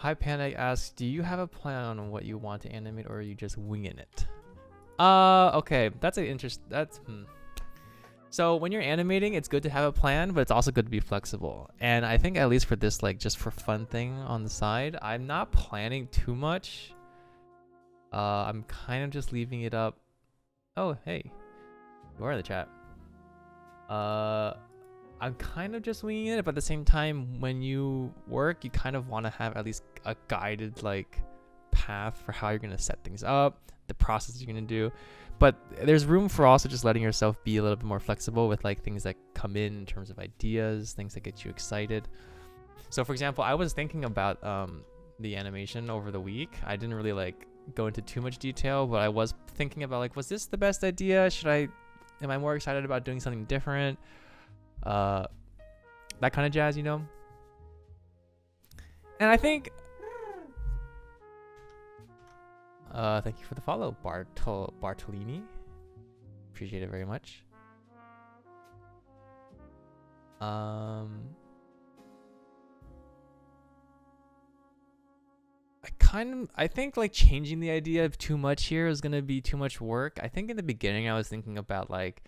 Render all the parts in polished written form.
Hi Panic asks, do you have a plan on what you want to animate, or are you just winging it? Okay, that's an So when you're animating, it's good to have a plan, but it's also good to be flexible. And I think at least for this, like, just for fun thing on the side, I'm not planning too much. I'm kind of just leaving it up. Oh, hey, you are in the chat. I'm kind of just winging it, but at the same time, when you work, you kind of want to have at least a guided, like, path for how you're going to set things up, the process you're going to do. But there's room for also just letting yourself be a little bit more flexible with, like, things that come in terms of ideas, things that get you excited. So for example, I was thinking about the animation over the week. I didn't really, like, go into too much detail, but I was thinking about, like, was this the best idea? Am I more excited about doing something different? That kind of jazz, you know? And I think thank you for the follow, Bartolini. Appreciate it very much. I think like changing the idea of too much here is gonna be too much work. I think in the beginning I was thinking about, like,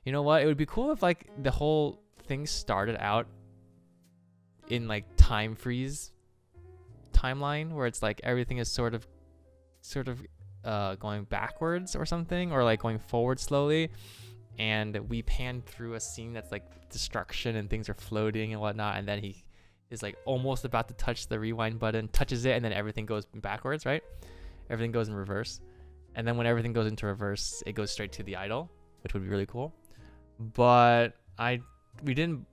you know what, it would be cool if, like, the whole thing started out in, like, time freeze timeline, where it's like everything is sort of going backwards or something, or like going forward slowly, and we pan through a scene that's like destruction and things are floating and whatnot, and then he is like almost about to touch the rewind button, touches it, and then everything goes backwards, right? Everything goes in reverse, and then when everything goes into reverse, it goes straight to the idle, which would be really cool. But we didn't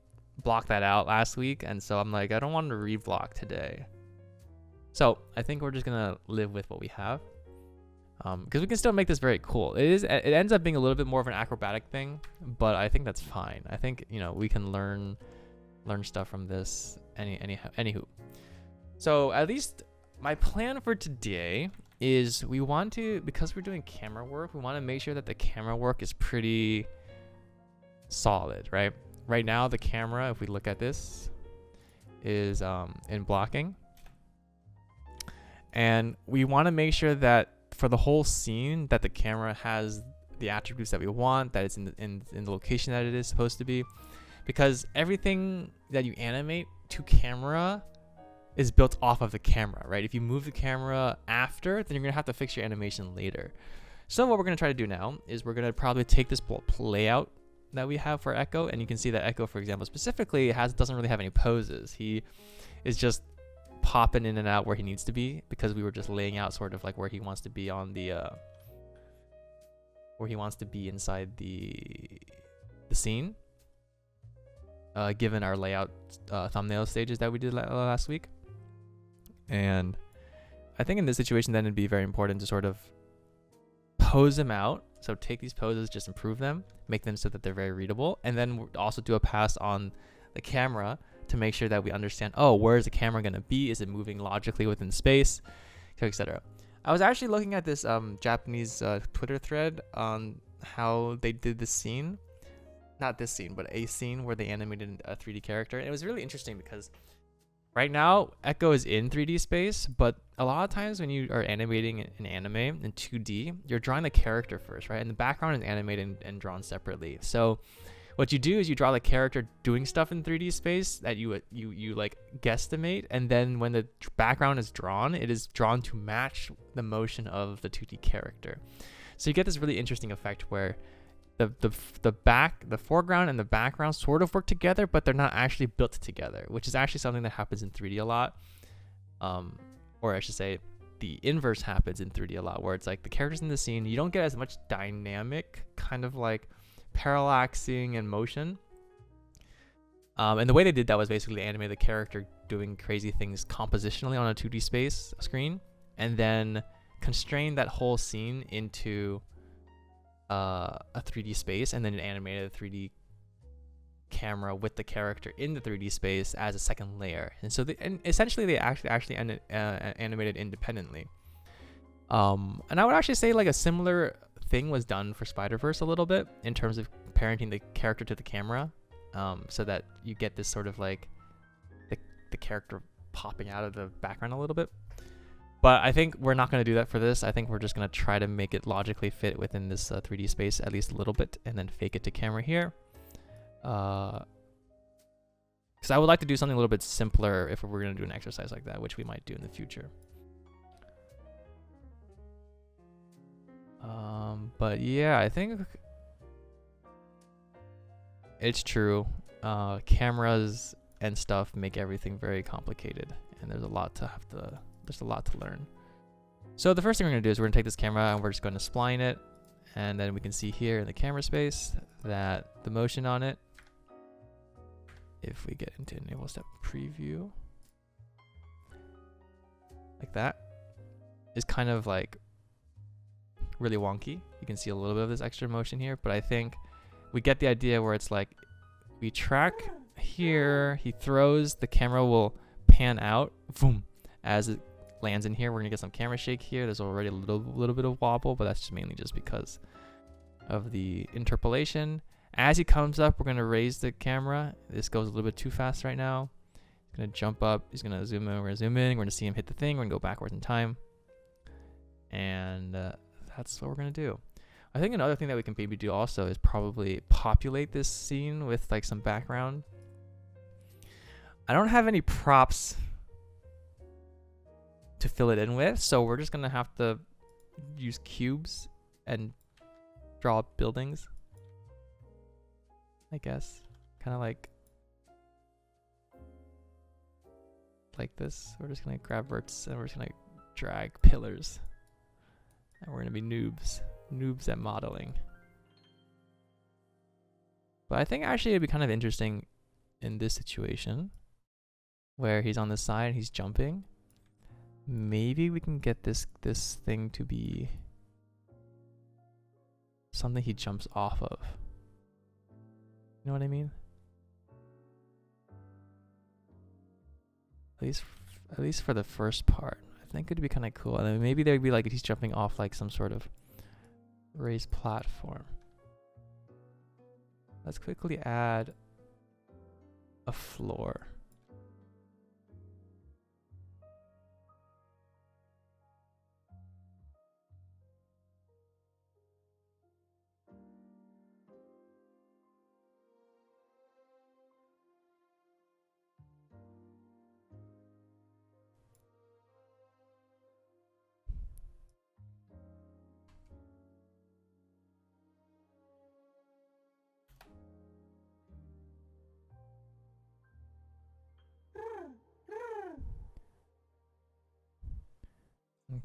block that out last week, and so I'm like, I don't want to reblock today. So I think we're just gonna live with what we have, because we can still make this very cool. It ends up being a little bit more of an acrobatic thing, but I think that's fine. I think, you know, we can learn stuff from this. Anywho, so at least my plan for today is we want to, because we're doing camera work, we want to make sure that the camera work is pretty solid, right? Right now the camera, if we look at this, is in blocking. And we want to make sure that for the whole scene that the camera has the attributes that we want, that it's in the location that it is supposed to be, because everything that you animate to camera is built off of the camera, right? If you move the camera after, then you're gonna have to fix your animation later. So what we're gonna try to do now is we're gonna probably take this layout that we have for Ekko, and you can see that Ekko, for example, specifically doesn't really have any poses. He is just popping in and out where he needs to be, because we were just laying out sort of like where he wants to be on the where he wants to be inside the scene, given our layout thumbnail stages that we did last week. And I think in this situation then it'd be very important to sort of pose them out. So take these poses, just improve them, make them so that they're very readable, and then also do a pass on the camera to make sure that we understand, oh, where is the camera going to be? Is it moving logically within space, etc. I was actually looking at this Japanese Twitter thread on how they did this scene. Not this scene, but a scene where they animated a 3D character. And it was really interesting because right now, Ekko is in 3D space, but a lot of times when you are animating an anime in 2D, you're drawing the character first, right? And the background is animated and drawn separately. So what you do is you draw the character doing stuff in 3D space that you like guesstimate, and then when the background is drawn, it is drawn to match the motion of the 2D character. So you get this really interesting effect where the foreground and the background sort of work together, but they're not actually built together, which is actually something that happens in 3D a lot. Or I should say the inverse happens in 3D a lot, where it's like the characters in the scene, you don't get as much dynamic kind of like parallaxing and motion. And the way they did that was basically animate the character doing crazy things compositionally on a 2D space screen, and then constrain that whole scene into a 3D space, and then it animated a 3D camera with the character in the 3D space as a second layer. And so essentially they actually animated independently. And I would actually say like a similar thing was done for Spider-Verse a little bit in terms of parenting the character to the camera, so that you get this sort of like the character popping out of the background a little bit. But I think we're not going to do that for this. I think we're just going to try to make it logically fit within this 3D space at least a little bit, and then fake it to camera here. Because I would like to do something a little bit simpler if we're going to do an exercise like that, which we might do in the future. But yeah, I think it's true. Cameras and stuff make everything very complicated, and there's a lot to learn. So the first thing we're going to do is we're going to take this camera and we're just going to spline it, and then we can see here in the camera space that the motion on it, if we get into enable step preview, like that, is kind of like really wonky. You can see a little bit of this extra motion here, but I think we get the idea where it's like we track here, he throws, the camera will pan out, boom, as it lands in here. We're gonna get some camera shake here. There's already a little bit of wobble, but that's just mainly just because of the interpolation. As he comes up, we're gonna raise the camera. This goes a little bit too fast right now. He's gonna jump up, he's gonna zoom in, we're gonna zoom in, we're gonna see him hit the thing, we're gonna go backwards in time. And that's what we're gonna do. I think another thing that we can maybe do also is probably populate this scene with like some background. I don't have any props to fill it in with, so we're just gonna have to use cubes and draw buildings, I guess. Kind of like this. We're just gonna grab verts and we're just gonna drag pillars, and we're gonna be noobs at modeling. But I think actually it'd be kind of interesting in this situation where he's on the side and he's jumping. Maybe we can get this thing to be something he jumps off of. You know what I mean? At least for the first part. I think it'd be kind of cool. And then maybe there'd be like he's jumping off like some sort of raised platform. Let's quickly add a floor.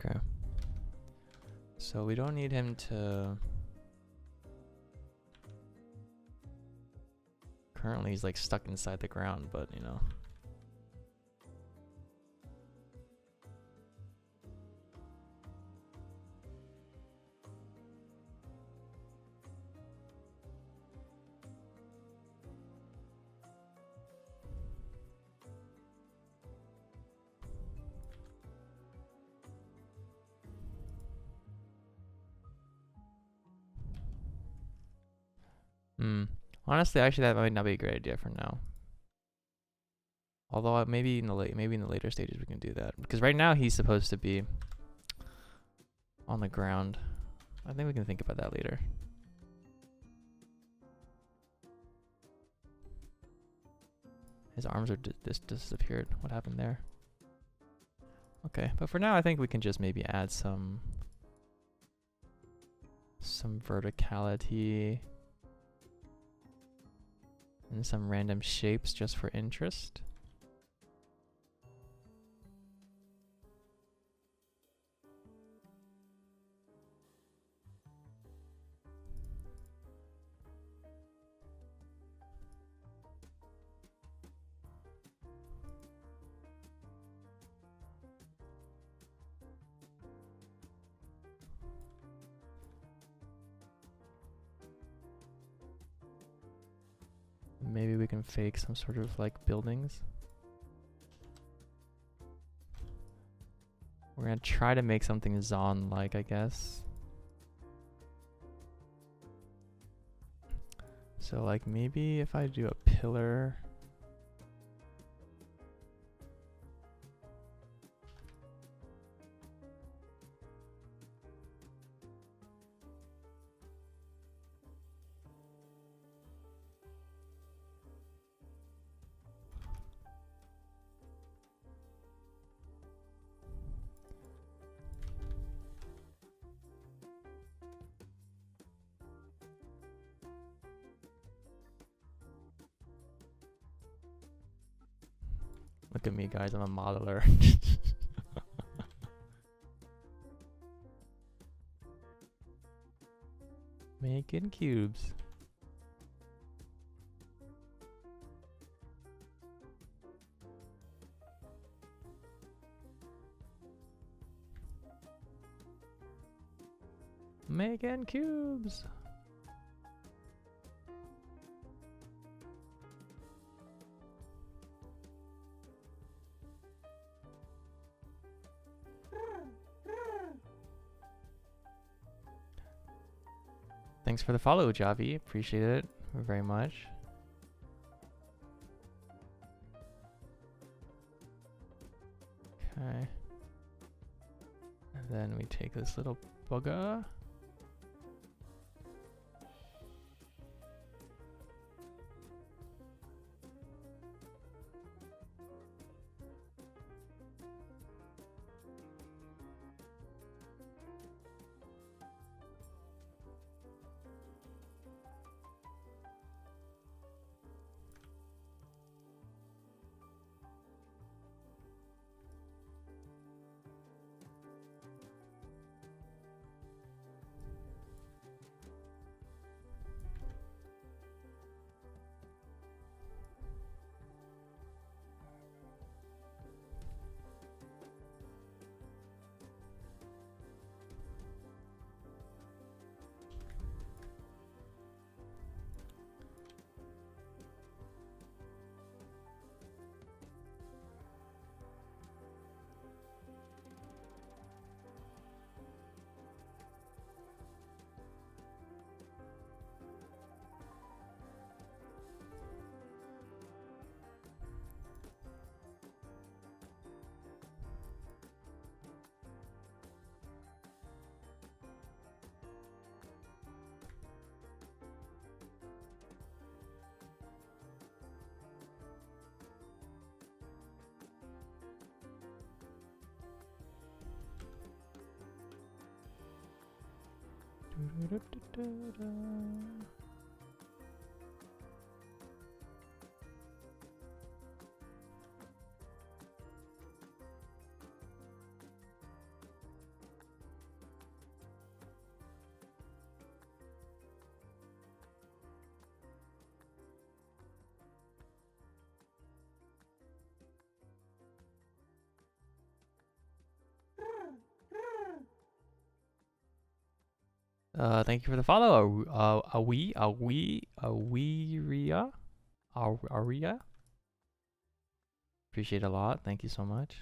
Okay. So we don't need him to... Currently he's like stuck inside the ground, but you know. Honestly, actually, that might not be a great idea for now. Although maybe in the later stages we can do that, because right now he's supposed to be on the ground. I think we can think about that later. His arms are disappeared. What happened there? Okay, but for now I think we can just maybe add some verticality and some random shapes just for interest. Maybe we can fake some sort of like buildings. We're gonna try to make something Zon-like, I guess. So like maybe if I do a pillar. Look at me, guys. I'm a modeler. Making cubes. Making cubes. Thanks for the follow, Javi. Appreciate it very much. Okay. And then we take this little bugger. Thank you for the follow, Aria. Appreciate it a lot. Thank you so much.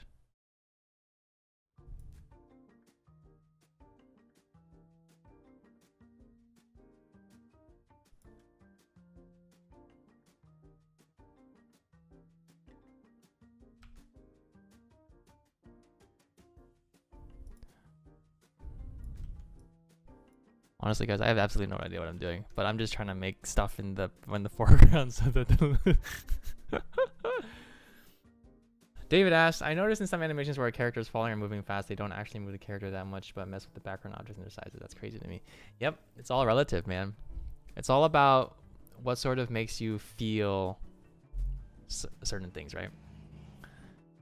Honestly, guys, I have absolutely no idea what I'm doing, but I'm just trying to make stuff in the foreground so that David asks, I noticed in some animations where a character is falling or moving fast, they don't actually move the character that much, but mess with the background objects and their sizes. That's crazy to me. Yep, it's all relative, man. It's all about what sort of makes you feel certain things, right?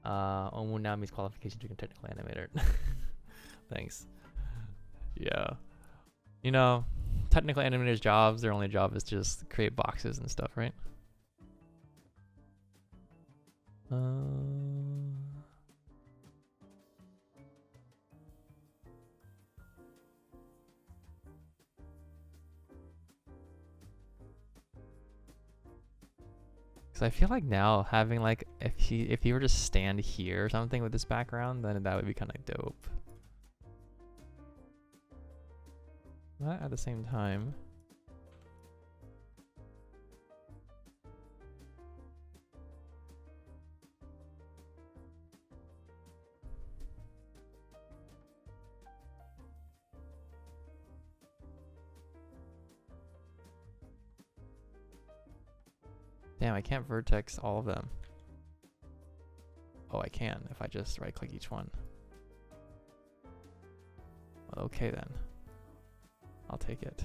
Omu now means qualification to become technical animator. Thanks. Yeah. You know, technical animators' jobs, their only job is just create boxes and stuff, right? Because I feel like now having like, if he were to stand here or something with this background, then that would be kind of dope. But at the same time, damn, I can't vertex all of them. Oh, I can if I just right click each one. Well, okay then. I'll take it.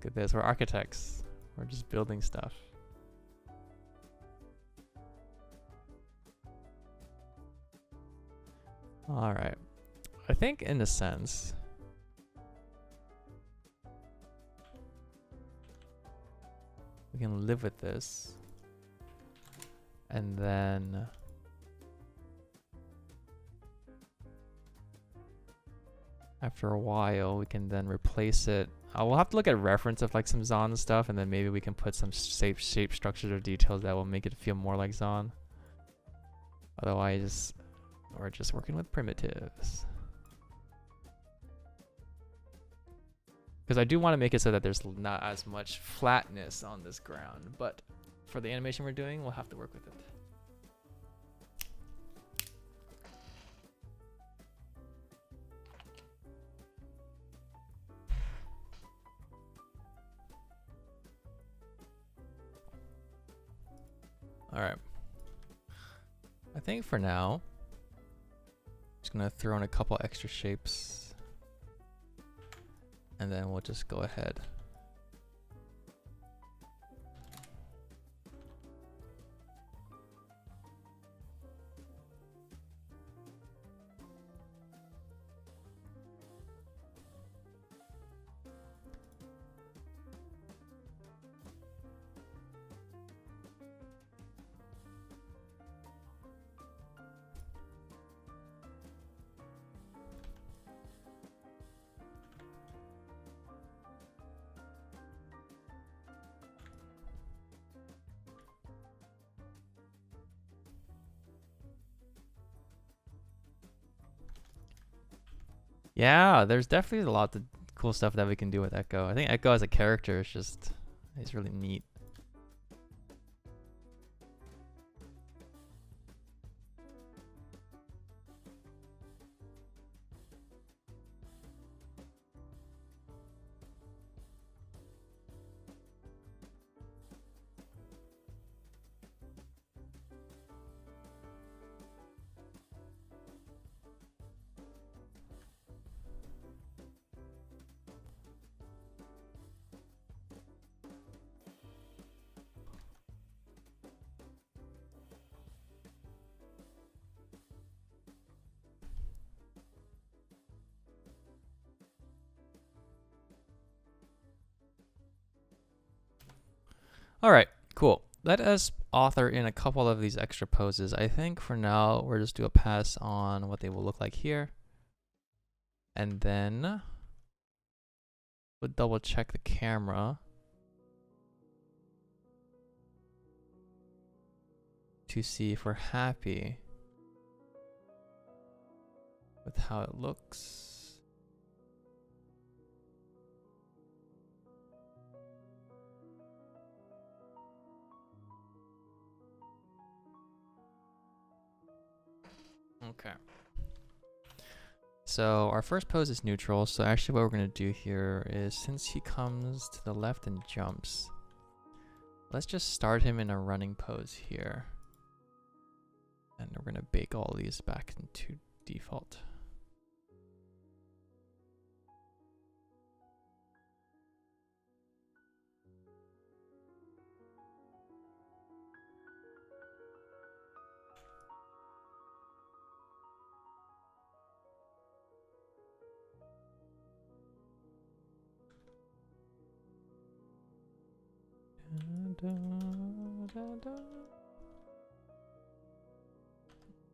Look at this. We're architects. We're just building stuff. All right. I think in a sense, we can live with this. And then after a while, we can then replace it. We'll have to look at reference of like some Zon stuff, and then maybe we can put some shape structures or details that will make it feel more like Zon. Otherwise, we're just working with primitives. Because I do want to make it so that there's not as much flatness on this ground, but for the animation we're doing, we'll have to work with it. All right. I think for now, just gonna throw in a couple extra shapes, and then we'll just go ahead. Yeah, there's definitely a lot of cool stuff that we can do with Ekko. I think Ekko as a character is just, he's really neat. All right, cool. Let us author in a couple of these extra poses. I think for now, we'll just do a pass on what they will look like here. And then we'll double check the camera to see if we're happy with how it looks. Okay. So our first pose is neutral. So actually what we're going to do here is, since he comes to the left and jumps, let's just start him in a running pose here. And we're going to bake all these back into default.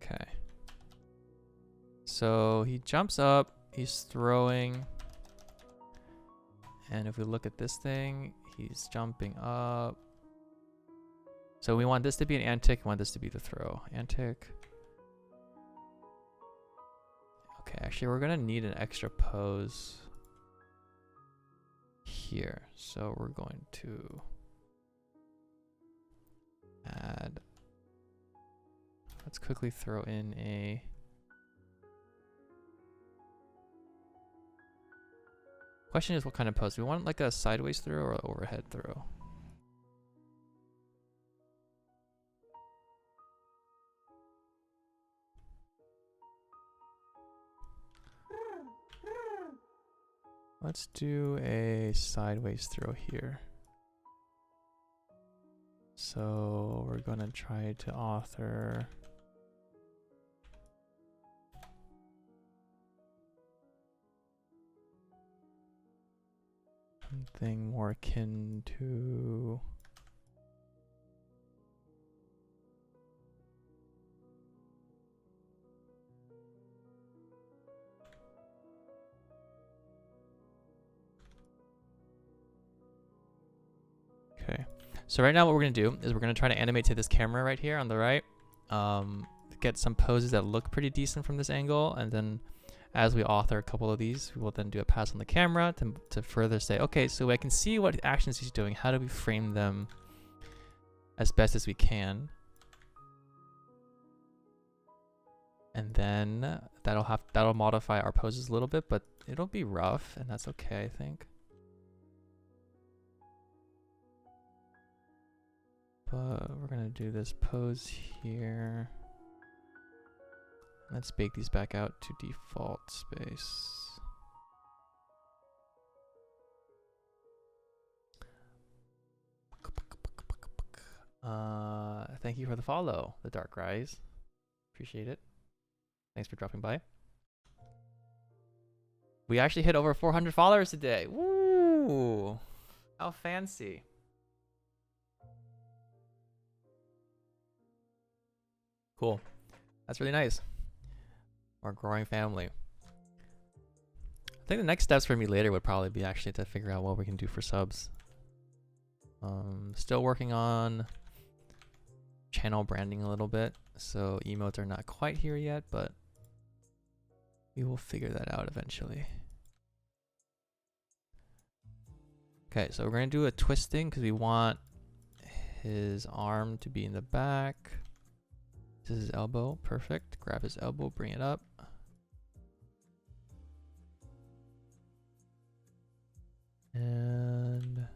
Okay. So he jumps up, he's throwing. And if we look at this thing, he's jumping up. So we want this to be an antic, we want this to be the throw. Antic. Okay, actually we're gonna need an extra pose here. So we're going to add, let's quickly throw in a question is what kind of pose? Do we want like a sideways throw or an overhead throw? Let's do a sideways throw here. So we're going to try to author something more akin to okay. So right now what we're going to do is we're going to try to animate to this camera right here on the right. Get some poses that look pretty decent from this angle, and then as we author a couple of these, we will then do a pass on the camera to further say, okay, so I can see what actions he's doing. How do we frame them as best as we can? And then that'll modify our poses a little bit, but it'll be rough, and that's okay, I think. But we're gonna do this pose here. Let's bake these back out to default space. Thank you for the follow, The Dark Rise. Appreciate it. Thanks for dropping by. We actually hit over 400 followers today. Woo! How fancy. Cool. That's really nice. Our growing family. I think the next steps for me later would probably be actually to figure out what we can do for subs. Still working on channel branding a little bit, so emotes are not quite here yet, but we will figure that out eventually. Okay, so we're going to do a twisting because we want his arm to be in the back. This is his elbow. Perfect. Grab his elbow, bring it up. And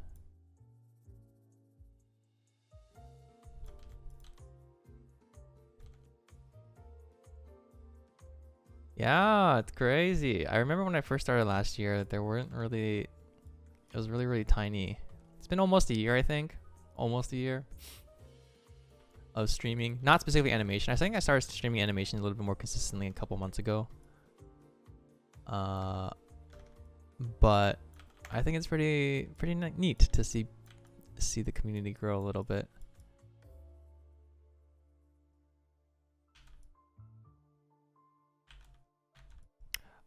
yeah, it's crazy. I remember when I first started last year, there weren't really, it was really, really tiny. It's been almost a year, I think. Almost a year of streaming. Not specifically animation. I think I started streaming animation a little bit more consistently a couple months ago. But I think it's pretty neat to see the community grow a little bit.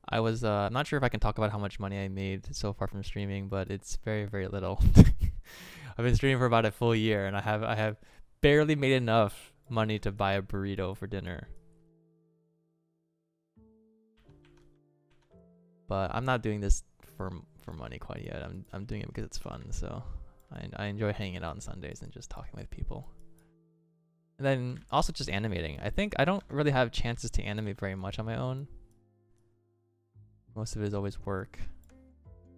I was I'm not sure if I can talk about how much money I made so far from streaming, but it's very, very little. I've been streaming for about a full year, and I have barely made enough money to buy a burrito for dinner. But I'm not doing this for money quite yet. I'm doing it because it's fun. So I enjoy hanging out on Sundays and just talking with people. And then also just animating. I think I don't really have chances to animate very much on my own. Most of it is always work.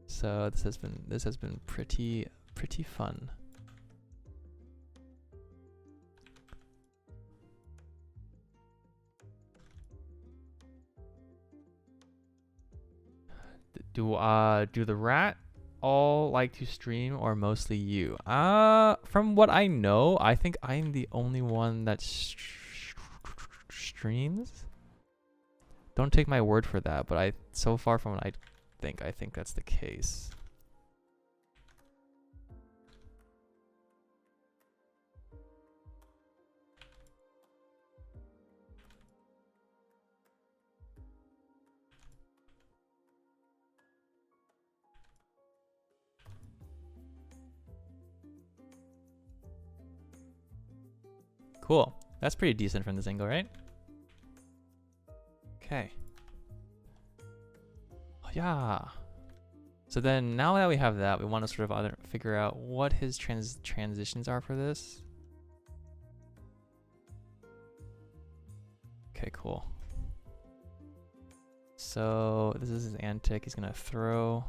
So this has been pretty fun. Do the rat all like to stream or mostly you? From what I know, I think I'm the only one that streams. Don't take my word for that, but so far from what I think that's the case. Cool. That's pretty decent from this angle, right? Okay. Oh, yeah. So then now that we have that, we want to sort of figure out what his transitions are for this. Okay, cool. So this is his antic. He's going to throw.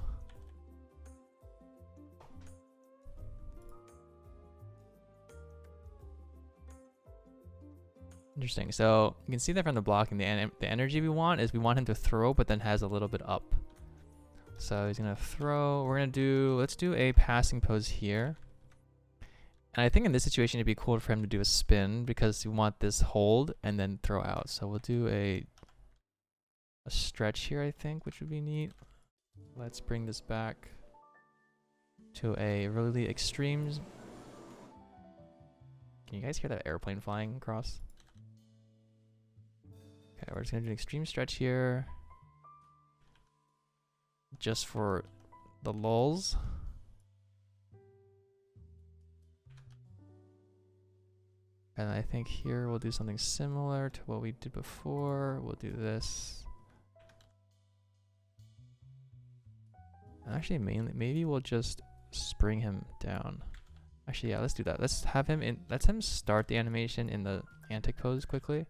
Interesting. So you can see that from the blocking, the energy we want is we want him to throw, but then has a little bit up. So he's gonna throw. Let's do a passing pose here. And I think in this situation it'd be cool for him to do a spin because you want this hold and then throw out. So we'll do a stretch here, I think, which would be neat. Let's bring this back to a really extreme. Can you guys hear that airplane flying across? Okay, we're just gonna do an extreme stretch here. Just for the lulz. And I think here we'll do something similar to what we did before. We'll do this. And actually, maybe we'll just spring him down. Actually, yeah, let's do that. Let's have him in. Let's him start the animation in the antic pose quickly.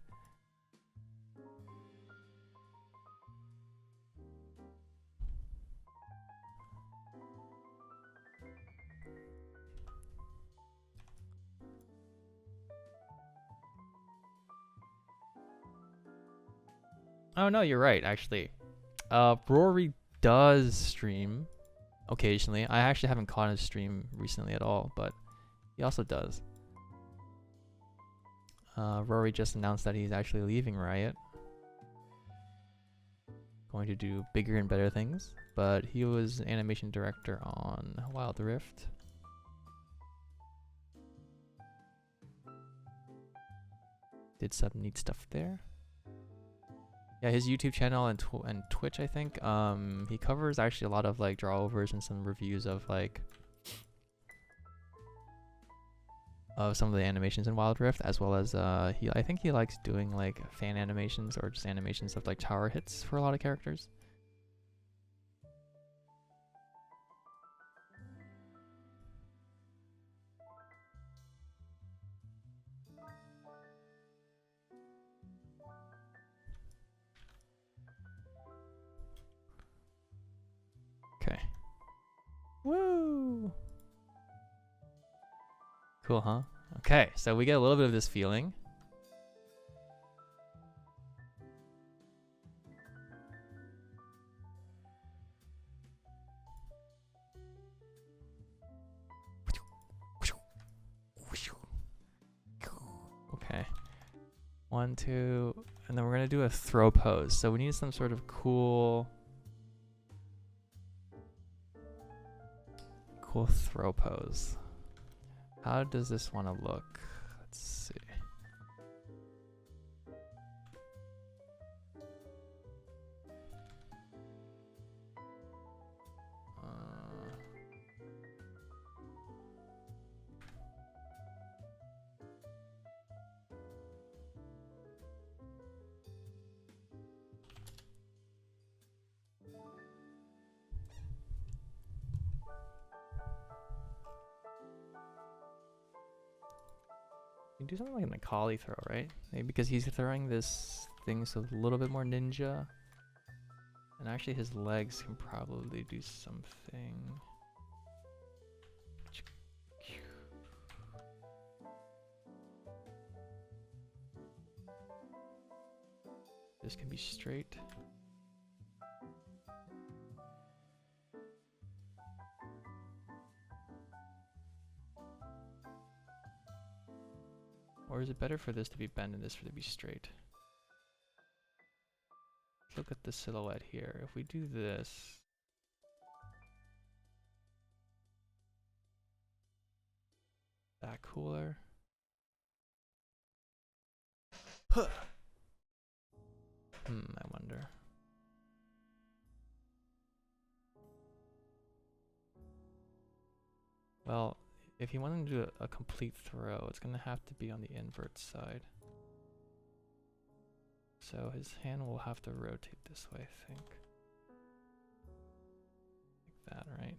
Oh no, you're right. Actually, Rory does stream occasionally. I actually haven't caught his stream recently at all, but he also does. Rory just announced that he's actually leaving Riot, going to do bigger and better things. But he was an animation director on Wild Rift. Did some neat stuff there. Yeah, his YouTube channel and Twitch, I think. He covers actually a lot of like drawovers and some reviews of like some of the animations in Wild Rift, as well as I think he likes doing like fan animations or just animations of like tower hits for a lot of characters. Okay. Woo! Cool, huh? Okay, so we get a little bit of this feeling. Okay. 1, 2, and then we're gonna do a throw pose. So we need some sort of cool throw pose. How does this want to look? Let's see. You can do something like a Macaulay throw, right? Maybe because he's throwing this thing so a little bit more ninja. And actually his legs can probably do something. This can be straight. Or is it better for this to be bent and this for to be straight? Let's look at the silhouette here. If we do this, that cooler. I wonder. Well, if you want to do a complete throw, it's going to have to be on the invert side. So his hand will have to rotate this way, I think. Like that, right?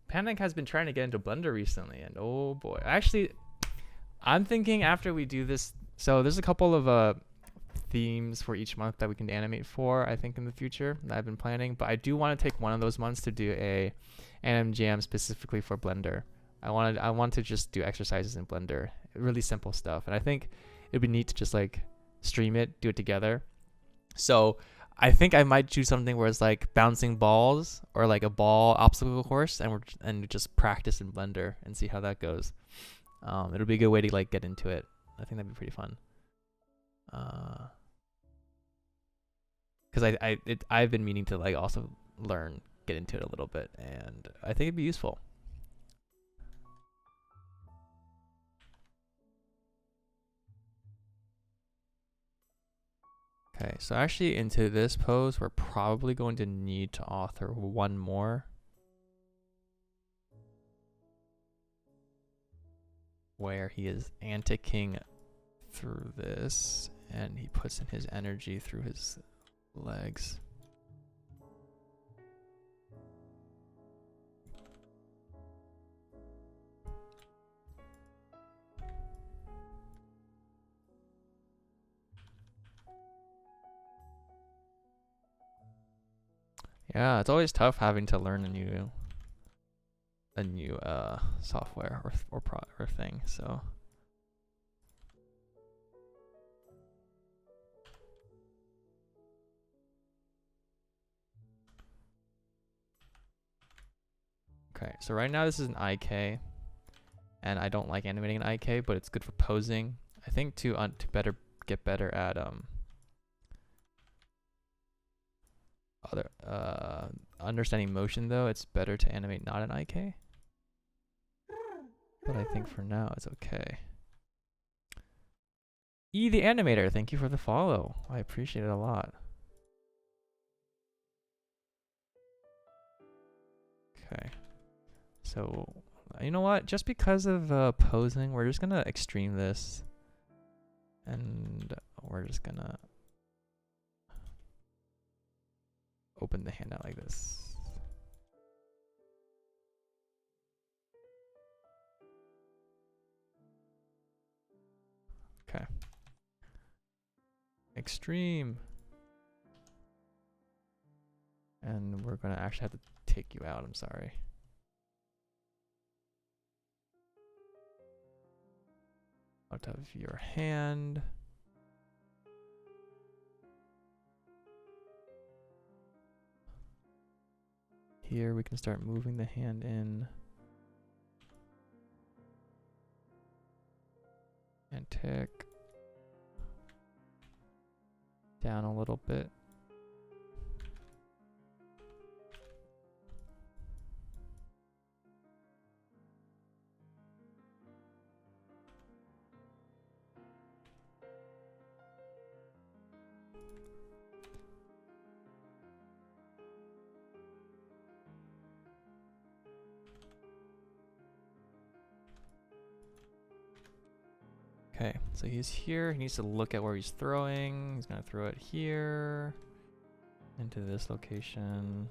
Panic has been trying to get into Blender recently, and oh boy. Actually, I'm thinking after we do this, so there's a couple of themes for each month that we can animate for, I think, in the future that I've been planning. But I do want to take one of those months to do a Anim Jam specifically for Blender. I want to just do exercises in Blender, really simple stuff. And I think it'd be neat to just like stream it, do it together. So I think I might do something where it's like bouncing balls or like a ball obstacle course, and just practice in Blender and see how that goes. It'll be a good way to like get into it. I think that'd be pretty fun. Because I've been meaning to like also get into it a little bit, and I think it'd be useful. Okay, so actually into this pose, we're probably going to need to author one more. Where he is anticing through this, and he puts in his energy through his legs. Yeah, it's always tough having to learn a new software or thing. So okay, so right now this is an IK, and I don't like animating an IK, but it's good for posing. I think to get better at understanding motion, though, it's better to animate not an IK. But I think for now it's okay. The Animator, thank you for the follow. I appreciate it a lot. Okay. So, you know what? Just because of posing, we're just gonna extreme this. And we're just gonna open the hand out like this. Okay. Extreme. And we're gonna actually have to take you out, I'm sorry. Out of your hand. Here we can start moving the hand in. And tick. Down a little bit. Okay, so he's here. He needs to look at where he's throwing. He's gonna throw it here into this location.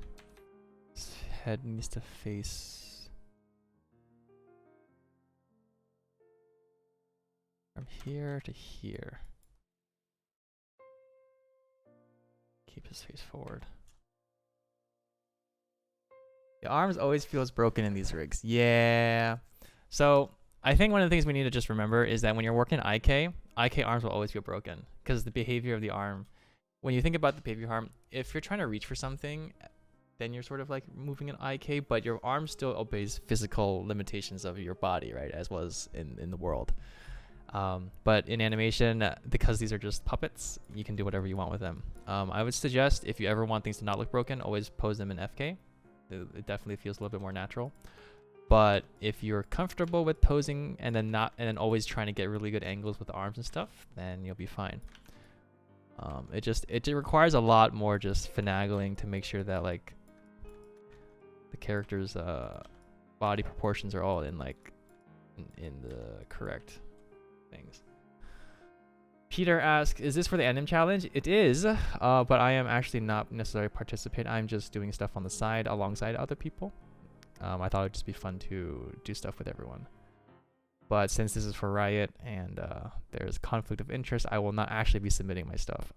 His head needs to face from here to here. Keep his face forward. The arms always feels broken in these rigs. Yeah. So I think one of the things we need to just remember is that when you're working IK arms will always feel broken because the behavior of the arm. When you think about the behavior arm, if you're trying to reach for something, then you're sort of like moving an IK, but your arm still obeys physical limitations of your body, right? As well as in the world. But in animation, because these are just puppets, you can do whatever you want with them. I would suggest if you ever want things to not look broken, always pose them in FK. It definitely feels a little bit more natural. But if you're comfortable with posing and then always trying to get really good angles with the arms and stuff, then you'll be fine. It requires a lot more just finagling to make sure that like the character's body proportions are all in the correct things. Peter asks, is this for the Anim challenge? It is, but I am actually not necessarily participating. I'm just doing stuff on the side alongside other people. I thought it'd just be fun to do stuff with everyone. But since this is for Riot and there's conflict of interest, I will not actually be submitting my stuff.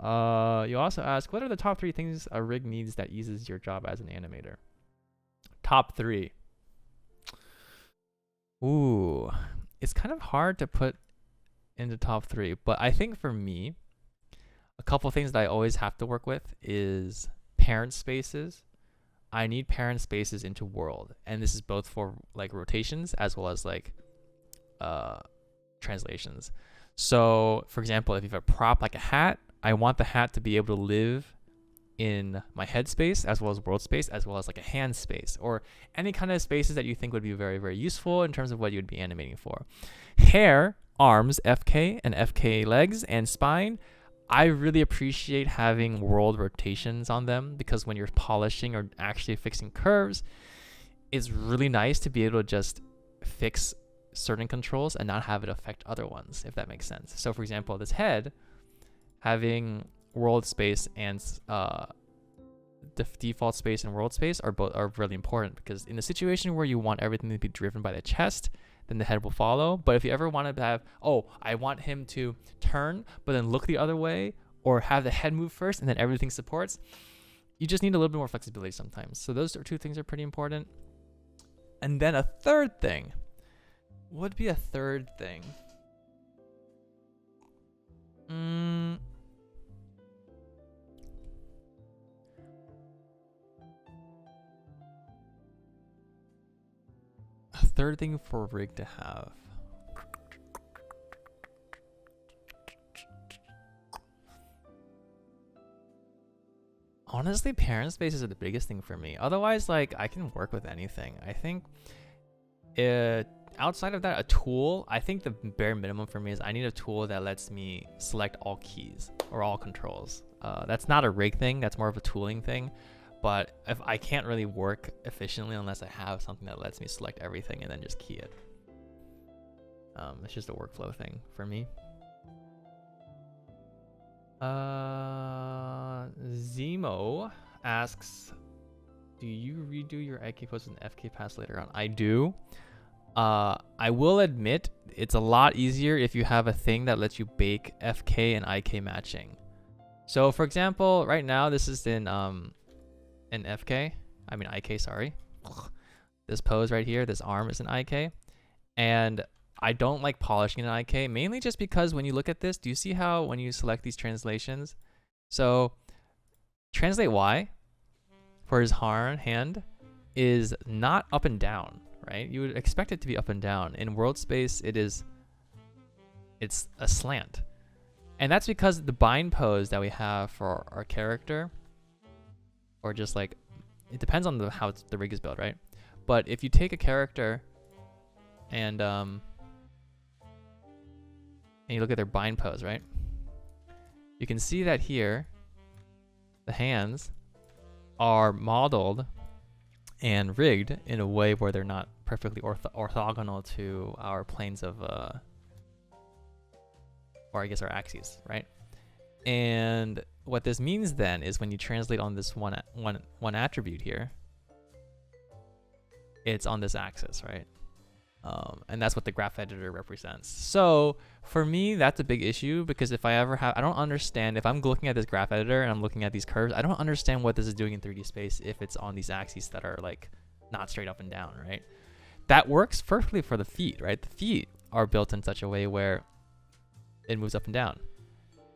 You also ask, what are the top 3 things a rig needs that eases your job as an animator? Top 3. Ooh, it's kind of hard to put into top 3, but I think for me, a couple things that I always have to work with is parent spaces. I need parent spaces into world, and this is both for like rotations as well as like translations. So for example, if you have a prop like a hat, I want the hat to be able to live in my head space as well as world space, as well as like a hand space, or any kind of spaces that you think would be very, very useful in terms of what you'd be animating for. Hair, arms, FK, and FK legs, and spine, I really appreciate having world rotations on them, because when you're polishing or actually fixing curves, it's really nice to be able to just fix certain controls and not have it affect other ones, if that makes sense. So for example, this head, having world space and default space and world space are really important, because in a situation where you want everything to be driven by the chest, then the head will follow. But if you ever want to have, oh, I want him to turn but then look the other way, or have the head move first and then everything supports, you just need a little bit more flexibility sometimes. So those 2 things are pretty important. And then a third thing, what would be a third thing? A third thing for a rig to have. Honestly, parent spaces are the biggest thing for me. Otherwise, like, I can work with anything. I think outside of that, a tool, I think the bare minimum for me is I need a tool that lets me select all keys or all controls. That's not a rig thing, that's more of a tooling thing. But if I can't really work efficiently unless I have something that lets me select everything and then just key it. It's just a workflow thing for me. Zemo asks, do you redo your IK posts and FK pass later on? I do. I will admit it's a lot easier if you have a thing that lets you bake FK and IK matching. So for example, right now this is in IK, sorry. This pose right here, this arm is an IK. And I don't like polishing an IK, mainly just because when you look at this, do you see how when you select these translations? So translate Y for his hand is not up and down, right? You would expect it to be up and down. In world space, it's a slant. And that's because the bind pose that we have for our character, or just like, it depends on how the rig is built, right? But if you take a character and you look at their bind pose, right? You can see that here, the hands are modeled and rigged in a way where they're not perfectly orthogonal to our planes of, or I guess our axes, right? And what this means then is when you translate on this one attribute here, it's on this axis, right? And that's what the graph editor represents. So for me, that's a big issue, because if I ever have, I don't understand, if I'm looking at this graph editor and I'm looking at these curves, I don't understand what this is doing in 3D space if it's on these axes that are like not straight up and down, right? That works perfectly for the feet, right? The feet are built in such a way where it moves up and down.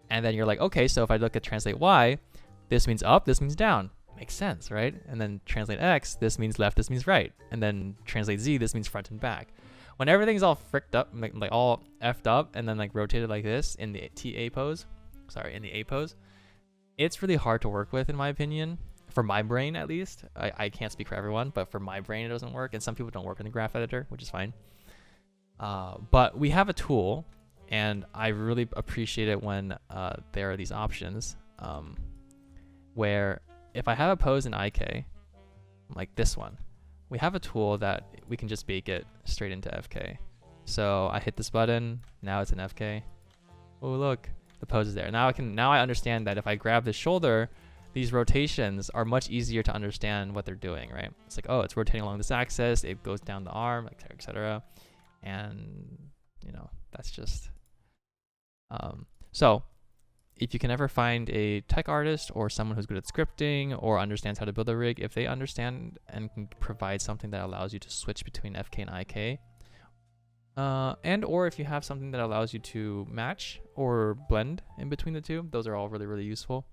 And then you're like, okay, so if I look at translate Y, this means up, this means down. Makes sense, right? And then translate X, this means left, this means right. And then translate Z, this means front and back. When everything's all fricked up, like all effed up, and then like rotated like this in the A pose, it's really hard to work with, in my opinion. For my brain, at least. I can't speak for everyone, but for my brain, it doesn't work. And some people don't work in the graph editor, which is fine. But we have a tool, and I really appreciate it when there are these options where if I have a pose in IK, like this one, we have a tool that we can just bake it straight into FK. So I hit this button, now it's in FK. Oh look, the pose is there. Now I understand that if I grab the shoulder, these rotations are much easier to understand what they're doing, right? It's like, oh, it's rotating along this axis, it goes down the arm, etc., etc. And you know, that's just so if you can ever find a tech artist or someone who's good at scripting or understands how to build a rig, if they understand and can provide something that allows you to switch between FK and IK, and or if you have something that allows you to match or blend in between the two, those are all really, really useful.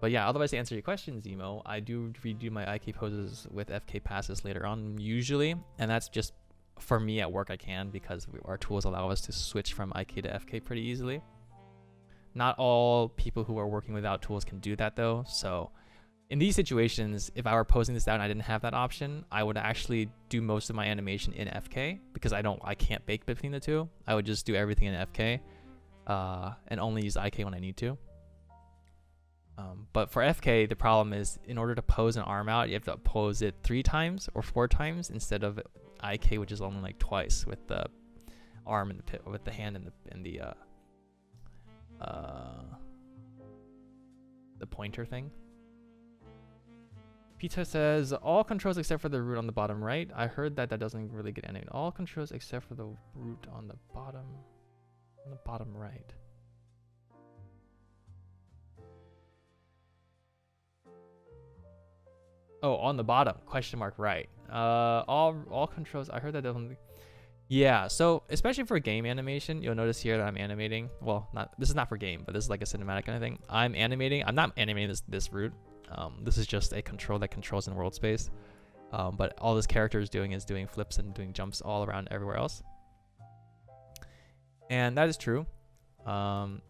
But yeah, otherwise to answer your question, Zemo, I do redo my IK poses with FK passes later on usually, and that's just for me at work I can because our tools allow us to switch from IK to FK pretty easily. Not all people who are working without tools can do that though, so in these situations, if I were posing this out and I didn't have that option, I would actually do most of my animation in FK because I can't bake between the two. I would just do everything in FK and only use IK when I need to. But for FK, the problem is in order to pose an arm out, you have to pose it 3 times or 4 times instead of IK, which is only like twice with the arm and with the hand and the pointer thing. Pizza says all controls except for the root on the bottom right. I heard that doesn't really get animated. All controls except for the root on the bottom right. Oh, on the bottom, question mark, right. All controls, I heard that doesn't. Yeah, so especially for game animation, you'll notice here that I'm animating. Well, this is not for game, but this is like a cinematic kind of thing. I'm not animating this root. This is just a control that controls in world space. But all this character is doing flips and doing jumps all around everywhere else. And that is true.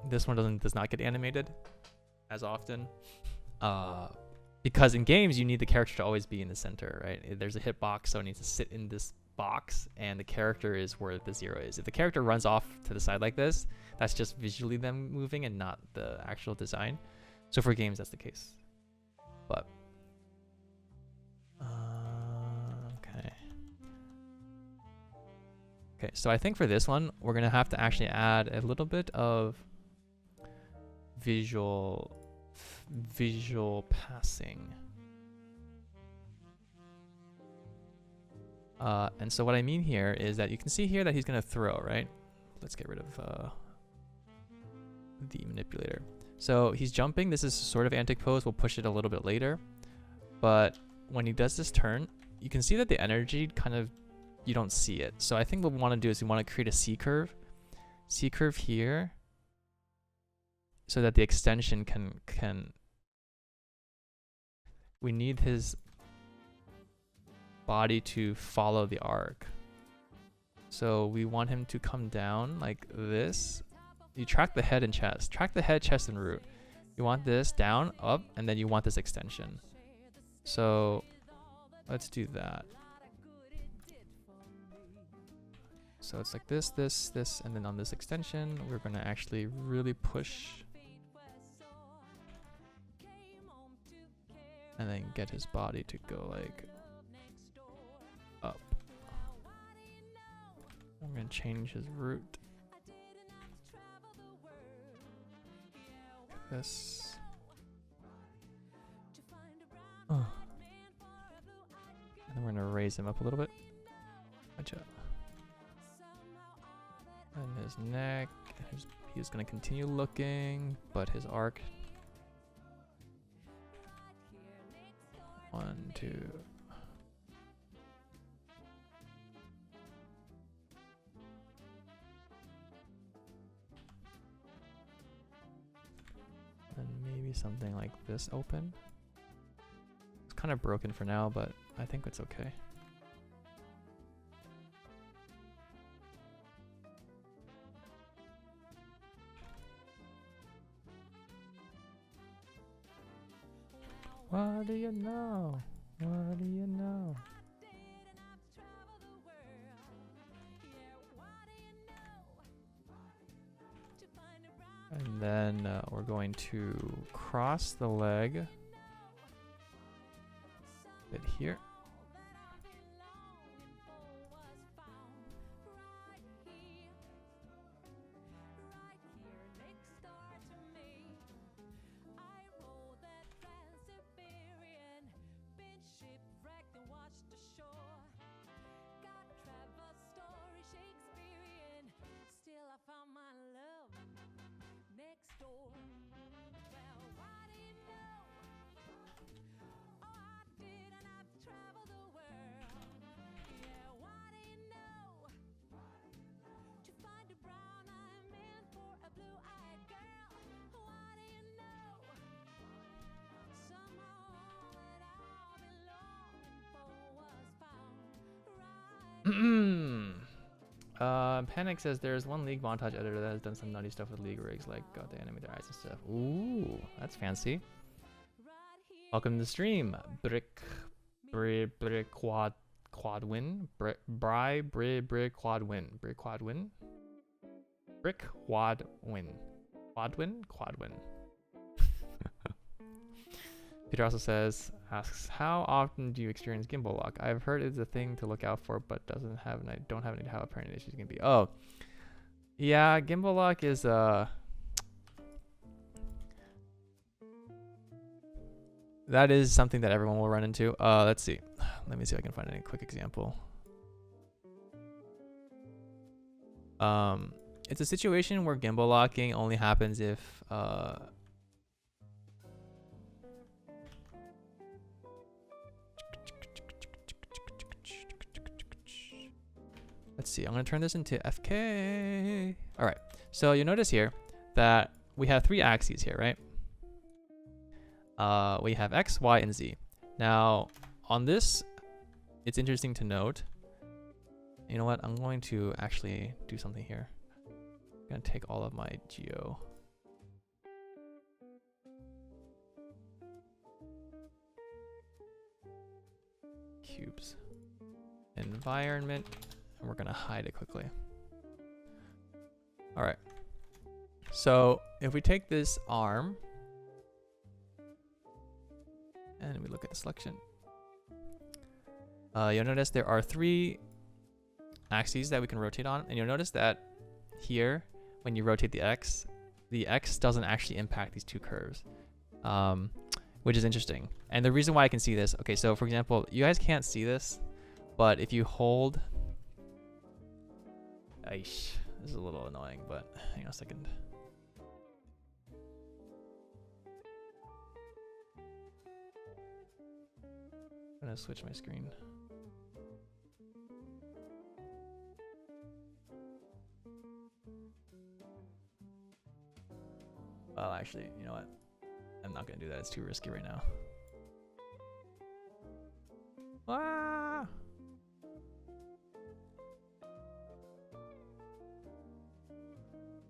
This one does not get animated as often. Because in games, you need the character to always be in the center, right? There's a hitbox, so it needs to sit in this box, and the character is where the 0 is. If the character runs off to the side like this, that's just visually them moving and not the actual design. So for games, that's the case. But, okay. Okay, so I think for this one, we're going to have to actually add a little bit of visual passing. And so what I mean here is that you can see here that he's going to throw, right? Let's get rid of the manipulator. So he's jumping. This is sort of antic pose. We'll push it a little bit later. But when he does this turn, you can see that the energy kind of, you don't see it. So I think what we want to do is we want to create a C curve here, so that the extension can we need his body to follow the arc. So we want him to come down like this. You track the head and chest. Track the head, chest, and root. You want this down, up, and then you want this extension. So let's do that. So it's like this, and then on this extension, we're going to actually really push and then get his body to go like up. I'm going to change his root. This. Oh. And then we're going to raise him up a little bit. Gotcha. And his neck. He's going to continue looking, but his arc. 1, 2. And maybe something like this open. It's kind of broken for now, but I think it's okay. What do you know? What do you know? And then we're going to cross the leg a bit here. Panic says there's one League montage editor that has done some nutty stuff with League rigs, like got the Animator eyes and stuff. Ooh, that's fancy. Welcome to the stream, Quadwin, Quadwin. Peter also asks, how often do you experience gimbal lock? I've heard it's a thing to look out for, but don't have any how apparent issues can be. Oh, yeah, gimbal lock is that is something that everyone will run into. Let's see. Let me see if I can find any quick example. It's a situation where gimbal locking only happens if let's see, I'm gonna turn this into FK. All right, so you notice here that we have 3 axes here, right? We have X, Y, and Z. Now, on this, it's interesting to note, you know what, I'm going to actually do something here. I'm gonna take all of my geo. Cubes. Environment. And we're gonna hide it quickly. All right. So if we take this arm and we look at the selection, you'll notice there are 3 axes that we can rotate on, and you'll notice that here, when you rotate the X doesn't actually impact these 2 curves, which is interesting. And the reason why I can see this, okay, so for example, you guys can't see this, but if you hold, this is a little annoying, but hang on a second. I'm gonna switch my screen. Well, actually, you know what? I'm not gonna do that. It's too risky right now. Ah!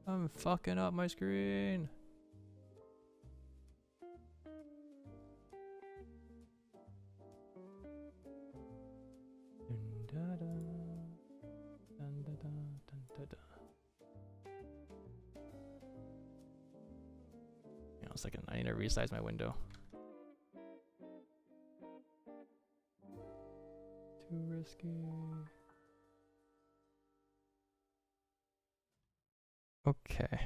I'm fucking up my screen. Hang on a second, I need to resize my window. Too risky. Okay.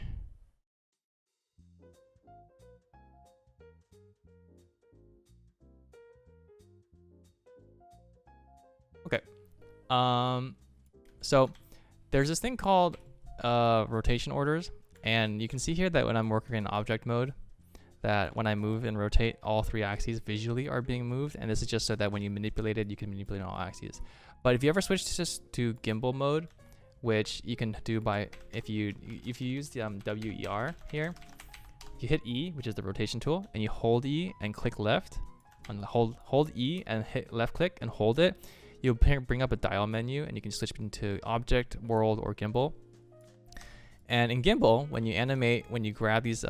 Okay. So there's this thing called rotation orders, and you can see here that when I'm working in object mode, that when I move and rotate, all 3 axes visually are being moved, and this is just so that when you manipulate it, you can manipulate all axes. But if you ever switch to gimbal mode, which you can do by if you use the WER here, you hit E, which is the rotation tool, and you hold E and click left, and hold E and hit left click and hold it. You'll bring up a dial menu, and you can switch into object, world, or gimbal. And in gimbal, when you animate, when you grab these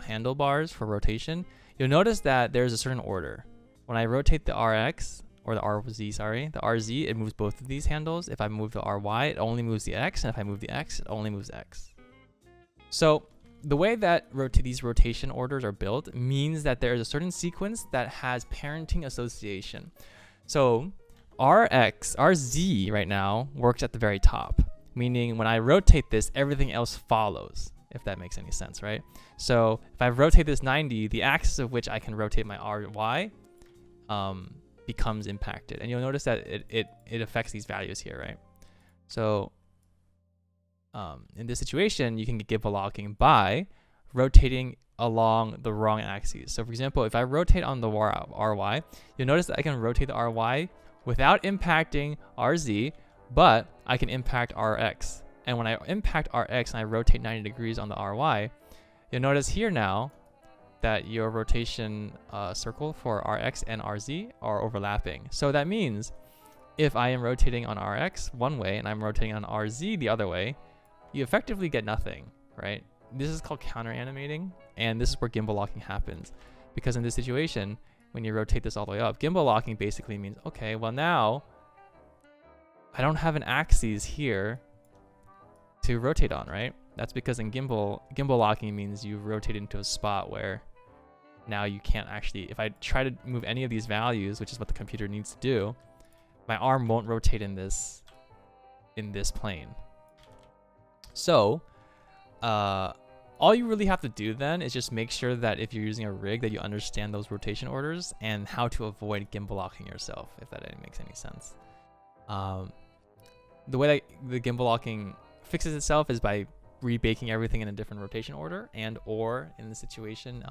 handlebars for rotation, you'll notice that there's a certain order. When I rotate the RX, or the RZ, sorry, the RZ, it moves both of these handles. If I move the RY, it only moves the X, and if I move the X, it only moves X. So the way that these rotation orders are built means that there is a certain sequence that has parenting association. So RZ right now works at the very top, meaning when I rotate this, everything else follows, if that makes any sense, right? So if I rotate this 90, the axis of which I can rotate my RY becomes impacted, and you'll notice that it affects these values here, right? So in this situation, you can get gimbal locking by rotating along the wrong axes. So for example, if I rotate on the RY, you'll notice that I can rotate the RY without impacting RZ, but I can impact RX. And when I impact RX and I rotate 90 degrees on the RY, you'll notice here now that your rotation circle for RX and RZ are overlapping. So that means if I am rotating on RX one way and I'm rotating on RZ the other way, you effectively get nothing, right? This is called counter animating, and this is where gimbal locking happens. Because in this situation, when you rotate this all the way up, gimbal locking basically means, okay, well now I don't have an axis here to rotate on, right? That's because in gimbal locking means you rotate into a spot where now you can't actually, if I try to move any of these values, which is what the computer needs to do, my arm won't rotate in this plane. So all you really have to do then is just make sure that if you're using a rig that you understand those rotation orders and how to avoid gimbal locking yourself, if that makes any sense. The way that the gimbal locking fixes itself is by rebaking everything in a different rotation order, and or in the situation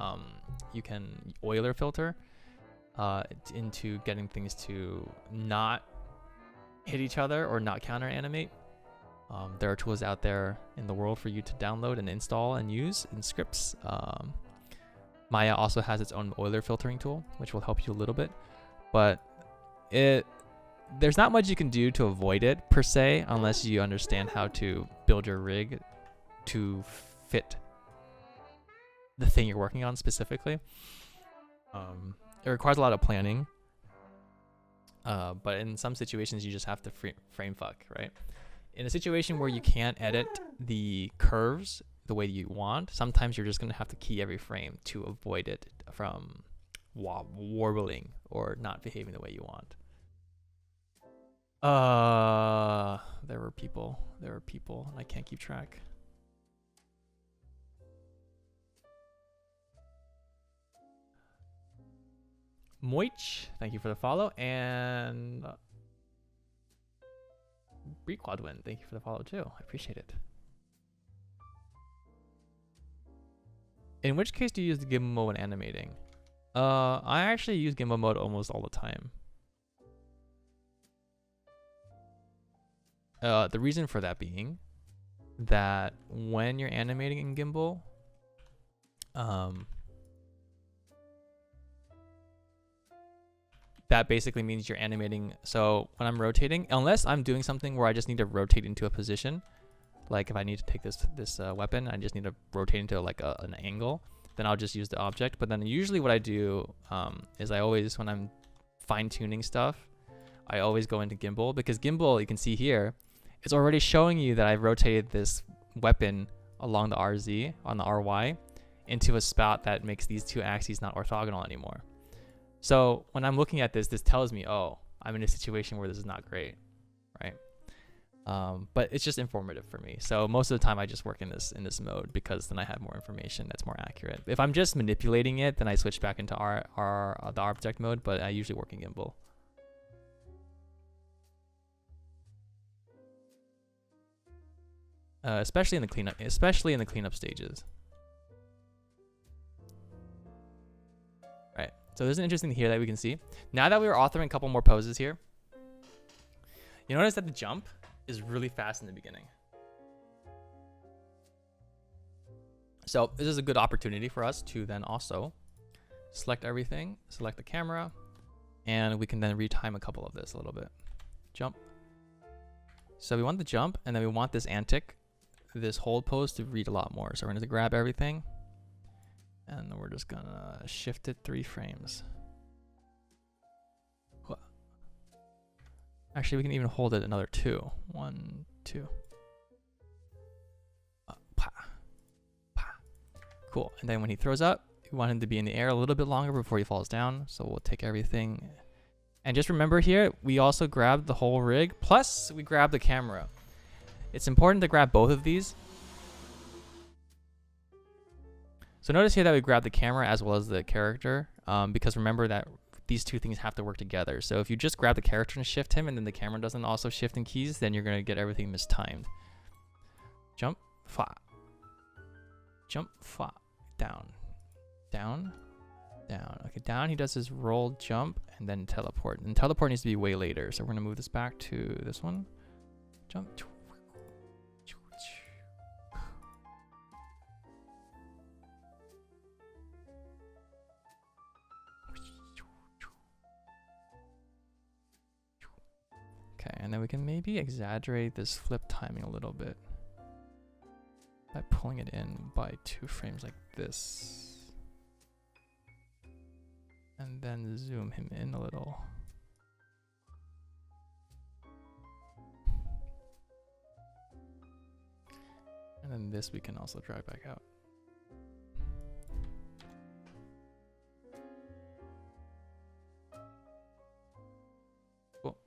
you can Euler filter into getting things to not hit each other or not counter animate. There are tools out there in the world for you to download and install and use in scripts. Maya also has its own Euler filtering tool, which will help you a little bit, but there's not much you can do to avoid it per se, unless you understand how to build your rig to fit the thing you're working on specifically. It requires a lot of planning, but in some situations you just have to frame fuck, right? In a situation where you can't edit the curves the way you want, sometimes you're just going to have to key every frame to avoid it from warbling or not behaving the way you want. There were people, and I can't keep track. Moich, thank you for the follow, and Brequadwin, thank you for the follow too. I appreciate it. In which case do you use the gimbal mode when animating? I actually use gimbal mode almost all the time. The reason for that being that when you're animating in gimbal, that basically means you're animating. So when I'm rotating, unless I'm doing something where I just need to rotate into a position, like if I need to take this weapon, I just need to rotate into like an angle, then I'll just use the object. But then usually what I do is I always, when I'm fine tuning stuff, I always go into gimbal, because gimbal, you can see here, it's already showing you that I've rotated this weapon along the RZ, on the RY, into a spot that makes these two axes not orthogonal anymore. So when I'm looking at this, this tells me, oh, I'm in a situation where this is not great, right? But it's just informative for me. So most of the time I just work in this mode, because then I have more information that's more accurate. If I'm just manipulating it, then I switch back into the object mode, but I usually work in gimbal. Especially in the cleanup stages. Right. So there's an interesting thing here that we can see. Now that we were authoring a couple more poses here, you notice that the jump is really fast in the beginning. So this is a good opportunity for us to then also select everything, select the camera, and we can then retime a couple of this a little bit. Jump. So we want the jump, and then we want this antic, this hold pose, to read a lot more. So we're going to grab everything, and then we're just going to shift it 3 frames. Actually, we can even hold it another 2. 1, 2. Cool. And then when he throws up, we want him to be in the air a little bit longer before he falls down. So we'll take everything. And just remember here, we also grabbed the whole rig, plus we grabbed the camera. It's important to grab both of these. So notice here that we grabbed the camera as well as the character, because remember that these two things have to work together. So if you just grab the character and shift him, and then the camera doesn't also shift in keys, then you're going to get everything mistimed. Jump, fa. Jump, fa. Down, down, down. Okay, down, he does his roll, jump, and then teleport. And teleport needs to be way later. So we're going to move this back to this one. Jump. And then we can maybe exaggerate this flip timing a little bit by pulling it in by 2 frames like this. And then zoom him in a little. And then this we can also drag back out. Cool.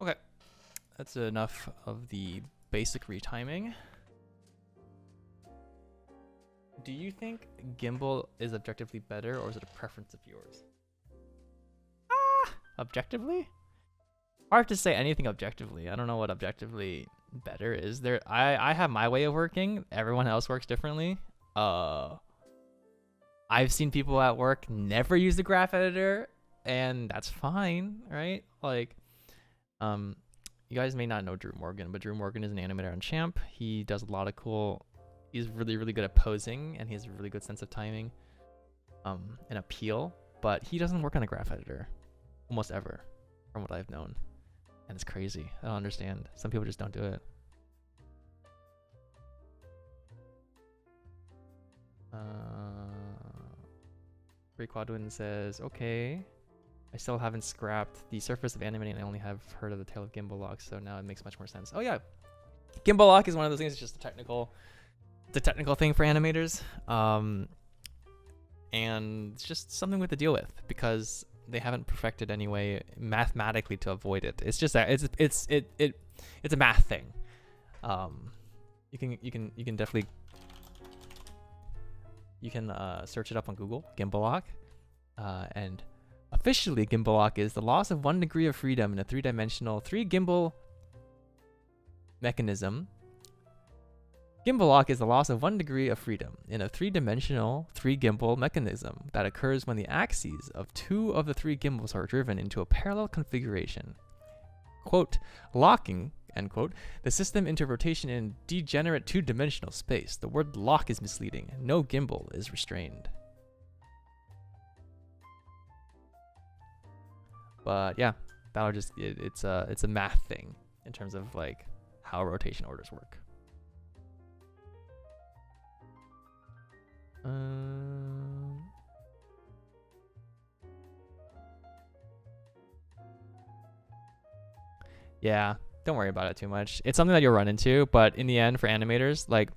Okay, that's enough of the basic retiming. Do you think gimbal is objectively better, or is it a preference of yours? Objectively? Hard to say anything objectively. I don't know what objectively better is. I have my way of working. Everyone else works differently. I've seen people at work never use the graph editor, and that's fine, right? Like, you guys may not know Drew Morgan, but Drew Morgan is an animator on Champ. He does a lot of cool. He's really, really good at posing, and he has a really good sense of timing, and appeal. But he doesn't work on a graph editor, almost ever, from what I've known, and it's crazy. I don't understand. Some people just don't do it. Quadwin says, okay. I still haven't scrapped the surface of animating. I only have heard of the tale of gimbal lock, so now it makes much more sense. Oh yeah, gimbal lock is one of those things. It's just it's a technical thing for animators, and it's just something we have to deal with because they haven't perfected any way mathematically to avoid it. It's just that it's a math thing. You can definitely search it up on Google, gimbal lock, and officially, gimbal lock is the loss of 1 degree of freedom in a 3-dimensional 3-gimbal mechanism. Gimbal lock is the loss of 1 degree of freedom in a 3-dimensional 3-gimbal mechanism that occurs when the axes of 2 of the 3 gimbals are driven into a parallel configuration. Quote, locking, end quote, the system into rotation in degenerate 2-dimensional space. The word lock is misleading. No gimbal is restrained. But yeah, that'll just it's a math thing in terms of like how rotation orders work. Yeah, don't worry about it too much. It's something that you'll run into, but in the end, for animators, like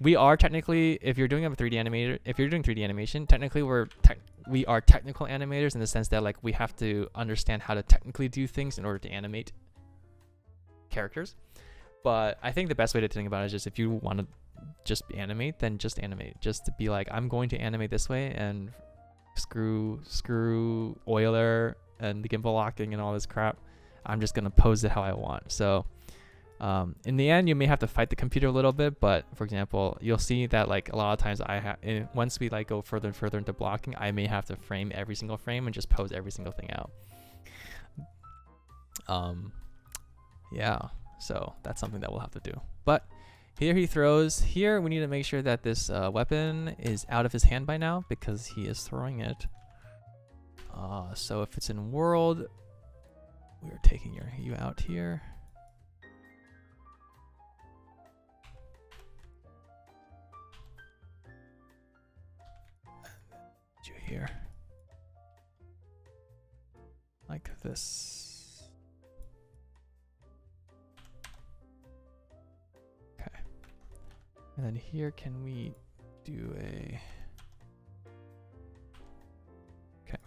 we are technically, if you're doing a 3D animator, if you're doing 3D animation, technically we are technical animators in the sense that like we have to understand how to technically do things in order to animate characters. But I think the best way to think about it is just if you want to just animate, then just animate. Just to be like, I'm going to animate this way and screw Euler and the gimbal locking and all this crap. I'm just going to pose it how I want. So in the end, you may have to fight the computer a little bit, but for example, you'll see that like a lot of times once we like go further and further into blocking, I may have to frame every single frame and just pose every single thing out. Yeah, so that's something that we'll have to do. But here he throws. Here we need to make sure that this weapon is out of his hand by now because he is throwing it. So if it's in world, we're taking you out here. You here, like this. Okay, and then here, can we do a? Okay,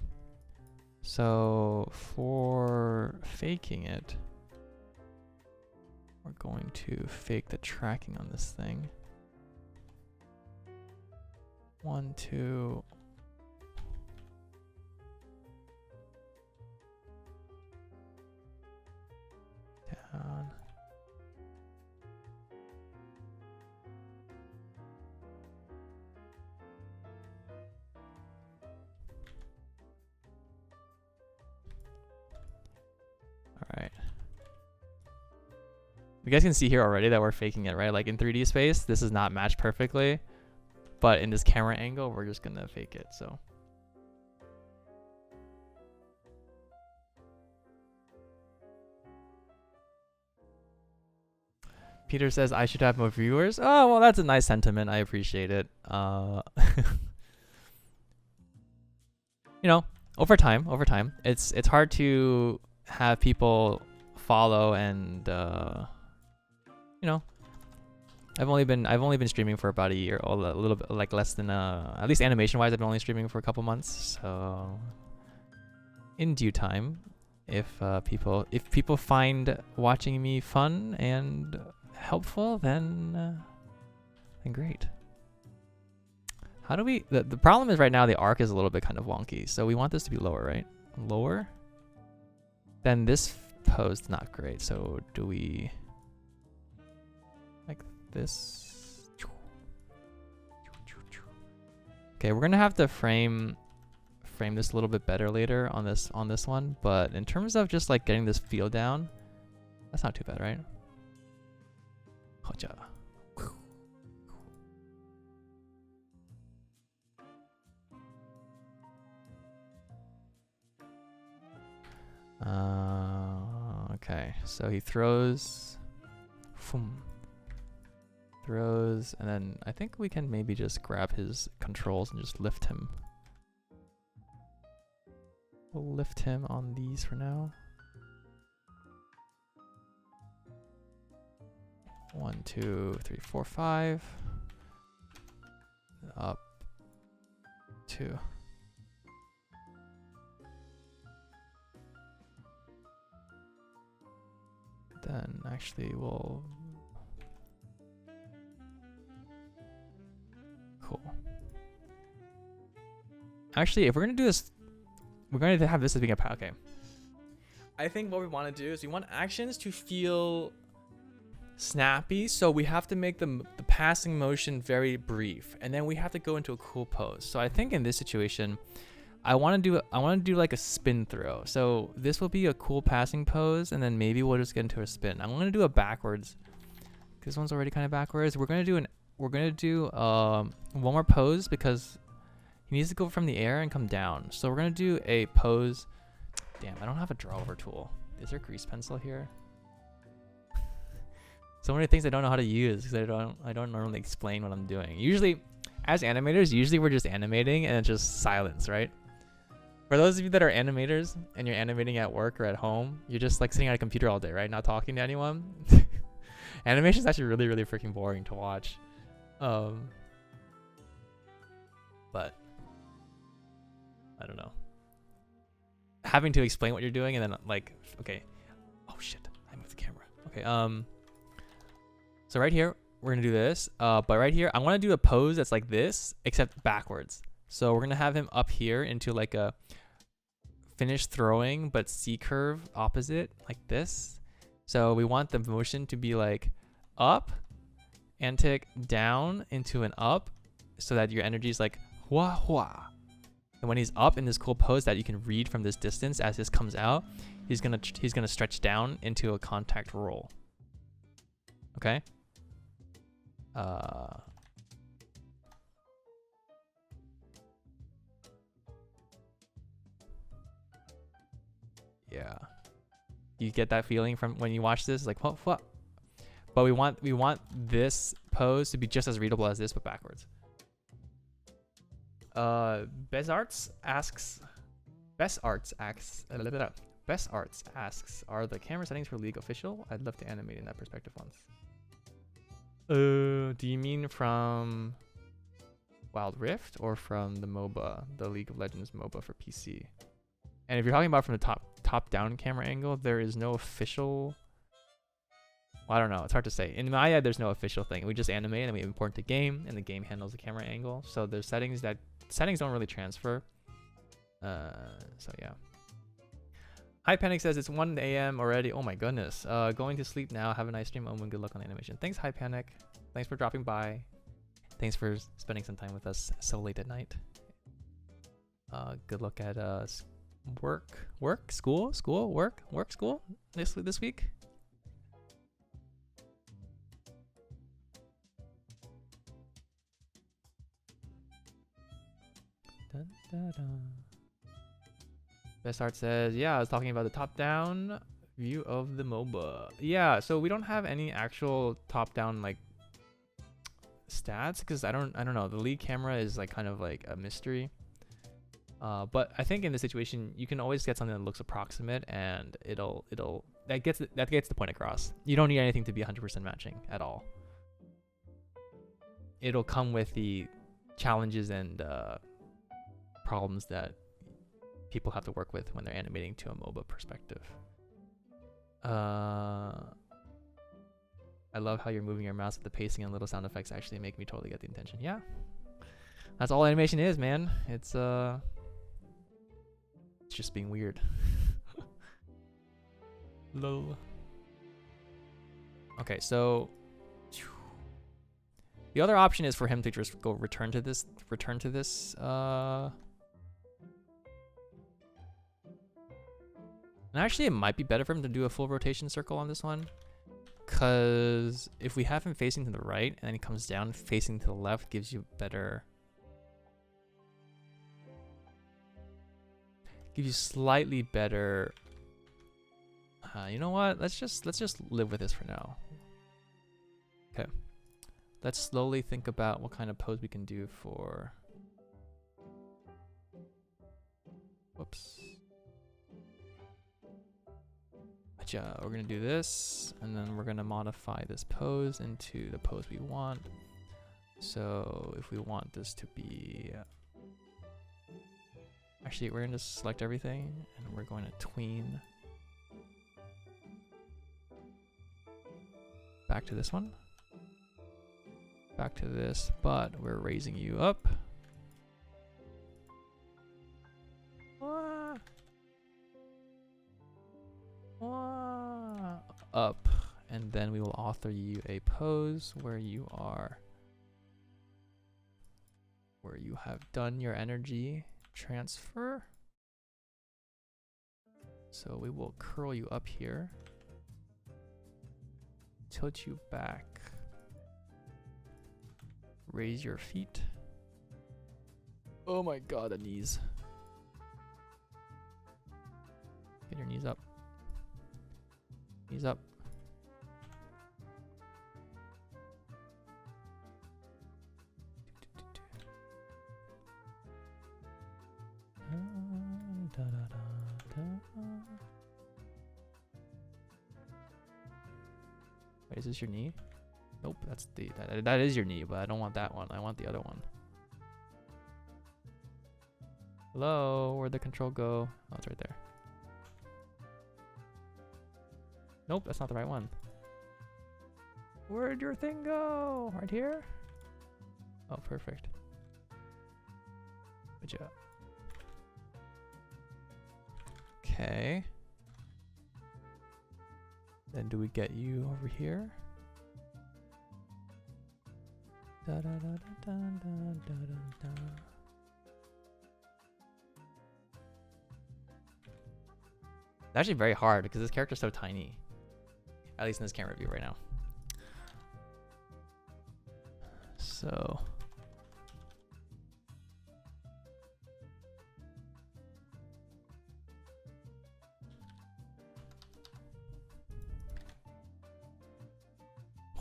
so for faking it, we're going to fake the tracking on this thing. 1, 2. You guys can see here already that we're faking it, right? Like in 3D space, this is not matched perfectly, but in this camera angle, we're just gonna fake it. So. Peter says I should have more viewers. Oh, well, that's a nice sentiment. I appreciate it. You know, over time, it's hard to have people follow, and you know, I've only been streaming for about a year, or a little bit, like less than at least animation wise, I've been only streaming for a couple months. So in due time, if people find watching me fun and helpful, then great. How do we, the problem is right now the arc is a little bit kind of wonky, so we want this to be lower, right? Lower? Then this pose is not great, so do we like this? Okay, we're gonna have to frame this a little bit better later on this one, but in terms of just like getting this feel down, that's not too bad, right? Hoja. Okay, so he throws, and then I think we can maybe just grab his controls and just lift him. We'll lift him on these for now. 1, 2, 3, 4, 5. Up 2. Then actually we'll cool. Actually, if we're gonna do this, we're going to have this as being a okay. I think what we want to do is we want actions to feel snappy, so we have to make the passing motion very brief, and then we have to go into a cool pose. So I think in this situation, I want to do like a spin throw. So this will be a cool passing pose, and then maybe we'll just get into a spin. I'm going to do a backwards. This one's already kind of backwards. We're going to do one more pose because he needs to go from the air and come down. So we're going to do a pose. Damn, I don't have a draw over tool. Is there a grease pencil here? So many things I don't know how to use because I don't normally explain what I'm doing. Usually, as animators, we're just animating and it's just silence, right? For those of you that are animators and you're animating at work or at home, you're just like sitting at a computer all day, right? Not talking to anyone. Animation is actually really, really freaking boring to watch. But I don't know. Having to explain what you're doing and then like, okay. Oh shit, I moved the camera. Okay, so right here, we're gonna do this. But right here, I wanna do a pose that's like this, except backwards. So we're gonna have him up here into like a finish throwing, but C curve opposite, like this. So we want the motion to be like up and tick down into an up, so that your energy is like hua hua. And when he's up in this cool pose that you can read from this distance, as this comes out, he's gonna stretch down into a contact roll. Okay. Yeah. You get that feeling from when you watch this, like what? But we want this pose to be just as readable as this, but backwards. Best Arts asks, are the camera settings for League official? I'd love to animate in that perspective once. Do you mean from Wild Rift or from the MOBA, the League of Legends MOBA for PC? And if you're talking about from the top down camera angle, there is no official. Well, I don't know. It's hard to say. In Maya, there's no official thing. We just animate and we import the game, and the game handles the camera angle. So there's settings don't really transfer. So yeah. Hi Panic says it's 1 a.m. already. Oh my goodness. Going to sleep now. Have a nice stream. And good luck on the animation. Thanks, Hi Panic. Thanks for dropping by. Thanks for spending some time with us so late at night. Good luck at school this week. Dun, dun, dun. Best Art says, yeah, I was talking about the top-down view of the MOBA. Yeah, so we don't have any actual top-down like stats because I don't know. The lead camera is like kind of like a mystery. But I think in this situation you can always get something that looks approximate, and that gets the point across. You don't need anything to be 100% matching at all. It'll come with the challenges and problems that people have to work with when they're animating to a MOBA perspective. I love how you're moving your mouse with the pacing and little sound effects actually make me totally get the intention. Yeah, that's all animation is, man. It's just being weird. Lol. Okay, so the other option is for him to just go return to this. And actually, it might be better for him to do a full rotation circle on this one, because if we have him facing to the right and then he comes down facing to the left, gives you slightly better. You know what? Let's just live with this for now. Okay. Let's slowly think about what kind of pose we can do for. Whoops. We're gonna do this, and then we're gonna modify this pose into the pose we want. So if we want this to be, actually we're gonna select everything, and we're going to tween back to this one, back to this, but we're raising you up. Up, and then we will author you a pose where you have done your energy transfer. So we will curl you up here, tilt you back, raise your feet. Oh my god, the knees. Get your knees up. Knees up. Wait, is this your knee? Nope, that's that is your knee, but I don't want that one. I want the other one. Hello, where'd the control go? Oh, it's right there. Nope, that's not the right one. Where'd your thing go? Right here? Oh, perfect. Good job. Okay. Then do we get you over here? Da, da, da, da, da, da, da, da. It's actually very hard because this character's so tiny. At least in this camera view right now. So.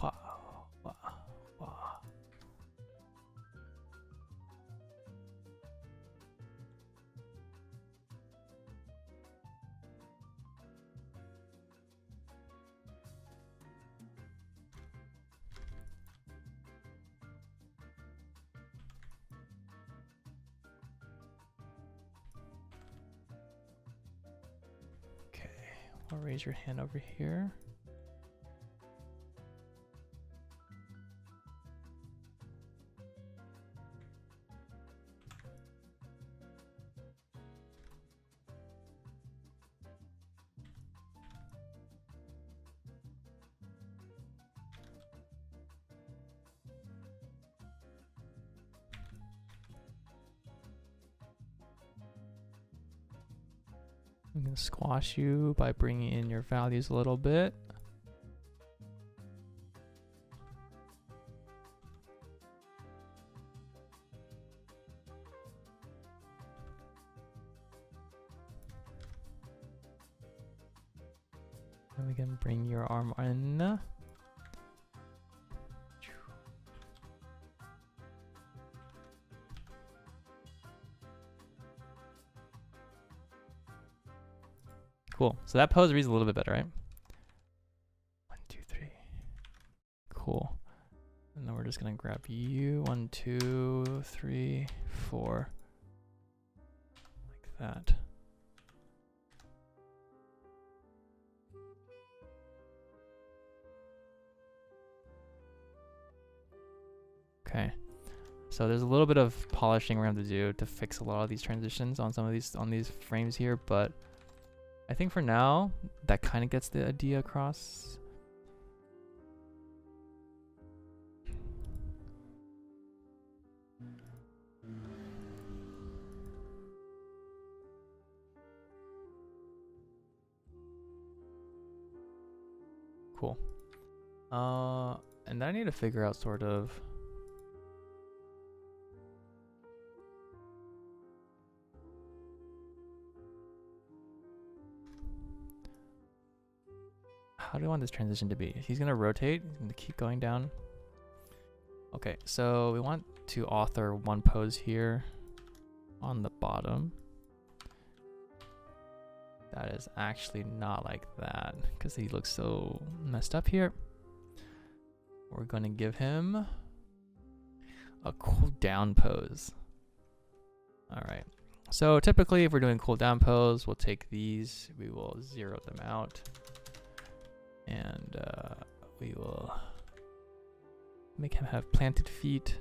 Wow, wow, wow. I'll raise your hand over here. I'm going to squash you by bringing in your values a little bit. And we can bring your arm in. Cool. So that pose reads a little bit better, right? 1, 2, 3. Cool. And then we're just gonna grab you. 1, 2, 3, 4. Like that. Okay. So there's a little bit of polishing we're gonna have to do to fix a lot of these transitions on some of these frames here, but I think for now that kind of gets the idea across. Cool. And then I need to figure out sort of how do I want this transition to be? He's gonna rotate, he's gonna keep going down. Okay, so we want to author one pose here on the bottom. That is actually not like that because he looks so messed up here. We're gonna give him a cool down pose. All right. So typically if we're doing cool down pose, we'll take these, we will zero them out. And we will make him have planted feet.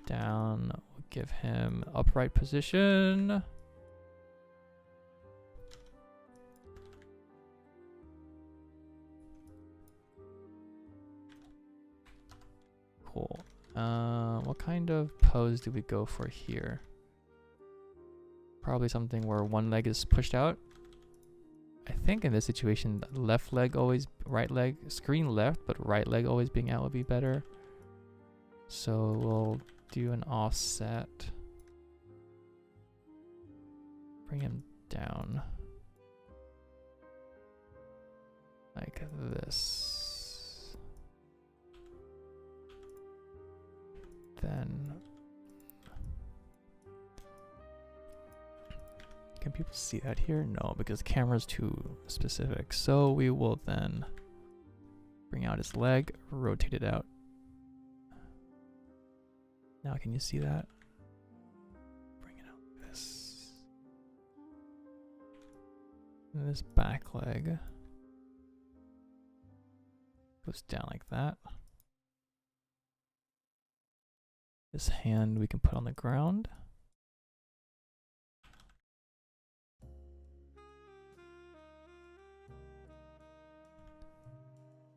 Down, we'll give him upright position. Cool. What kind of pose do we go for here? Probably something where one leg is pushed out. I think in this situation, left leg always, right leg, screen left, but right leg always being out would be better. So we'll do an offset. Bring him down. Like this. Then can people see that here? No, because the camera's too specific. So we will then bring out his leg, rotate it out. Now can you see that? Bring it out like this. And this back leg goes down like that. This hand we can put on the ground.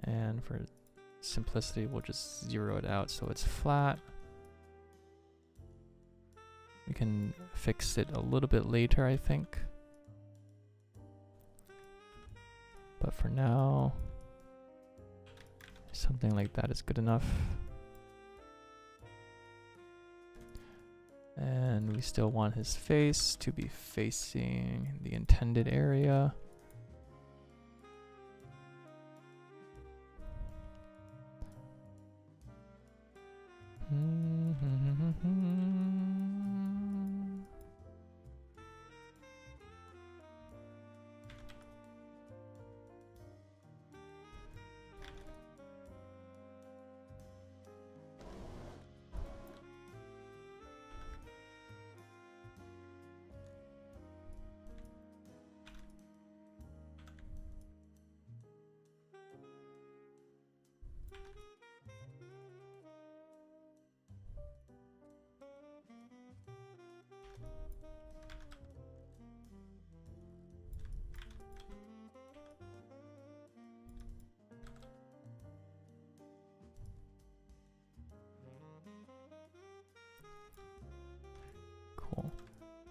And for simplicity, we'll just zero it out so it's flat. We can fix it a little bit later, I think. But for now, something like that is good enough. And we still want his face to be facing the intended area.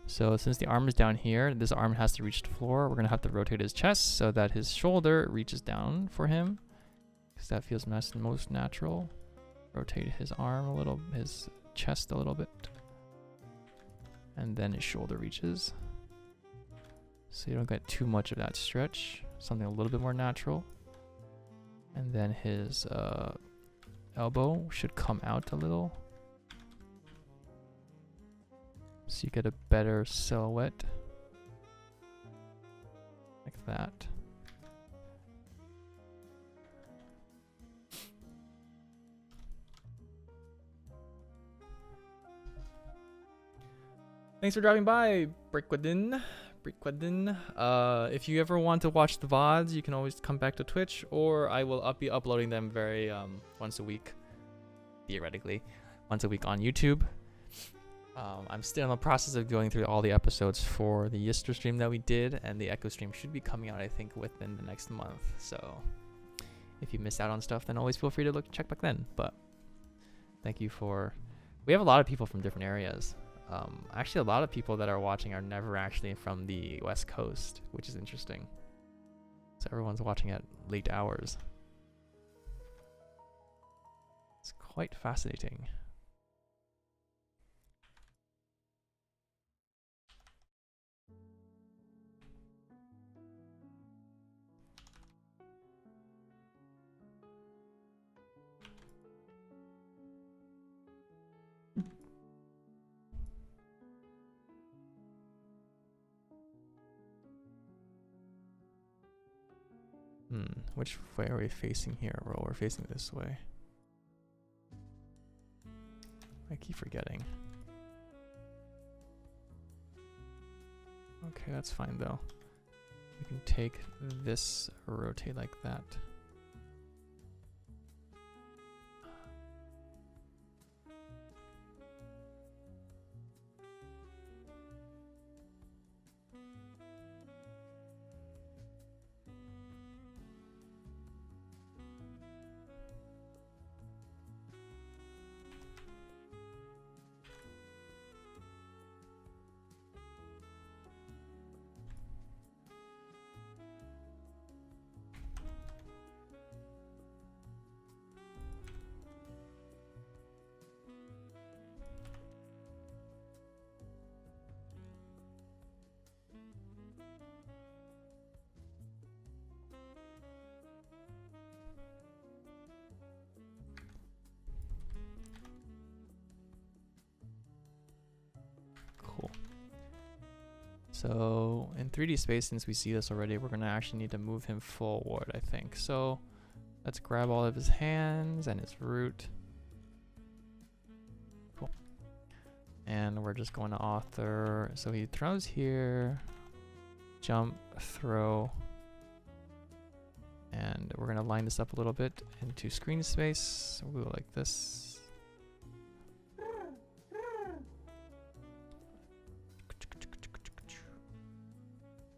So since the arm is down here, this arm has to reach the floor. We're gonna have to rotate his chest so that his shoulder reaches down for him, because that feels most natural. Rotate his arm a little, his chest a little bit, and then his shoulder reaches. So you don't get too much of that stretch. something a little bit more natural. And then his elbow should come out a little, so you get a better silhouette, like that. Thanks for dropping by, Brickwadin. If you ever want to watch the VODs, you can always come back to Twitch, or I will be uploading them very once a week, theoretically, once a week on YouTube. I'm still in the process of going through all the episodes for the Yister stream that we did, and the Ekko stream should be coming out, I think, within the next month. So if you miss out on stuff, then always feel free to check back then. But thank you for... We have a lot of people from different areas. Actually, a lot of people that are watching are never actually from the West Coast, which is interesting. So everyone's watching at late hours. It's quite fascinating. Which way are we facing here? Well, we're facing this way. I keep forgetting. Okay, that's fine though. We can take this, rotate like that. So in 3D space, since we see this already, we're gonna actually need to move him forward, I think. So let's grab all of his hands and his root. Cool. And we're just going to author. So he throws here, jump, throw. And we're gonna line this up a little bit into screen space. We'll go like this.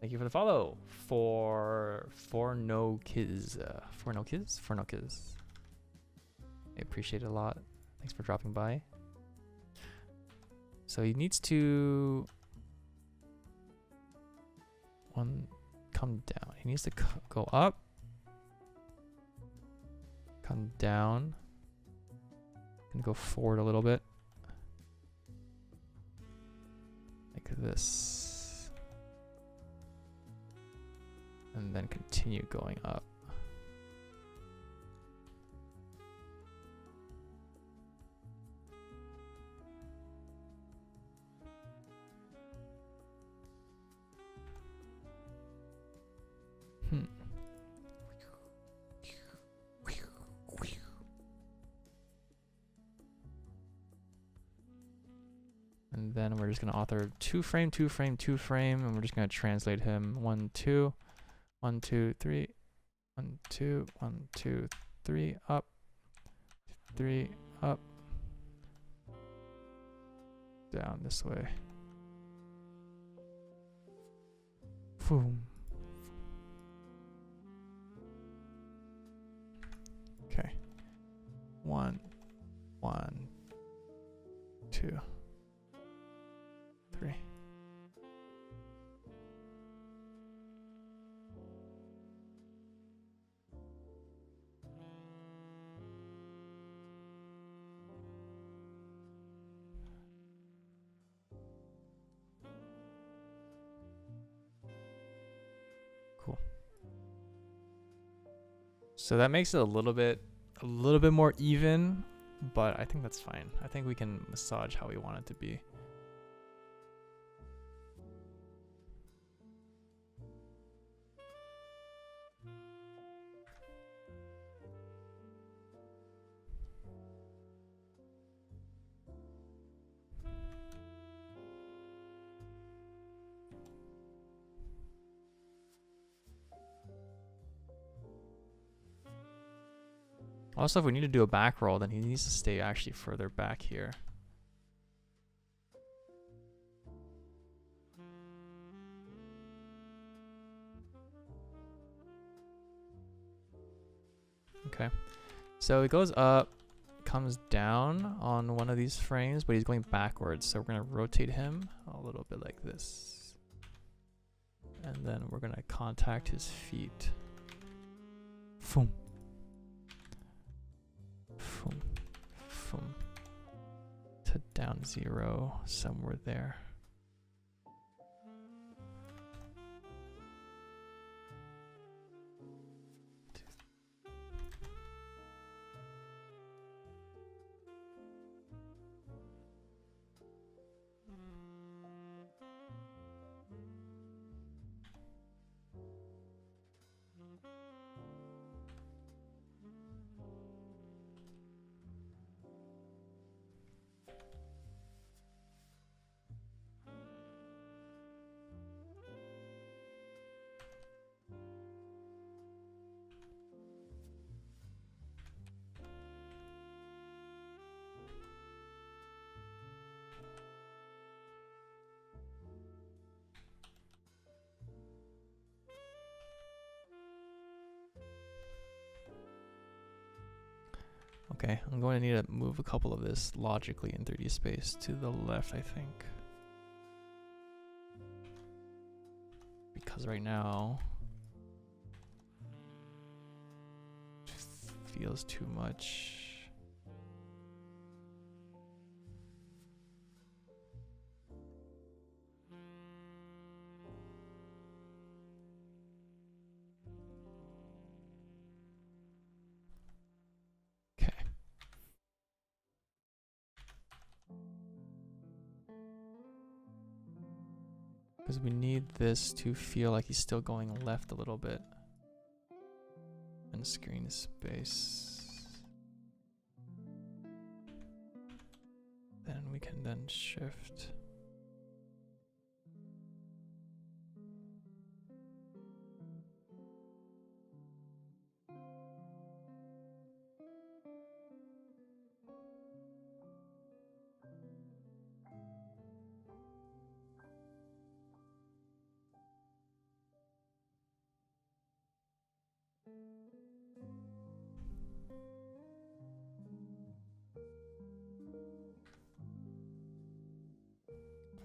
Thank you for the follow. For no kids. For no kids. I appreciate it a lot. Thanks for dropping by. So he needs to come down. He needs to go up, come down, and go forward a little bit, like this. And then continue going up. And then we're just going to author 2 frame, 2 frame, 2 frame, and we're just going to translate him 1, 2. 1, 2, 3, 1, 2, 1, 2, 3, up, 3, up, down this way. Boom. Okay. 1, 1, 2, 3. So that makes it a little bit more even, but I think that's fine. I think we can massage how we want it to be. Also, if we need to do a back roll, then he needs to stay actually further back here. Okay, so he goes up, comes down on one of these frames, but he's going backwards. So we're gonna rotate him a little bit like this. And then we're gonna contact his feet. Boom. Boom. Boom. To down 0, somewhere there. Okay, I'm going to need to move a couple of this logically in 3D space to the left, I think. Because right now, it feels too much. Because we need this to feel like he's still going left a little bit. And screen space. Then we can then shift.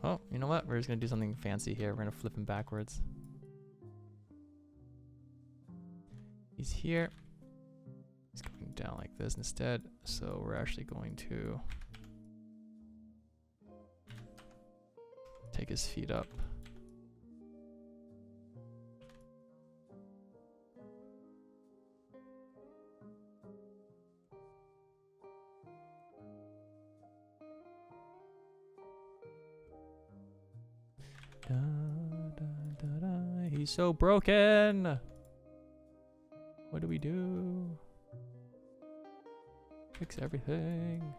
Oh, you know what? We're just going to do something fancy here. We're going to flip him backwards. He's here. He's going down like this instead. So we're actually going to take his feet up. Da, da, da, da. He's so broken. What do we do? Fix everything.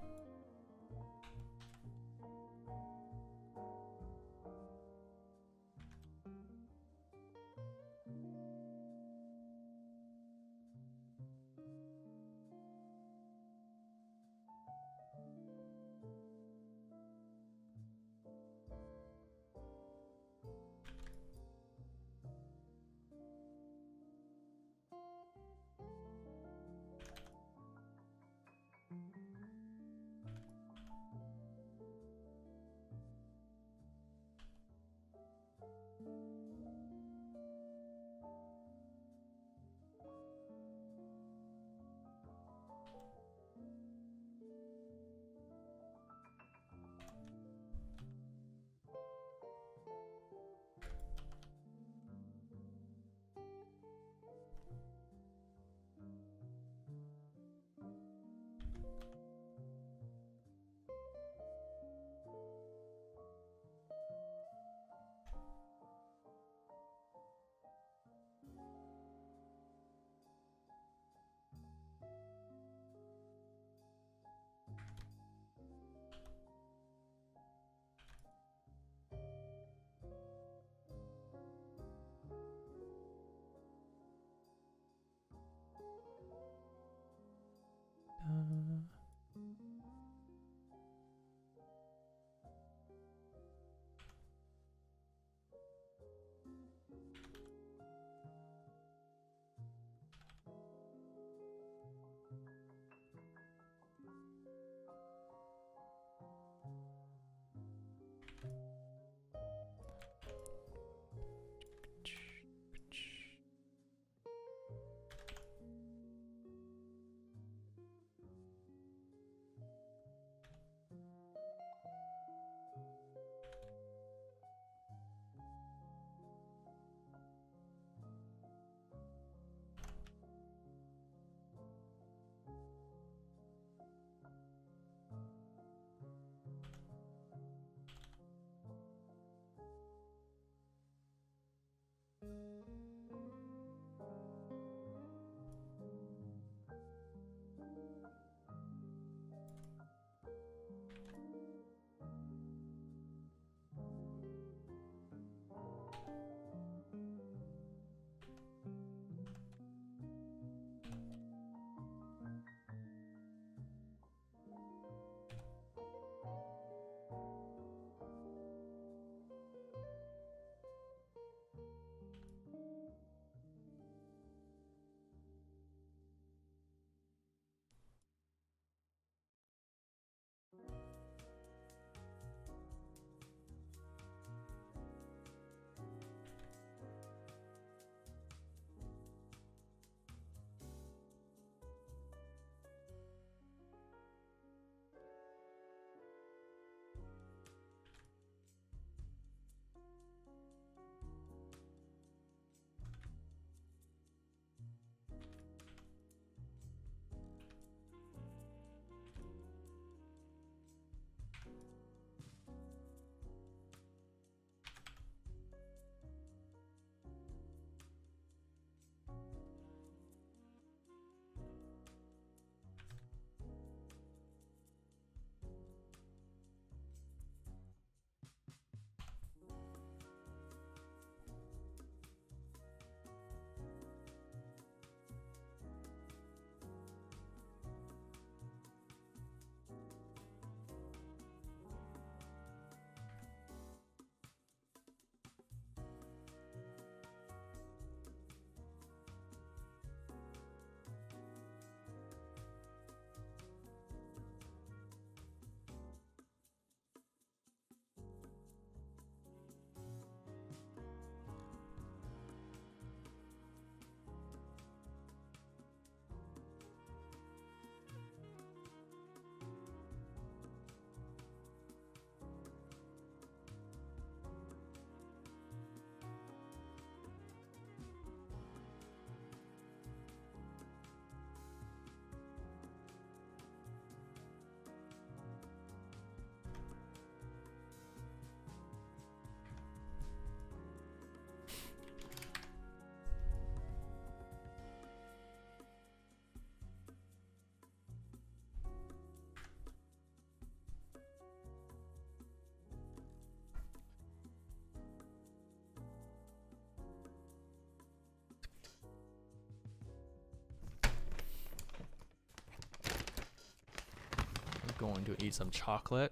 going to eat some chocolate.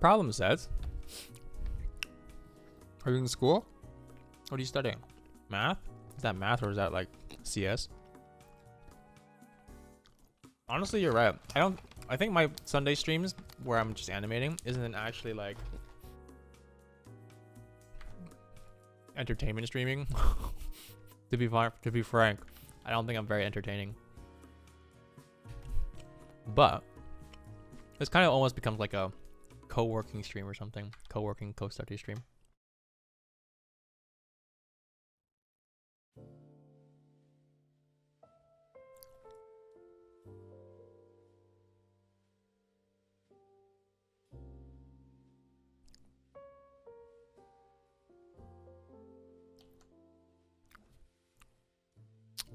Problem sets. Are you in school? What are you studying? Math? Is that math or is that like CS? Honestly, you're right. I think my Sunday streams where I'm just animating isn't actually like entertainment streaming. To be frank, I don't think I'm very entertaining. But this kind of almost becomes like a co-working stream or something. Co-working, co-study stream.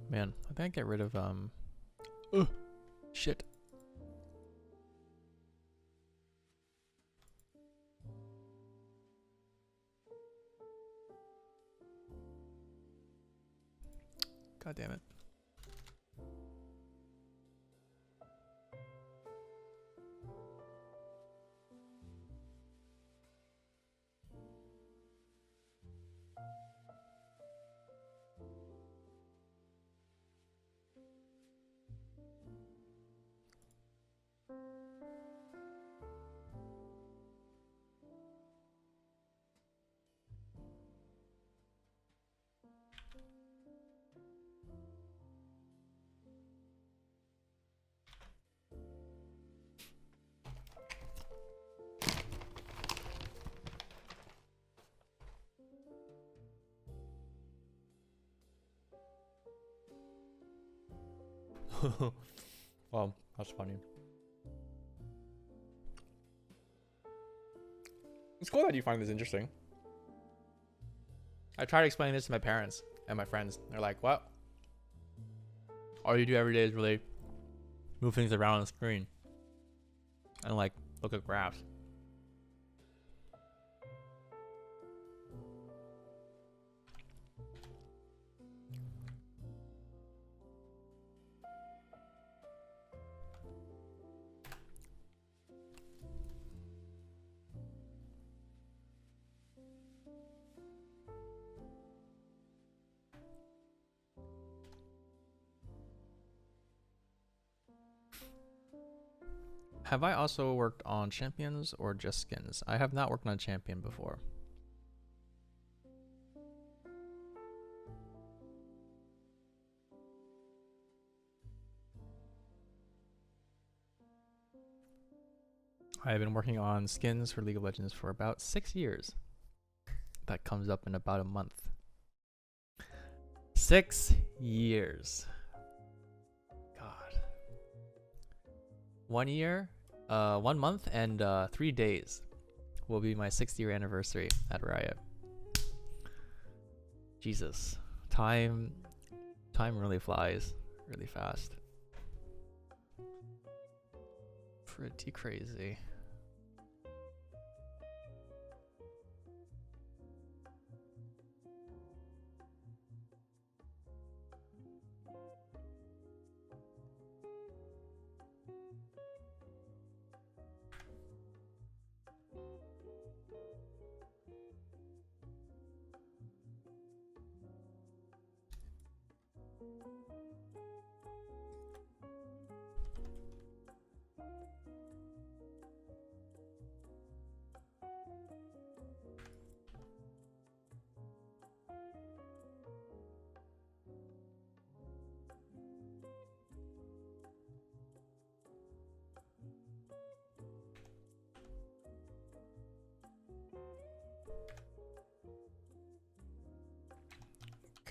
Man, I think I get rid of shit. God damn it. Well, that's funny. It's cool that you find this interesting. I tried explaining this to my parents and my friends. They're like, what? All you do every day is really move things around on the screen and like look at graphs. Have I also worked on champions or just skins? I have not worked on a champion before. I've been working on skins for League of Legends for about 6 years. That comes up in about a month. 6 years. God. 1 year, 1 month, and 3 days will be my 6th year anniversary at Riot. Jesus. Time really flies really fast. Pretty crazy.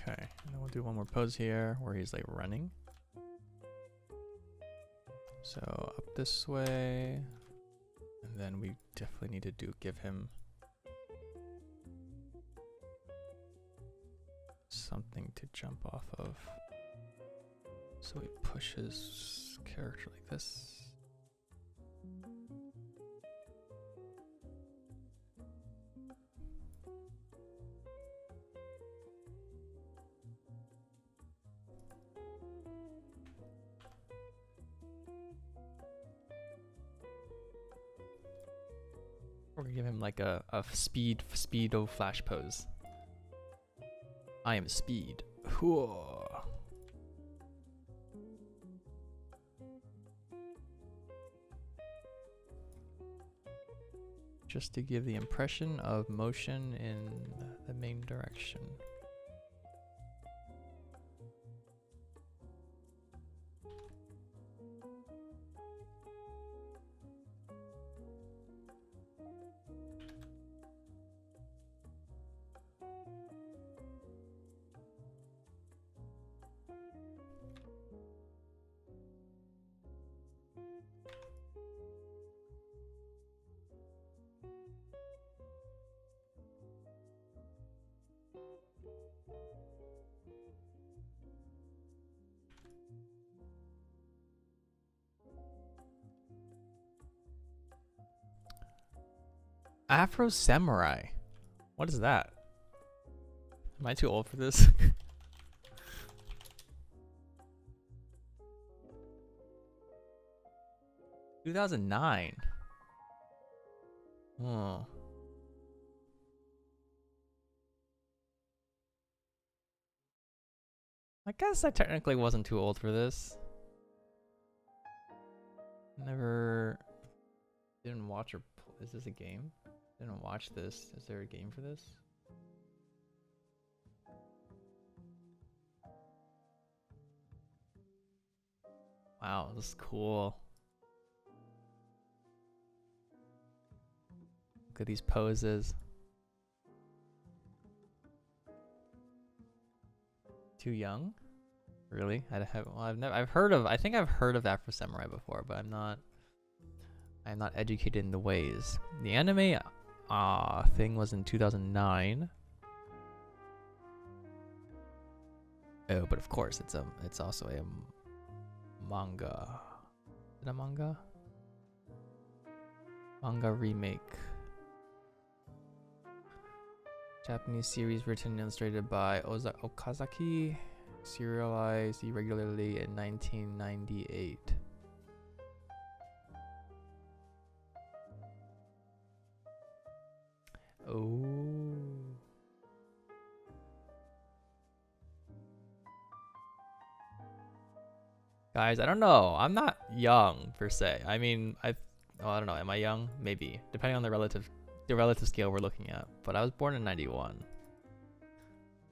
Okay, and then we'll do one more pose here where he's like running. So up this way, and then we definitely need to give him something to jump off of. So he pushes character like this. We're gonna give him like a speedo flash pose. I am speed. Whoa. Just to give the impression of motion in the main direction. Afro Samurai. What is that? Am I too old for this? 2009. Oh. I guess I technically wasn't too old for this. Never didn't watch or is this a game? Didn't watch this. Is there a game for this? Wow, this is cool. Look at these poses. Too young? Really? I've heard of, I think I've heard of Afro Samurai before, but I'm not educated in the ways. The anime thing was in 2009. Oh, but of course it's also a manga. Is it a manga? Manga remake. Japanese series written and illustrated by Okazaki, serialized irregularly in 1998. Oh. Guys, I don't know. I'm not young per se. I mean, I don't know. Am I young? Maybe, depending on the relative scale we're looking at. But I was born in 91.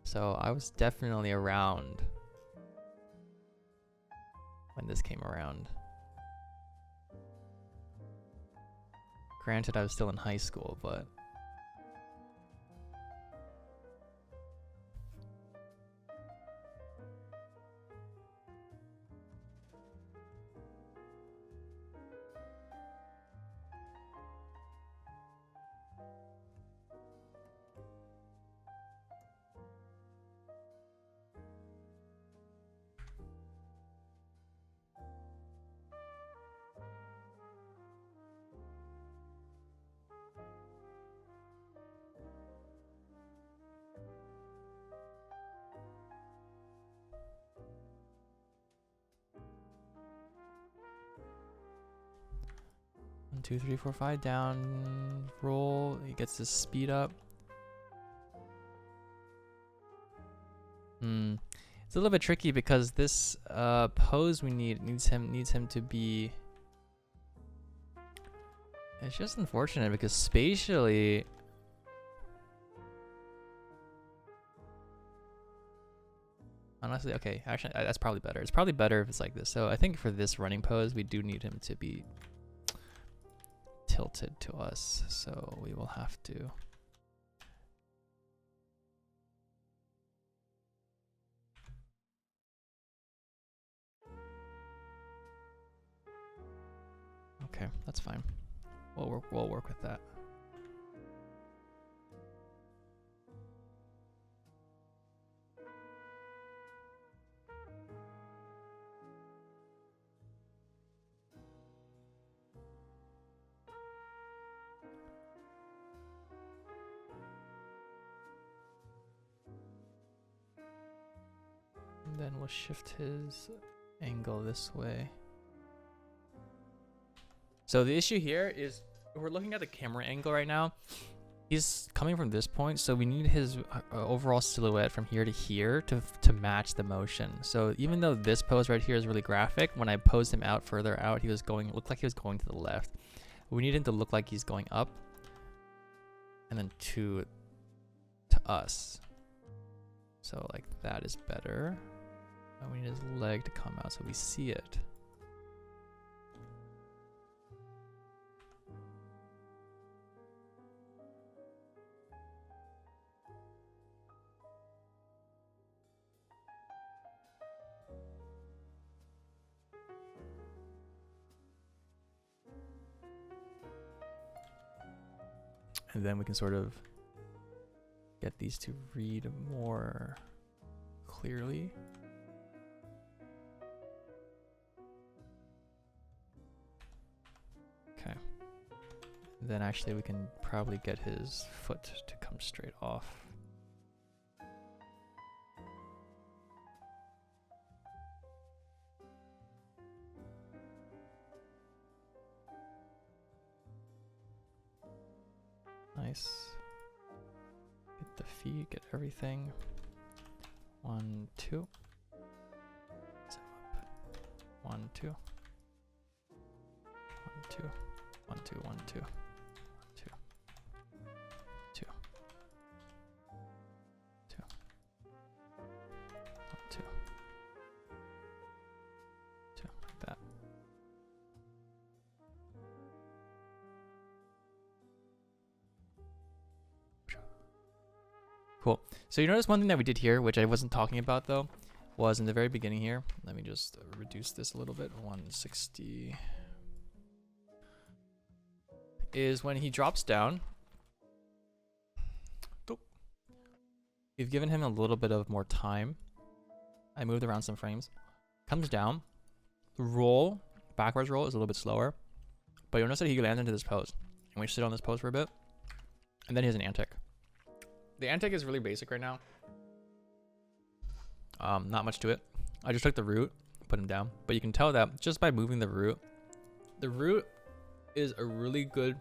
So I was definitely around when this came around. Granted, I was still in high school, but one, 2, 3, 4, 5 down, roll. He gets his speed up. It's a little bit tricky because this pose we needs him to be. It's just unfortunate because spatially. Honestly, okay, actually that's probably better. It's probably better if it's like this. So I think for this running pose, we do need him to be tilted to us. So we will have to. Okay, that's fine. We'll work with that. And then we'll shift his angle this way. So the issue here is we're looking at the camera angle right now. He's coming from this point, so we need his overall silhouette from here to here to match the motion. So even though this pose right here is really graphic, when I posed him out further out, looked like he was going to the left. We need him to look like he's going up, and then to us. So like that is better. And we need his leg to come out so we see it. And then we can sort of get these to read more clearly. Okay. Then actually we can probably get his foot to come straight off. Nice. Get the feet, get everything. 1, 2. Zip up. 1, 2. 1, 2. 1, 2, 1, 2. 1, 2. 2. 2. 1, 2. 2. Like that. Cool. So you notice one thing that we did here, which I wasn't talking about though, was in the very beginning here. Let me just reduce this a little bit. 160 is when he drops down. We've given him a little bit of more time. I moved around some frames. Comes down. The roll, backwards roll, is a little bit slower. But you'll notice that he lands into this pose. And we sit on this pose for a bit. And then he has an antic. The antic is really basic right now. Not much to it. I just took the root, put him down. But you can tell that just by moving the root is a really good,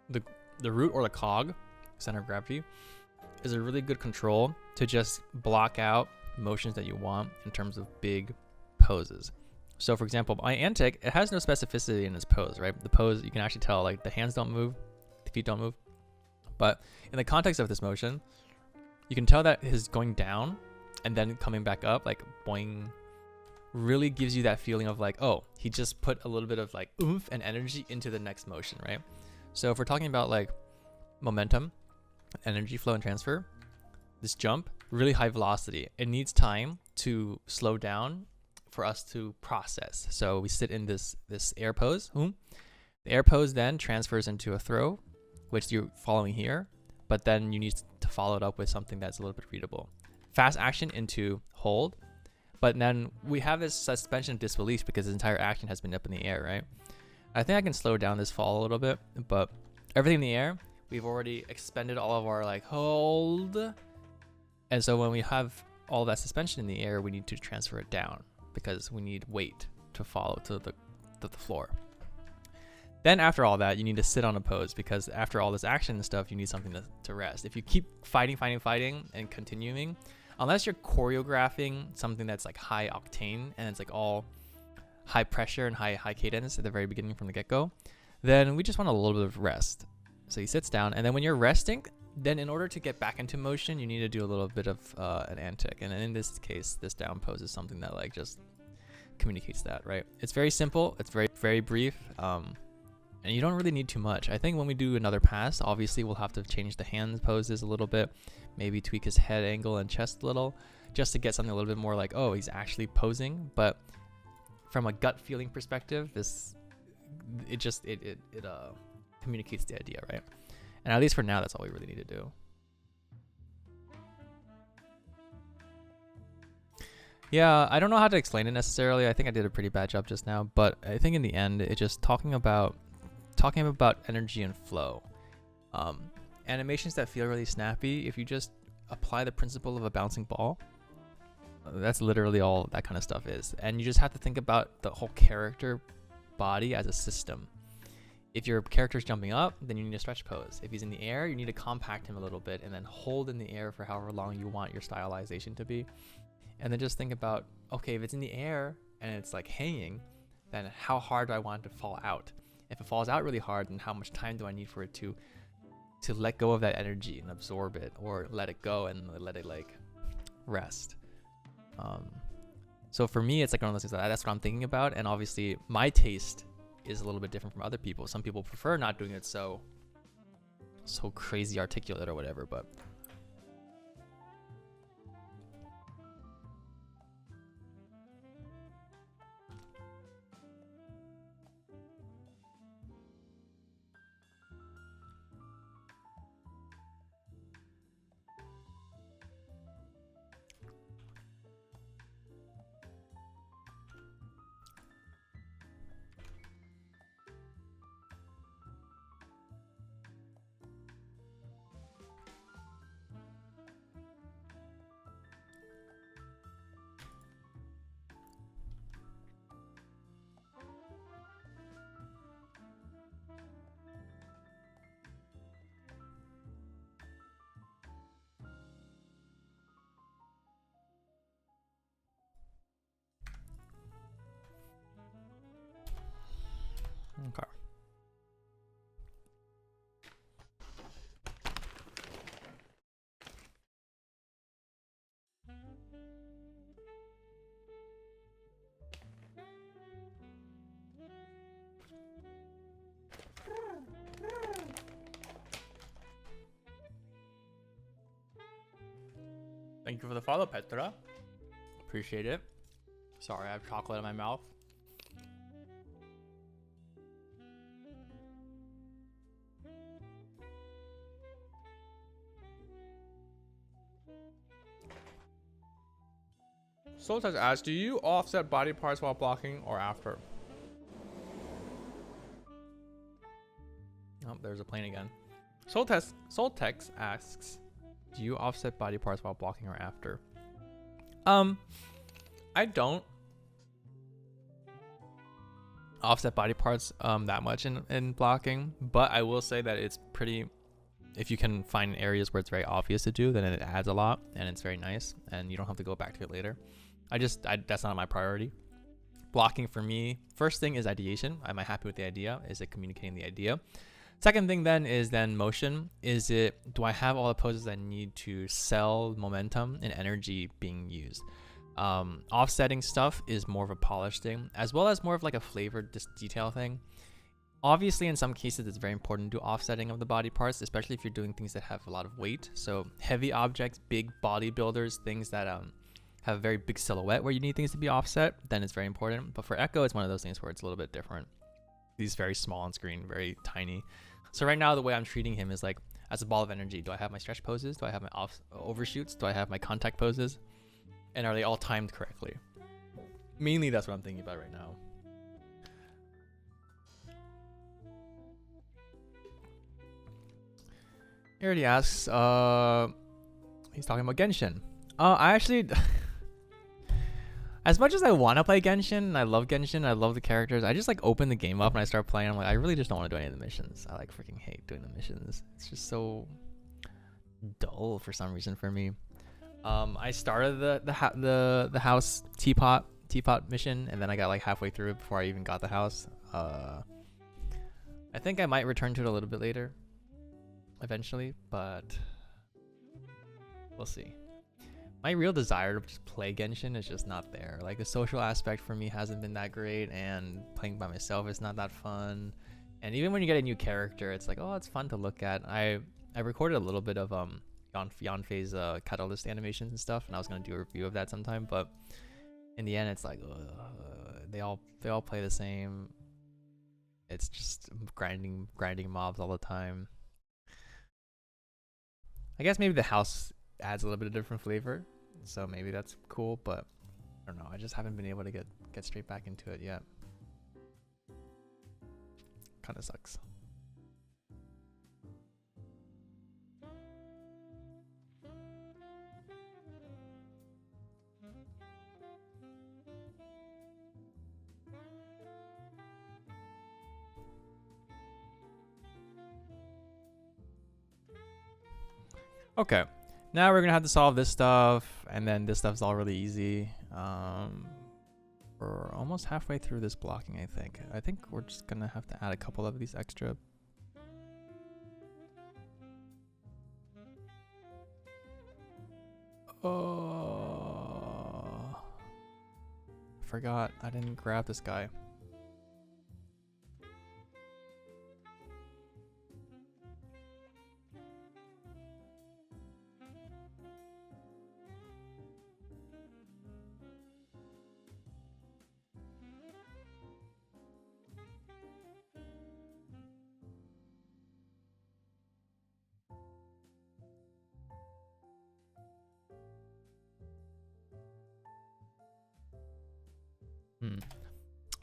the root or the cog, center of gravity, is a really good control to just block out motions that you want in terms of big poses. So for example, my antic, it has no specificity in this pose, right? The pose, you can actually tell like the hands don't move, the feet don't move. But in the context of this motion, you can tell that his going down and then coming back up, like boing, really gives you that feeling of like, oh, he just put a little bit of like oomph and energy into the next motion, right? So if we're talking about like momentum, energy flow and transfer, this jump, really high velocity. It needs time to slow down for us to process. So we sit in this air pose. The air pose then transfers into a throw, which you're following here, but then you need to follow it up with something that's a little bit readable. Fast action into hold, but then we have this suspension of disbelief because the entire action has been up in the air, right? I think I can slow down this fall a little bit, but everything in the air, we've already expended all of our like hold. And so when we have all that suspension in the air, we need to transfer it down because we need weight to follow to the floor. Then after all that, you need to sit on a pose because after all this action and stuff, you need something to rest. If you keep fighting and continuing, unless you're choreographing something that's like high octane and it's like all high pressure and high cadence at the very beginning from the get-go, then we just want a little bit of rest. So he sits down, and then when you're resting, then in order to get back into motion, you need to do a little bit of an antic. And in this case, this down pose is something that like just communicates that, right? It's very simple. It's very, very brief. And you don't really need too much. I think when we do another pass, obviously we'll have to change the hand poses a little bit, maybe tweak his head angle and chest a little, just to get something a little bit more like, oh, he's actually posing. But from a gut feeling perspective, it communicates the idea, right? And at least for now, that's all we really need to do. Yeah, I don't know how to explain it necessarily. I think I did a pretty bad job just now, but I think in the end, it's just talking about energy and flow. Animations that feel really snappy, if you just apply the principle of a bouncing ball, that's literally all that kind of stuff is. And you just have to think about the whole character body as a system. If your character's jumping up, then you need a stretch pose. If he's in the air, you need to compact him a little bit and then hold in the air for however long you want your stylization to be. And then just think about, okay, if it's in the air and it's like hanging, then how hard do I want it to fall out? If it falls out really hard, then how much time do I need for it to let go of that energy and absorb it, or let it go and let it like rest? So for me, it's like one of those things that's what I'm thinking about. And obviously my taste is a little bit different from other people. Some people prefer not doing it so crazy articulate or whatever, but okay. Thank you for the follow, Petra. Appreciate it. Sorry, I have chocolate in my mouth. Soltech has asked, do you offset body parts while blocking or after? Oh, there's a plane again. Soltex asks, do you offset body parts while blocking or after? I don't offset body parts that much in blocking, but I will say that it's pretty, if you can find areas where it's very obvious to do, then it adds a lot and it's very nice and you don't have to go back to it later. That's not my priority. Blocking for me, first thing is ideation. Am I happy with the idea? Is it communicating the idea? Second thing then is motion. Do I have all the poses I need to sell momentum and energy being used? Offsetting stuff is more of a polished thing, as well as more of like a flavored detail thing. Obviously, in some cases, it's very important to do offsetting of the body parts, especially if you're doing things that have a lot of weight. So heavy objects, big bodybuilders, things that have a very big silhouette where you need things to be offset, then it's very important. But for Ekko, it's one of those things where it's a little bit different. He's very small on screen, very tiny. So right now, the way I'm treating him is like as a ball of energy. Do I have my stretch poses? Do I have my overshoots? Do I have my contact poses? And are they all timed correctly? Mainly, that's what I'm thinking about right now. He already asks, he's talking about Genshin. I actually, as much as I want to play Genshin, and I love Genshin, I love the characters, I just like open the game up and I start playing. I'm like, I really just don't want to do any of the missions. I like freaking hate doing the missions. It's just so dull for some reason for me. I started the house teapot mission, and then I got like halfway through it before I even got the house. I think I might return to it a little bit later, eventually, but we'll see. My real desire to just play Genshin is just not there. Like the social aspect for me hasn't been that great, and playing by myself is not that fun. And even when you get a new character, it's like, oh, it's fun to look at. I recorded a little bit of Yanfei's Catalyst animations and stuff, and I was gonna do a review of that sometime. But in the end, it's like they all play the same. It's just grinding mobs all the time. I guess maybe the house adds a little bit of different flavor, so maybe that's cool, but I don't know. I just haven't been able to get straight back into it yet. Kind of sucks. Okay, now we're gonna have to solve this stuff, and then this stuff's all really easy. We're almost halfway through this blocking, I think. I think we're just gonna have to add a couple of these extra. Oh, forgot I didn't grab this guy.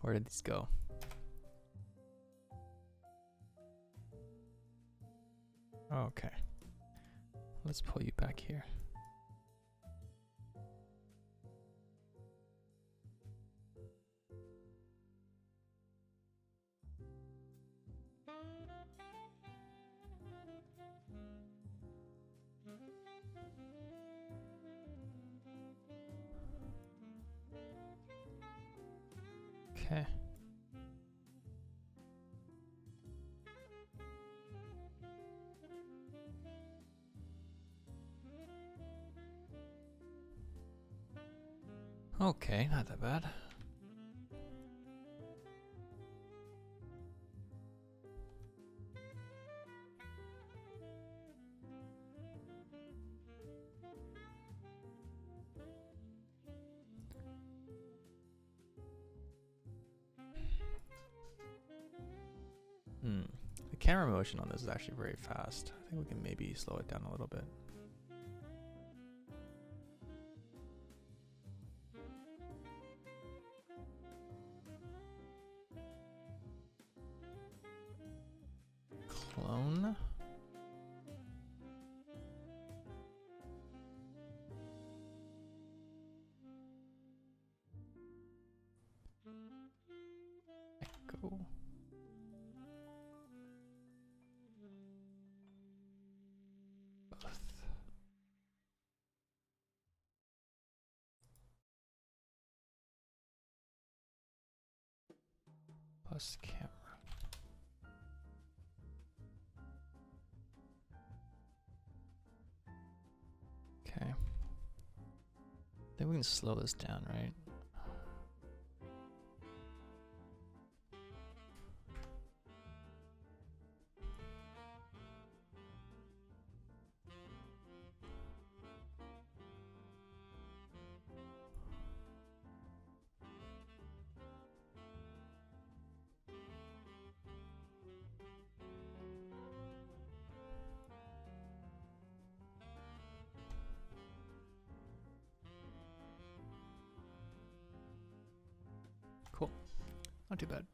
Where did these go? Okay. Let's pull you back here. Okay. Okay, not that bad. The camera motion on this is actually very fast. I think we can maybe slow it down a little bit. Clone. Ekko. Plus camera. Okay. I think we can slow this down, right? Cool. Not too bad.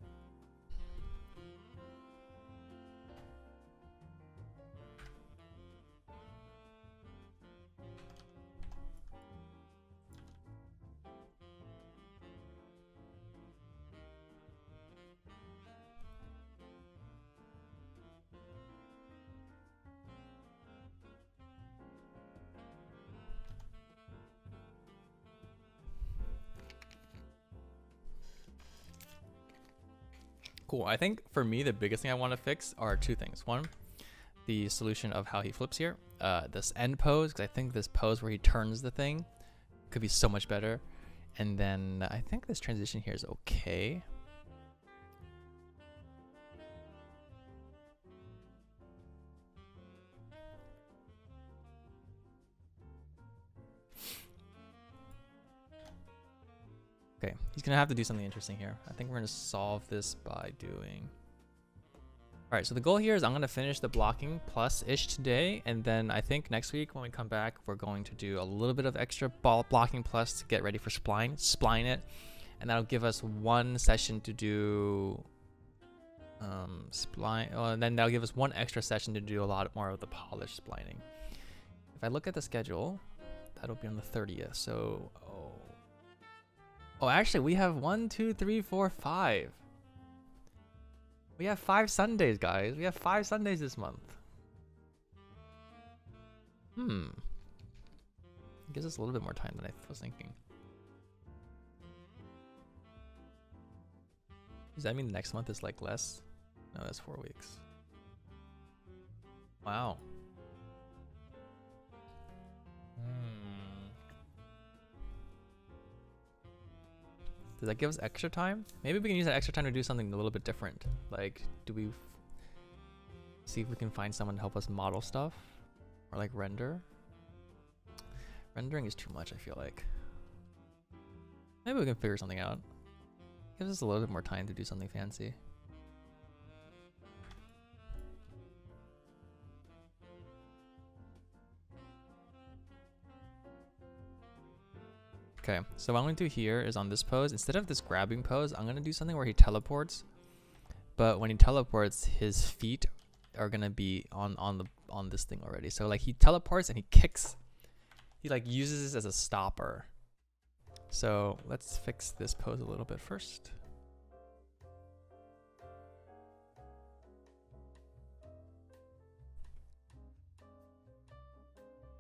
Cool. I think for me, the biggest thing I want to fix are two things. One, the solution of how he flips here. This end pose, because I think this pose where he turns the thing could be so much better. And then I think this transition here is okay. Okay, he's gonna have to do something interesting here. I think we're gonna solve this by doing... All right, so the goal here is I'm gonna finish the blocking plus-ish today, and then I think next week when we come back, we're going to do a little bit of extra blocking plus to get ready for spline it, and that'll give us one session to do spline, and then that'll give us one extra session to do a lot more of the polished splining. If I look at the schedule, that'll be on the 30th, so... Oh, actually, we have 1, 2, 3, 4, 5. We have 5 Sundays, guys. We have 5 Sundays this month. It gives us a little bit more time than I was thinking. Does that mean the next month is like less? No, that's 4 weeks. Wow. Does that give us extra time? Maybe we can use that extra time to do something a little bit different. Like, do we see if we can find someone to help us model stuff? Or like render? Rendering is too much, I feel like. Maybe we can figure something out. Gives us a little bit more time to do something fancy. Okay, so what I'm going to do here is on this pose, instead of this grabbing pose, I'm going to do something where he teleports. But when he teleports, his feet are going to be on this thing already. So like he teleports and he kicks. He like uses this as a stopper. So let's fix this pose a little bit first.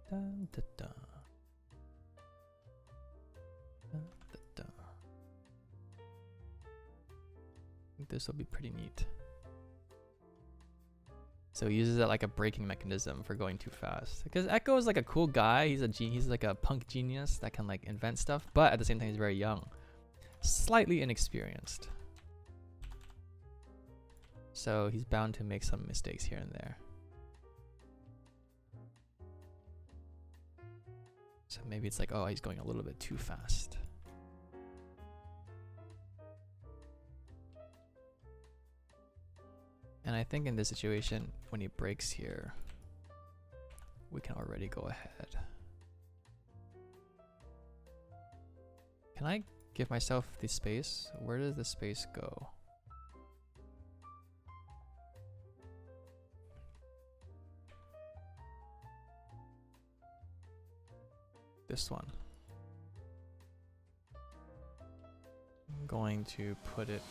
Dun, dun, dun. I think this will be pretty neat. So he uses it like a braking mechanism for going too fast. Because Ekko is like a cool guy. He's like a punk genius that can like invent stuff, but at the same time he's very young, slightly inexperienced. So he's bound to make some mistakes here and there. So maybe it's like, oh, he's going a little bit too fast. And I think in this situation, when he breaks here, we can already go ahead. Can I give myself the space? Where does the space go? This one. I'm going to put it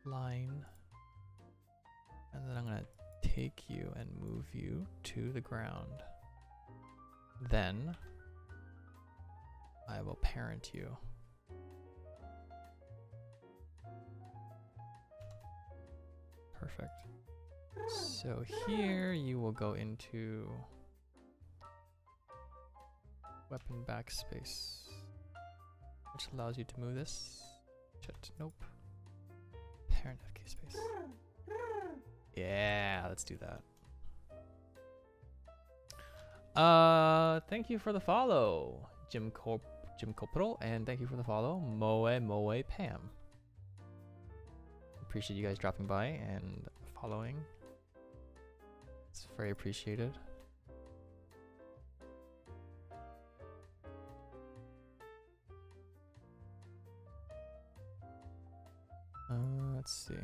line, and then I'm gonna take you and move you to the ground. Then I will parent you. Perfect. So here you will go into weapon backspace, which allows you to move this. Shit, nope. Parent FK space. Yeah, let's do that. Thank you for the follow, Jim Corporal, and thank you for the follow, Moe Pam. Appreciate you guys dropping by and following. It's very appreciated. Let's see.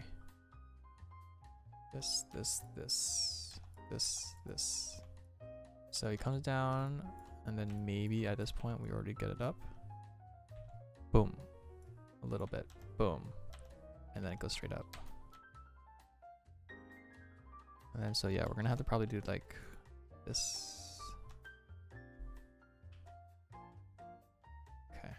This. So he comes down, and then maybe at this point we already get it up. Boom. A little bit. Boom. And then it goes straight up. And then so yeah, we're gonna have to probably do like this. Okay.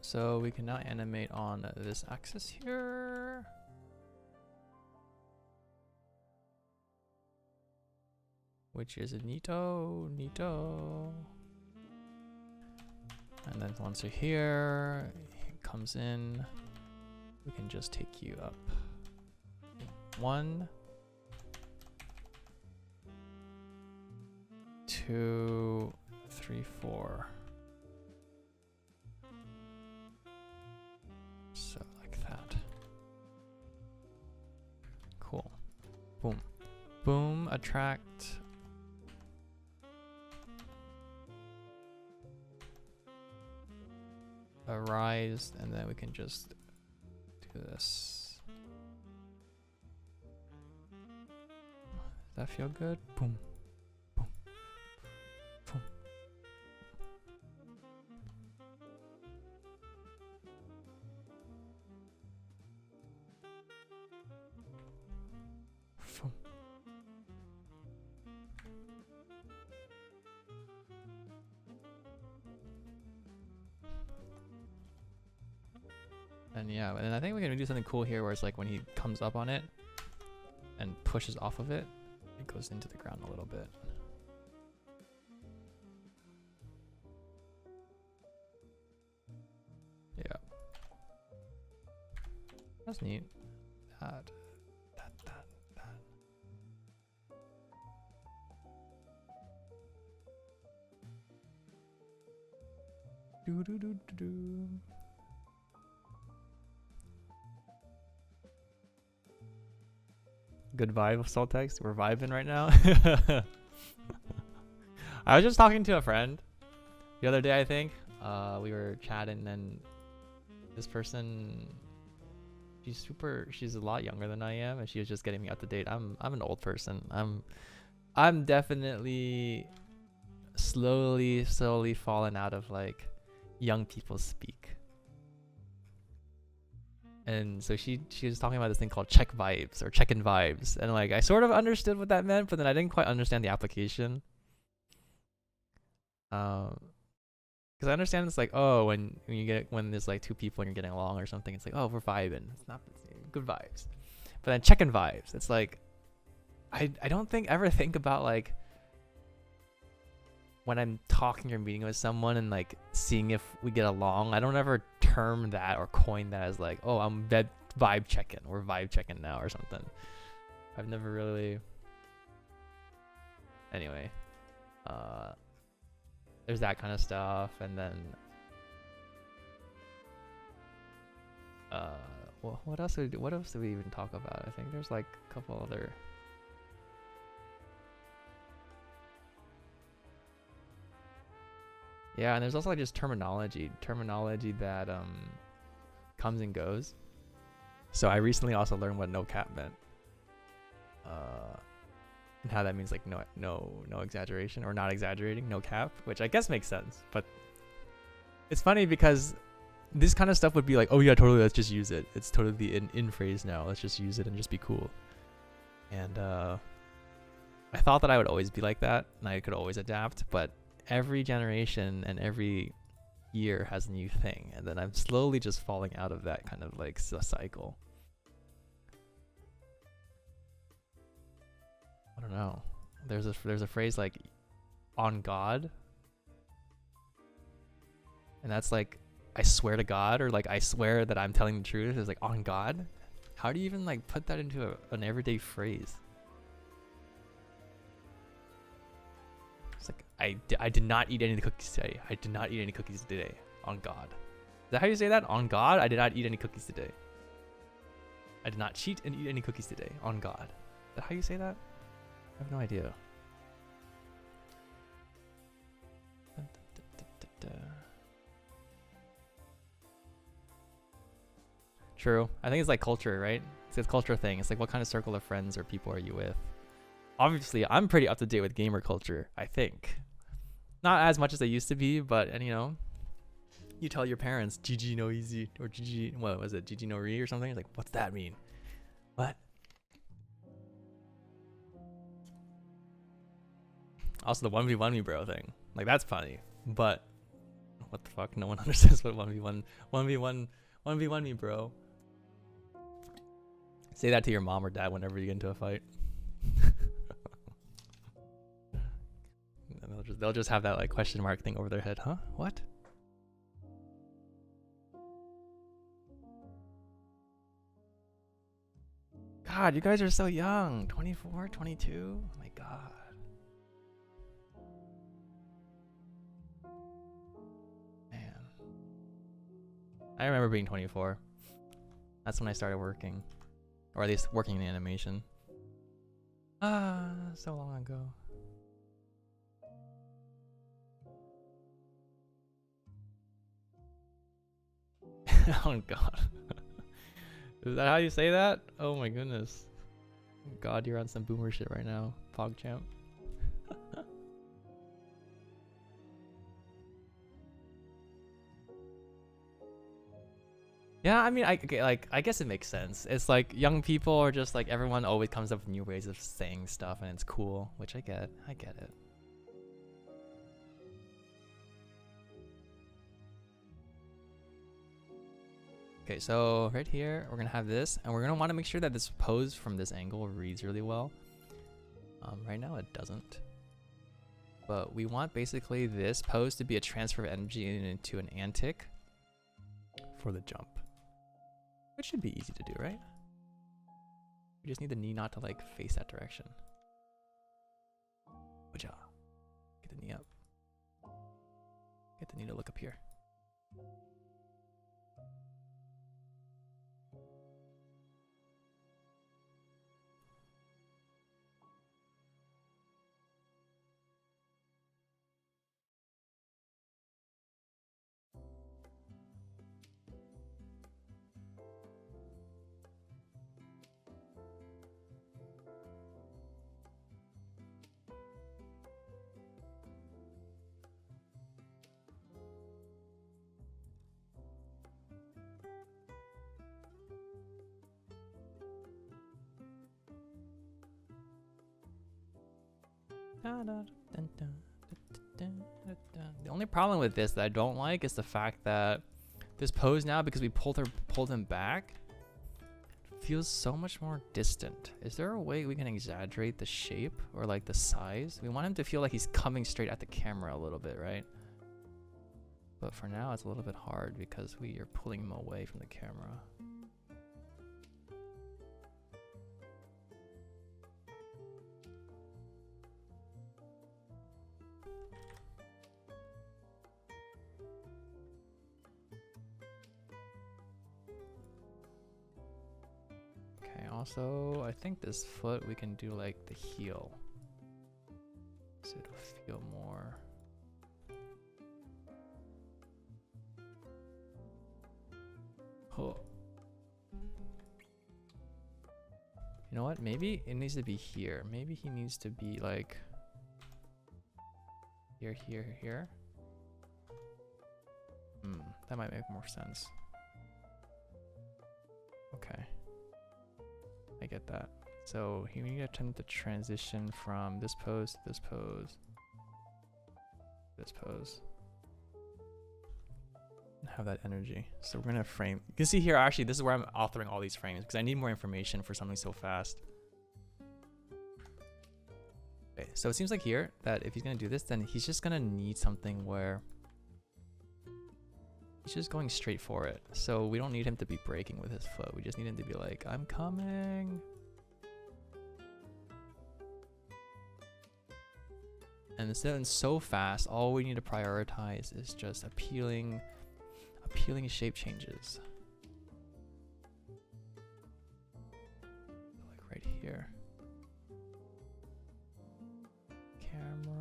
So we can now animate on this axis here. Which is a neato. And then once you're here, it comes in. We can just take you up 1, 2, 3, 4. So like that. Cool. Boom. Boom. Attract. Arise, and then we can just do this. Does that feel good? Boom. Boom. Boom. Boom. And yeah, and I think we're gonna do something cool here where it's like when he comes up on it and pushes off of it, it goes into the ground a little bit. Yeah. That's neat. That. Do. Good vibe, salt text. We're vibing right now. I was just talking to a friend the other day, I think. We were chatting and this person, she's a lot younger than I am, and she was just getting me up to date. I'm an old person. I'm definitely slowly falling out of like young people speak. And so she was talking about this thing called check vibes or check-in vibes, and like I sort of understood what that meant, but then I didn't quite understand the application. Because I understand it's like, oh, when there's like two people and you're getting along or something, it's like, oh, we're vibing. It's not good vibes. But then check-in vibes, it's like I don't ever think about like when I'm talking or meeting with someone and like seeing if we get along. I don't ever term that or coin that as like, oh, I'm vibe checking. We're vibe checking now or something. I've never really. Anyway, there's that kind of stuff, and then well, what else did we even talk about? I think there's like a couple other. Yeah, and there's also like just terminology that comes and goes. So I recently also learned what no cap meant, and how that means like no exaggeration or not exaggerating, no cap, which I guess makes sense. But it's funny because this kind of stuff would be like, oh yeah, totally, let's just use it. It's totally the in phrase now. Let's just use it and just be cool. And I thought that I would always be like that and I could always adapt, but every generation and every year has a new thing, and then I'm slowly just falling out of that kind of like cycle. I don't know. There's a phrase like on God, and that's like I swear to God, or like I swear that I'm telling the truth. It's like on God. How do you even like put that into an everyday phrase? I did not eat any of the cookies today. I did not eat any cookies today. On God. Is that how you say that? On God? I did not eat any cookies today. I did not cheat and eat any cookies today. On God. Is that how you say that? I have no idea. True. I think it's like culture, right? It's a culture thing. It's like what kind of circle of friends or people are you with? Obviously, I'm pretty up to date with gamer culture, I think. Not as much as I used to be, but, and you know, you tell your parents, GG no easy, or GG, what was it, GG no re or something? It's like, what's that mean? What? Also, the 1v1 me bro thing. Like, that's funny, but What the fuck? No one understands what 1v1 me, bro. Say that to your mom or dad whenever you get into a fight. And they'll just have that like question mark thing over their head. Huh? What? God, you guys are so young. 24, 22? Oh my god. Man. I remember being 24. That's when I started working. Or at least working in animation. Ah, so long ago. Oh god. Is that how you say that? Oh my goodness. God, you're on some boomer shit right now, PogChamp. Yeah, I mean, I guess it makes sense. It's like young people are just like everyone always comes up with new ways of saying stuff, and it's cool, which I get. I get it. Okay, so right here, we're gonna have this, and we're gonna want to make sure that this pose from this angle reads really well. Right now it doesn't. But we want basically this pose to be a transfer of energy into an antic for the jump. Which should be easy to do, right? We just need the knee not to like face that direction. Good job. Get the knee up. Get the knee to look up here. The only problem with this that I don't like is the fact that this pose now, because we pulled him back, feels so much more distant. Is there a way we can exaggerate the shape or like the size? We want him to feel like he's coming straight at the camera a little bit, right? But for now, it's a little bit hard because we are pulling him away from the camera. Also, I think this foot we can do like the heel, so it'll feel more. Oh. You know what? Maybe it needs to be here. Maybe he needs to be like here, here, here. That might make more sense. Okay. I get that. So here we need to attempt to transition from this pose to this pose, this pose, and have that energy. So we're gonna frame. You can see here, actually, this is where I'm authoring all these frames because I need more information for something so fast. Okay, so it seems like here that if he's gonna do this, then he's just gonna need something where he's just going straight for it. So we don't need him to be braking with his foot. We just need him to be like, I'm coming. And instead of so fast, all we need to prioritize is just appealing shape changes. Like right here. Camera.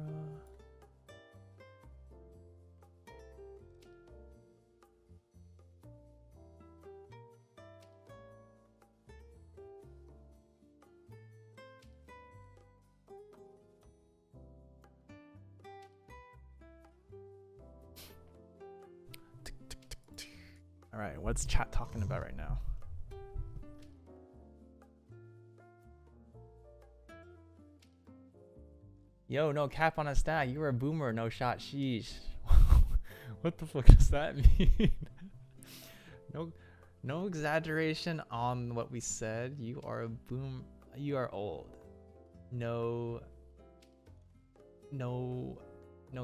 All right, what's chat talking about right now? Yo, no cap on a stat. You were a boomer, no shot. Sheesh. What the fuck does that mean? No exaggeration on what we said. You are a boom. You are old. No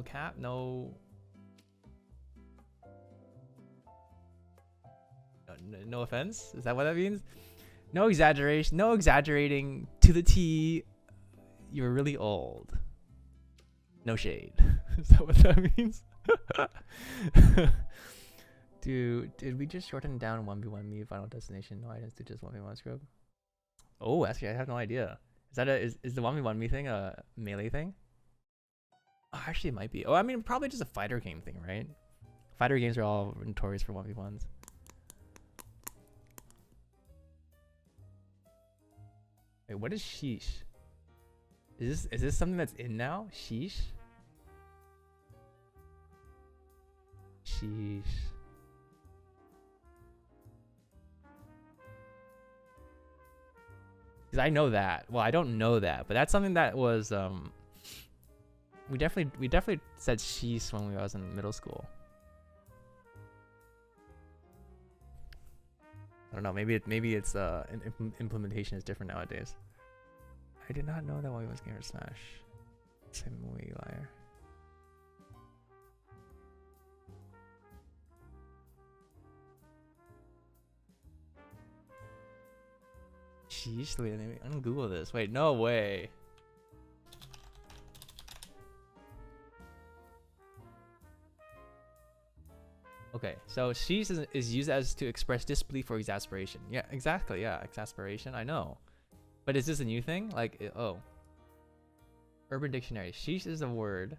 cap. No offense. Is that what that means? No exaggeration. No exaggerating to the T. You're really old. No shade. Is that what that means? Dude, did we just shorten down 1v1 me Final Destination? No items to just 1v1 scrub? Oh, actually, I have no idea. Is that is the 1v1 me thing a melee thing? Oh, actually, it might be. Oh, I mean, probably just a fighter game thing, right? Fighter games are all notorious for 1v1s. Wait, what is sheesh? Is this something that's in now? Sheesh? Sheesh. Because I know that. Well, I don't know that, but that's something that was we definitely said sheesh when we was in middle school. I don't know. Maybe it's implementation is different nowadays. I did not know that while he was Gamer Smash. Same way, liar. Sheesh, wait, I'm gonna Google this. Wait, no way. Okay, so sheesh is used as to express disbelief or exasperation. Yeah, exactly. Yeah, exasperation. I know. But is this a new thing? Like, oh. Urban Dictionary. Sheesh is a word.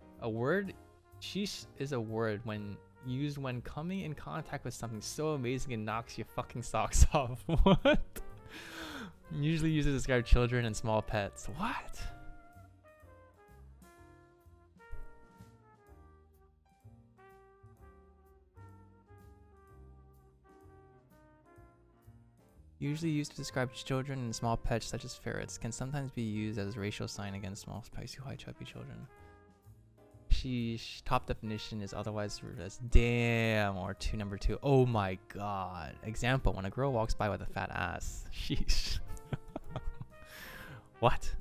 Sheesh is a word when used when coming in contact with something so amazing it knocks your fucking socks off. What? Usually used to describe children and small pets. What? Usually used to describe children and small pets such as ferrets, can sometimes be used as a racial sign against small, spicy, white, chubby children. Sheesh. Top definition is otherwise referred as damn or number 2. Oh my god. Example, when a girl walks by with a fat ass. Sheesh. What?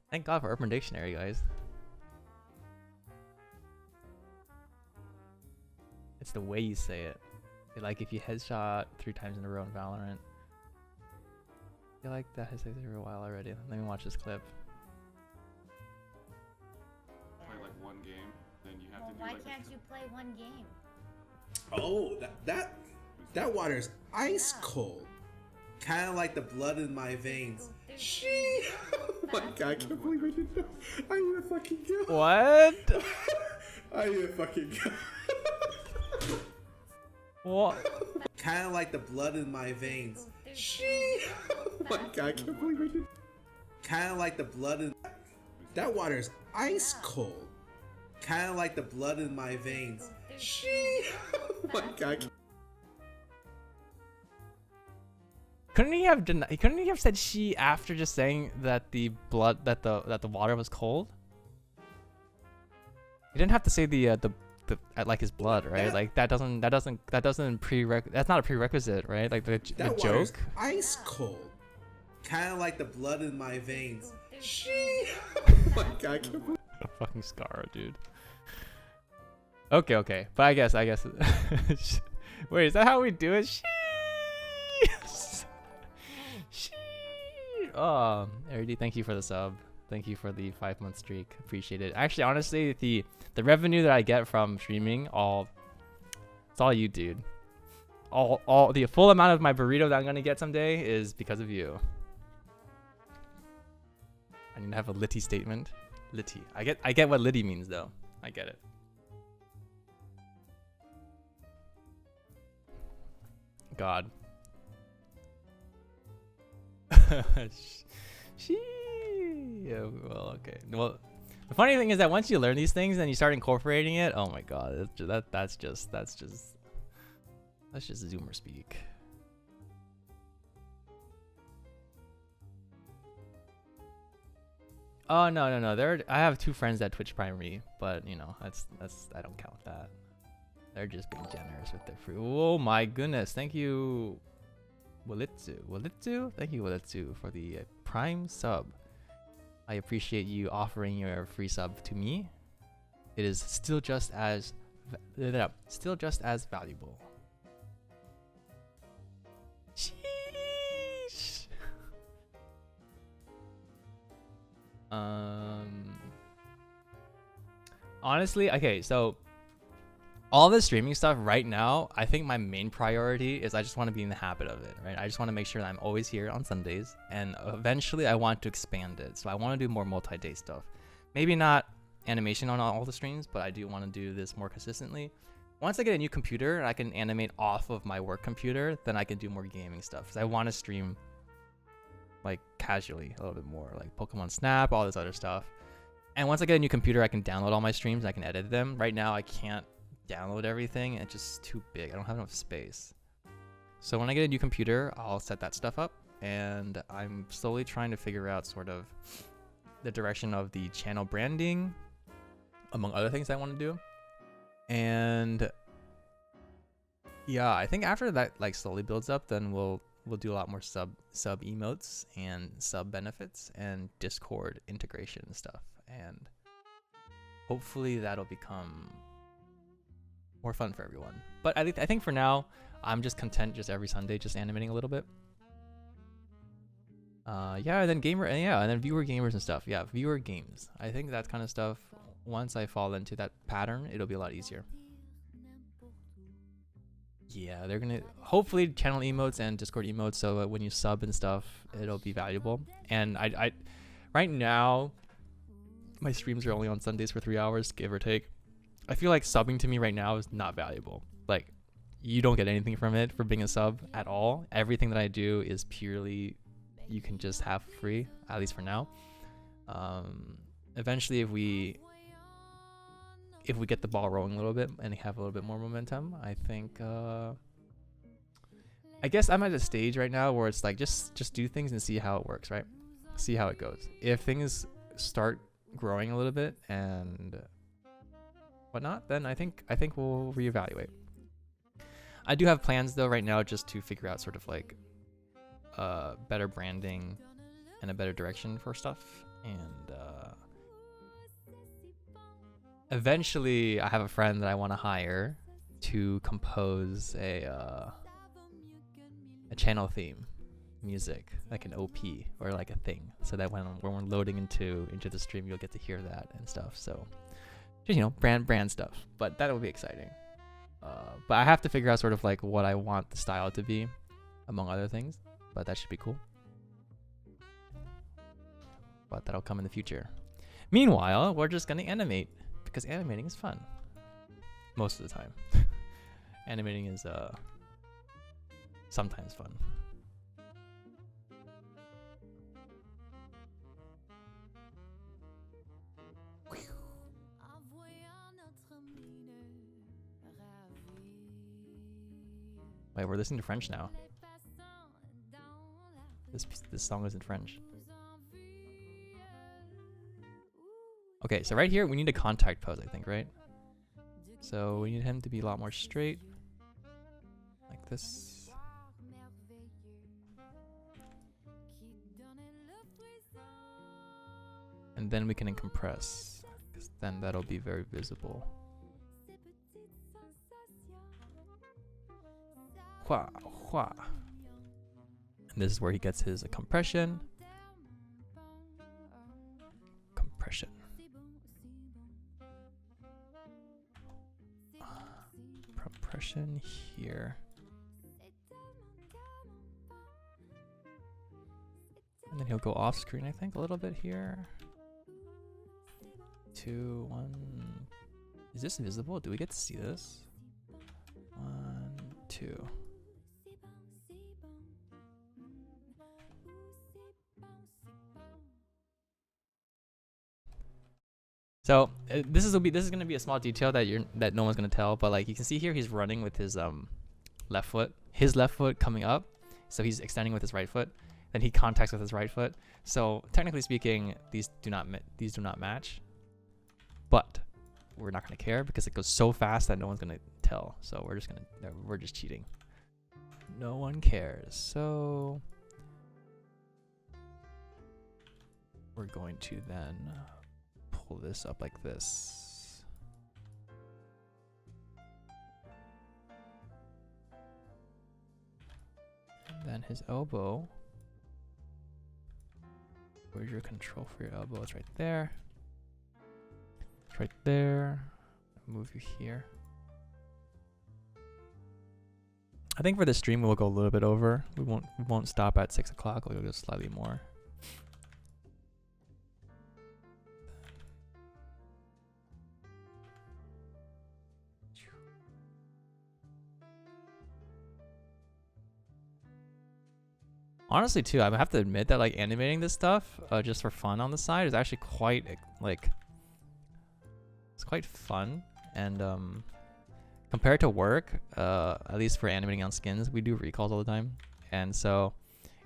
Thank God for Urban Dictionary, guys. It's the way you say it. Like if you headshot 3 times in a row in Valorant. I feel like that has taken for a while already. Let me watch this clip. Play like one game, then you have to do why like can't you play one game? Oh, that water is ice cold. Kind of like the blood in my veins. She. Oh my god, I can't believe I did that. I need to fucking go. What? I need to fucking go. What? Kind of like the blood in my veins. She. Oh my god, I can't believe I did. Kind of like the blood in. That water is ice cold. Kind of like the blood in my veins. She. Oh my god. Couldn't he have said she after just saying that the blood that the water was cold? He didn't have to say the like his blood, right? Like that's not a prerequisite, right? Like the joke. Ice cold. Kind of like the blood in my veins. She. Oh my god, I can't believe. Fucking Scar, dude. Okay, but I guess. Wait, is that how we do it? Erdy, thank you for the sub. Thank you for the 5-month streak. Appreciate it. Actually, honestly, the revenue that I get from streaming, it's all you, dude. All the full amount of my burrito that I'm gonna get someday is because of you. I need to have a litty statement. Litty. I get what litty means though. I get it. God. Yeah, well, okay. Well, the funny thing is that once you learn these things and you start incorporating it, oh my god, that's just Zoomer speak. Oh no. I have 2 friends that Twitch Prime me, but you know that's I don't count that. They're just being generous with their free. Oh my goodness! Thank you, Walitsu. Thank you, Walitsu, for the Prime sub. I appreciate you offering your free sub to me. It is still just as valuable. Sheeeesh. Honestly, okay, so all this streaming stuff right now, I think my main priority is I just want to be in the habit of it, right? I just want to make sure that I'm always here on Sundays, and eventually I want to expand it. So I want to do more multi-day stuff. Maybe not animation on all the streams, but I do want to do this more consistently. Once I get a new computer and I can animate off of my work computer, then I can do more gaming stuff. Because I want to stream like casually a little bit more, like Pokemon Snap, all this other stuff. And once I get a new computer, I can download all my streams and I can edit them. Right now, I can't download everything. It's just too big. I don't have enough space. So when I get a new computer, I'll set that stuff up. And I'm slowly trying to figure out sort of the direction of the channel branding, among other things I want to do. And yeah, I think after that like slowly builds up, then we'll do a lot more sub emotes and sub benefits and Discord integration and stuff. And hopefully that'll become more fun for everyone. But I think for now, I'm just content just every Sunday just animating a little bit. Yeah, and then and then viewer gamers and stuff. Yeah, viewer games. I think that kind of stuff, once I fall into that pattern, it'll be a lot easier. Yeah, they're gonna hopefully channel emotes and Discord emotes, so that when you sub and stuff, it'll be valuable. And I right now, my streams are only on Sundays for 3 hours, give or take. I feel like subbing to me right now is not valuable. Like, you don't get anything from it for being a sub at all. Everything that I do is purely you can just have free, at least for now. Eventually, if we get the ball rolling a little bit and have a little bit more momentum, I think I guess I'm at a stage right now where it's like just do things and see how it works, right? See how it goes. If things start growing a little bit and whatnot, then I think we'll reevaluate. I do have plans though right now just to figure out sort of like better branding and a better direction for stuff. And eventually I have a friend that I want to hire to compose a channel theme music, like an OP or like a thing, so that when we're loading into the stream, you'll get to hear that and stuff. So just, you know, brand stuff, but that will be exciting. But I have to figure out sort of like what I want the style to be, among other things, but that should be cool. But that'll come in the future. Meanwhile, we're just gonna animate, because animating is fun most of the time. Animating is sometimes fun. Wait, we're listening to French now. This song is in French. Okay, so right here we need a contact pose, I think, right? So we need him to be a lot more straight, like this. And then we can compress, because then that'll be very visible. Hua, hua. And this is where he gets his compression. Compression. Compression here. And then he'll go off screen, I think, a little bit here. 2, 1. Is this visible? Do we get to see this? 1, 2. So this is gonna be a small detail that no one's gonna tell, but like you can see here, he's running with his left foot, coming up, so he's extending with his right foot. then he contacts with his right foot. So technically speaking, these do not match. But we're not gonna care because it goes so fast that no one's gonna tell. So we're just cheating. No one cares. So we're going to then pull this up like this. And then his elbow. Where's your control for your elbow? It's right there. It's right there. Move you here. I think for the stream we'll go a little bit over. We won't stop at 6 o'clock. We'll go slightly more. Honestly, too, I have to admit that like animating this stuff just for fun on the side is actually quite like it's quite fun. And compared to work, at least for animating on skins, we do recalls all the time, and so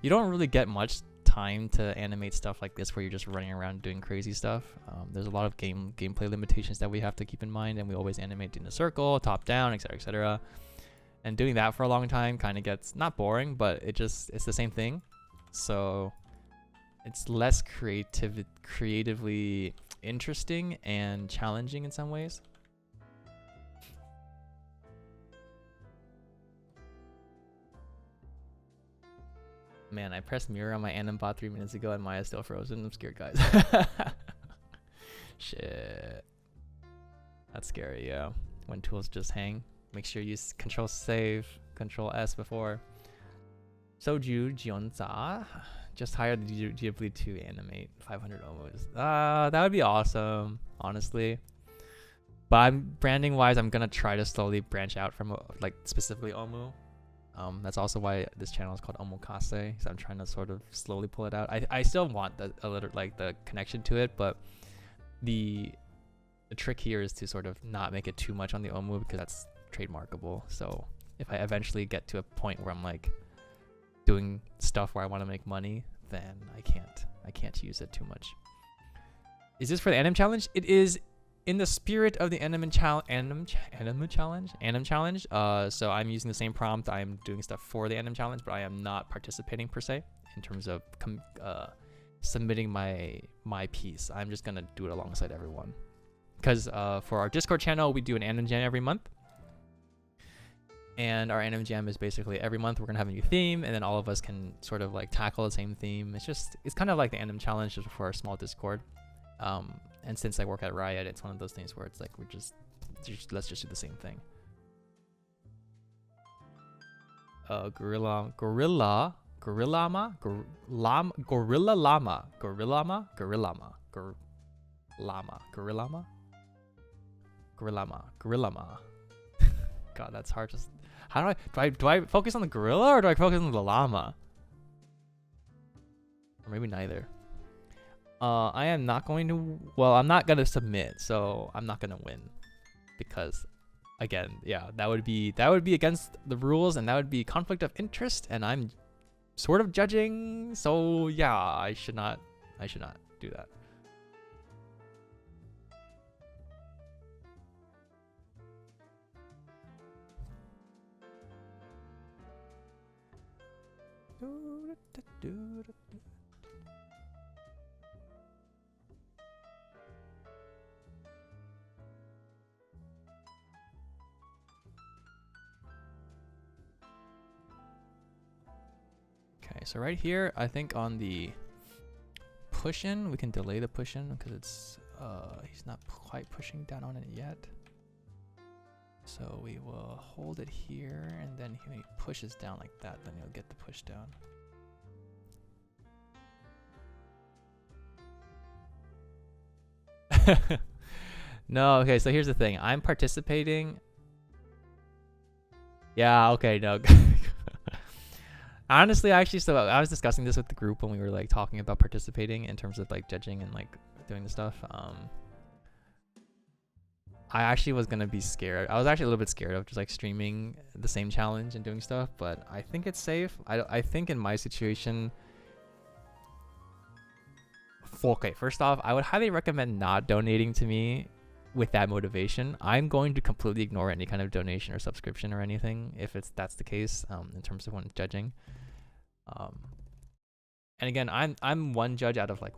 you don't really get much time to animate stuff like this where you're just running around doing crazy stuff. There's a lot of gameplay limitations that we have to keep in mind, and we always animate in a circle, top down, etc., etc. And doing that for a long time kind of gets not boring, but it's the same thing. So it's less creatively interesting and challenging in some ways. Man, I pressed mirror on my Animbot 3 minutes ago and Maya's still frozen. I'm scared, guys. Shit. That's scary, yeah. When tools just hang. Make sure you control save, control S before. Soju Jionza. Just hire the Ghibli to animate 500 omos. That would be awesome, honestly. But branding wise, I'm gonna try to slowly branch out from like specifically omu. That's also why this channel is called Omokase, because I'm trying to sort of slowly pull it out. I still want a little like the connection to it, but the trick here is to sort of not make it too much on the omu because that's trademarkable. So if I eventually get to a point where I'm like doing stuff where I want to make money, then I can't use it too much. Is this for the Anim challenge? It is in the spirit of the Anim challenge. So I'm using the same prompt. I'm doing stuff for the Anim challenge, but I am not participating per se in terms of submitting my piece. I'm just gonna do it alongside everyone, because for our Discord channel we do an Anim Jam every month. And our Anim Jam is basically every month we're gonna have a new theme, and then all of us can sort of like tackle the same theme. It's kind of like the Anim challenge just for our small Discord. And since I work at Riot, it's one of those things where it's like let's just do the same thing. Gorilla Llama. God, that's hard. Just how do I focus on the gorilla or do I focus on the llama? Or maybe neither. I am not going to. Well, I'm not gonna submit, so I'm not gonna win, because, again, yeah, that would be against the rules, and that would be conflict of interest, and I'm sort of judging. So yeah, I should not do that. Okay, so right here, I think on the push-in, we can delay the push-in because it's he's not quite pushing down on it yet. So we will hold it here, and then when he pushes down like that, then you'll get the push down. No, okay, so here's the thing. I'm participating. Yeah, okay, no. Honestly, actually, so I was discussing this with the group when we were like talking about participating in terms of like judging and like doing the stuff. I actually was gonna be scared. I was actually a little bit scared of just like streaming the same challenge and doing stuff, but I think it's safe. I think in my situation, Okay, first off, I would highly recommend not donating to me with that motivation. I'm going to completely ignore any kind of donation or subscription or anything if that's the case, in terms of when judging. And again, I'm one judge out of like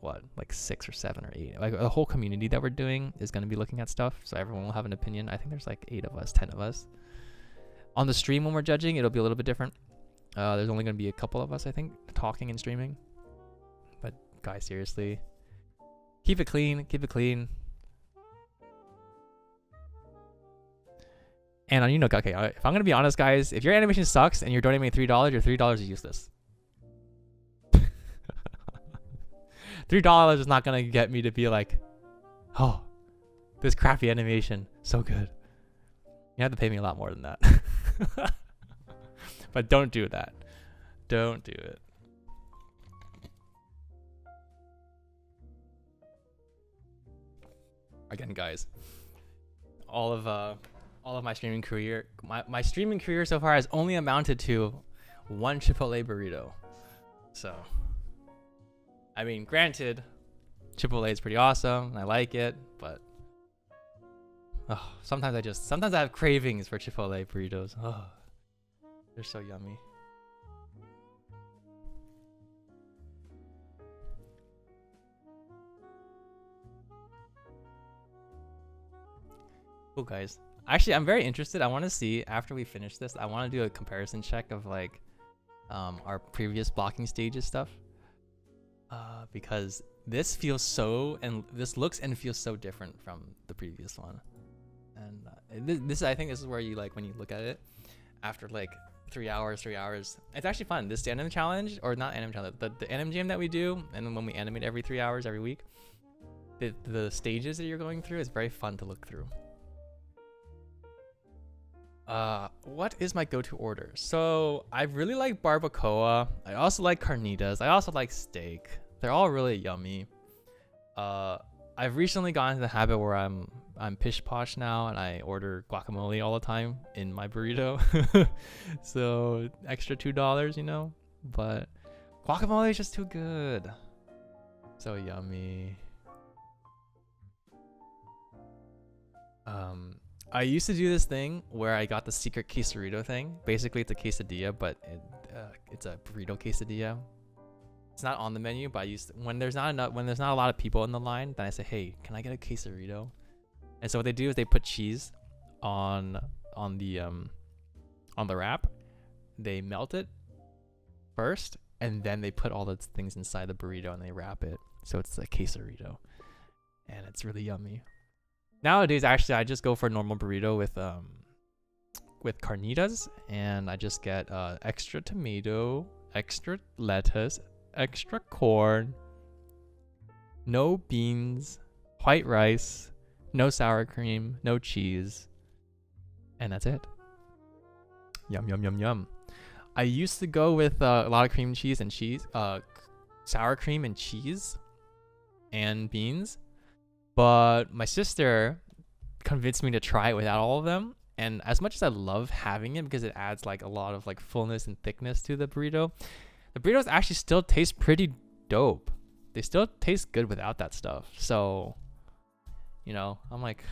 6 or 7 or 8. Like the whole community that we're doing is going to be looking at stuff, so everyone will have an opinion. I think there's like 8 of us, 10 of us. On the stream when we're judging, it'll be a little bit different. There's only going to be a couple of us, I think, talking and streaming. But guys, seriously, keep it clean, keep it clean. And you know, okay, if I'm gonna be honest, guys, if your animation sucks and you're donating me $3, your $3 is useless. $3 is not gonna get me to be like, oh, this crappy animation, so good. You have to pay me a lot more than that. But don't do that. Don't do it. Again, guys, all of my streaming career, my streaming career so far has only amounted to 1 Chipotle burrito. So, I mean, granted, Chipotle is pretty awesome, and I like it, but sometimes I have cravings for Chipotle burritos. Oh, they're so yummy. Cool, guys. Actually, I'm very interested. I want to see, after we finish this, I want to do a comparison check of like our previous blocking stages stuff. Because this feels so, and this looks and feels so different from the previous one. And this I think this is where you like, when you look at it after like 3 hours, it's actually fun. This anim challenge, or not anim challenge, the anim jam that we do, and then when we animate every 3 hours every week, the stages that you're going through is very fun to look through. What is my go-to order? So I really like barbacoa. I also like carnitas. I also like steak. They're all really yummy. I've recently gotten into the habit where I'm pish posh now, and I order guacamole all the time in my burrito. So extra $2, you know. But guacamole is just too good. So yummy. I used to do this thing where I got the secret quesarito thing. Basically, it's a quesadilla, but it's a burrito quesadilla. It's not on the menu, but I used to, when there's not a lot of people in the line, then I say, hey, can I get a quesarito? And so what they do is they put cheese on the wrap. They melt it first, and then they put all the things inside the burrito and they wrap it. So it's a quesarito, and it's really yummy. Nowadays, actually, I just go for a normal burrito with carnitas, and I just get extra tomato, extra lettuce, extra corn, no beans, white rice, no sour cream, no cheese, and that's it. Yum, yum, yum, yum. I used to go with a lot of cream cheese and sour cream and cheese and beans. But my sister convinced me to try it without all of them. And as much as I love having it because it adds like a lot of like fullness and thickness to the burritos actually still taste pretty dope. They still taste good without that stuff. So, you know, I'm like,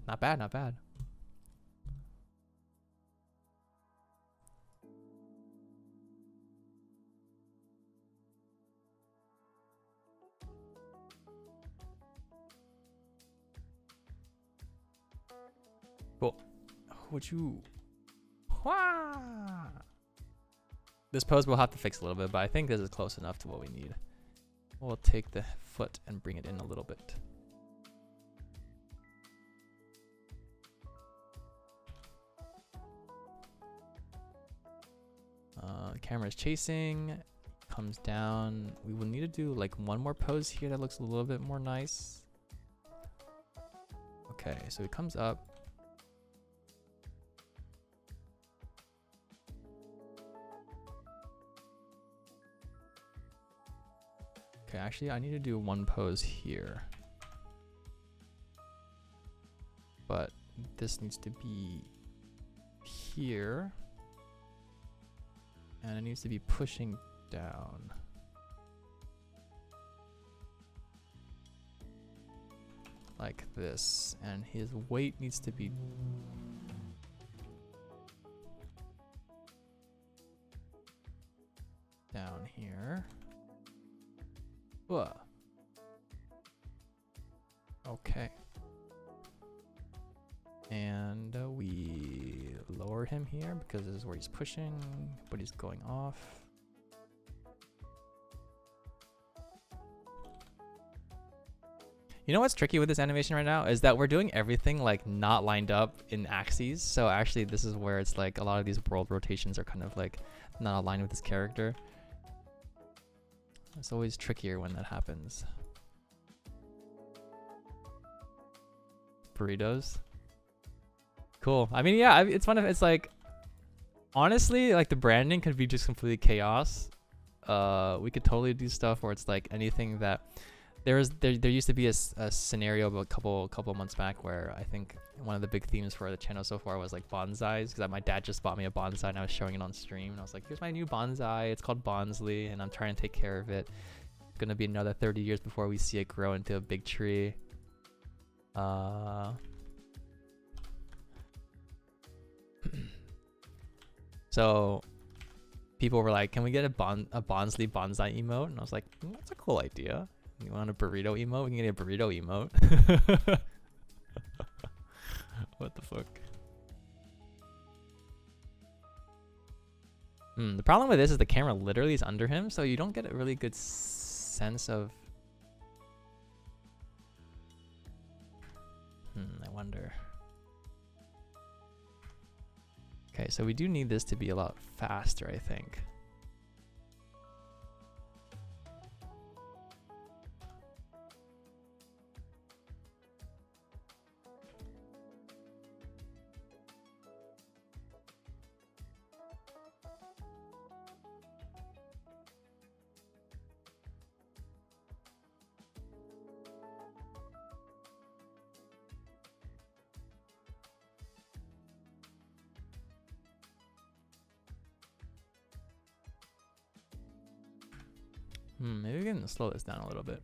not bad, not bad. Cool. Would you? Wah! This pose we'll have to fix a little bit, but I think this is close enough to what we need. We'll take the foot and bring it in a little bit. Camera's chasing, comes down. We will need to do like one more pose here that looks a little bit more nice. Okay, so it comes up. Okay, actually, I need to do one pose here. But this needs to be here. And it needs to be pushing down. like this, and his weight needs to be down here. Whoa. Okay. And we lower him here because this is where he's pushing, but he's going off. You know what's tricky with this animation right now is that we're doing everything like not lined up in axes. So actually this is where it's like a lot of these world rotations are kind of like not aligned with this character. It's always trickier when that happens. Burritos. Cool. I mean, yeah, it's fun if it's like, honestly, like the branding could be just completely chaos. We could totally do stuff where it's like anything that there used to be a scenario a couple months back where I think one of the big themes for the channel so far was like bonsais, because my dad just bought me a bonsai and I was showing it on stream and I was like, here's my new bonsai, it's called Bonsley and I'm trying to take care of it. It's gonna be another 30 years before we see it grow into a big tree. So people were like, can we get a Bonsley bonsai emote? And I was like, that's a cool idea. You want a burrito emote? We can get a burrito emote. What the fuck? The problem with this is the camera literally is under him, so you don't get a really good sense of... I wonder. Okay, so we do need this to be a lot faster, I think. Maybe we can slow this down a little bit.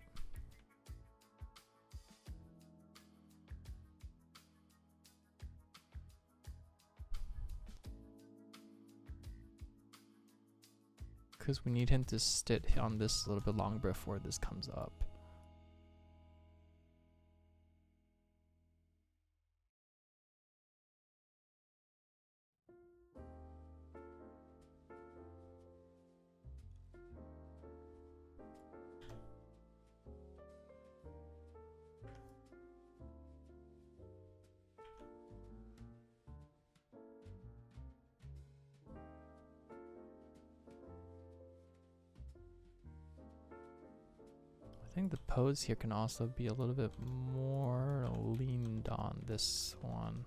Because we need him to sit on this a little bit longer before this comes up. I think the pose here can also be a little bit more leaned on this one.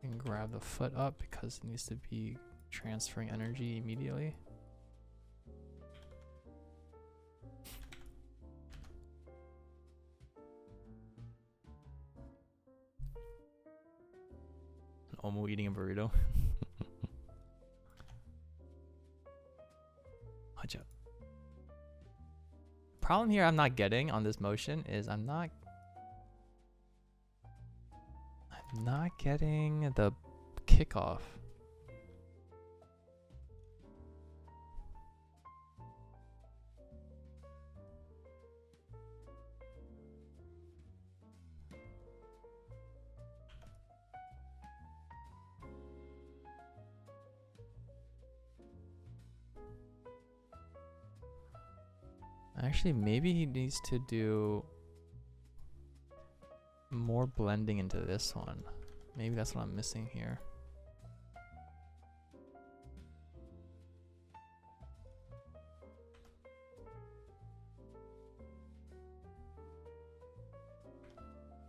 And grab the foot up because it needs to be transferring energy immediately. An Omo eating a burrito. Watch out. Problem here I'm not getting on this motion is I'm not getting the kickoff. Actually, maybe he needs to do more blending into this one. Maybe that's what I'm missing here.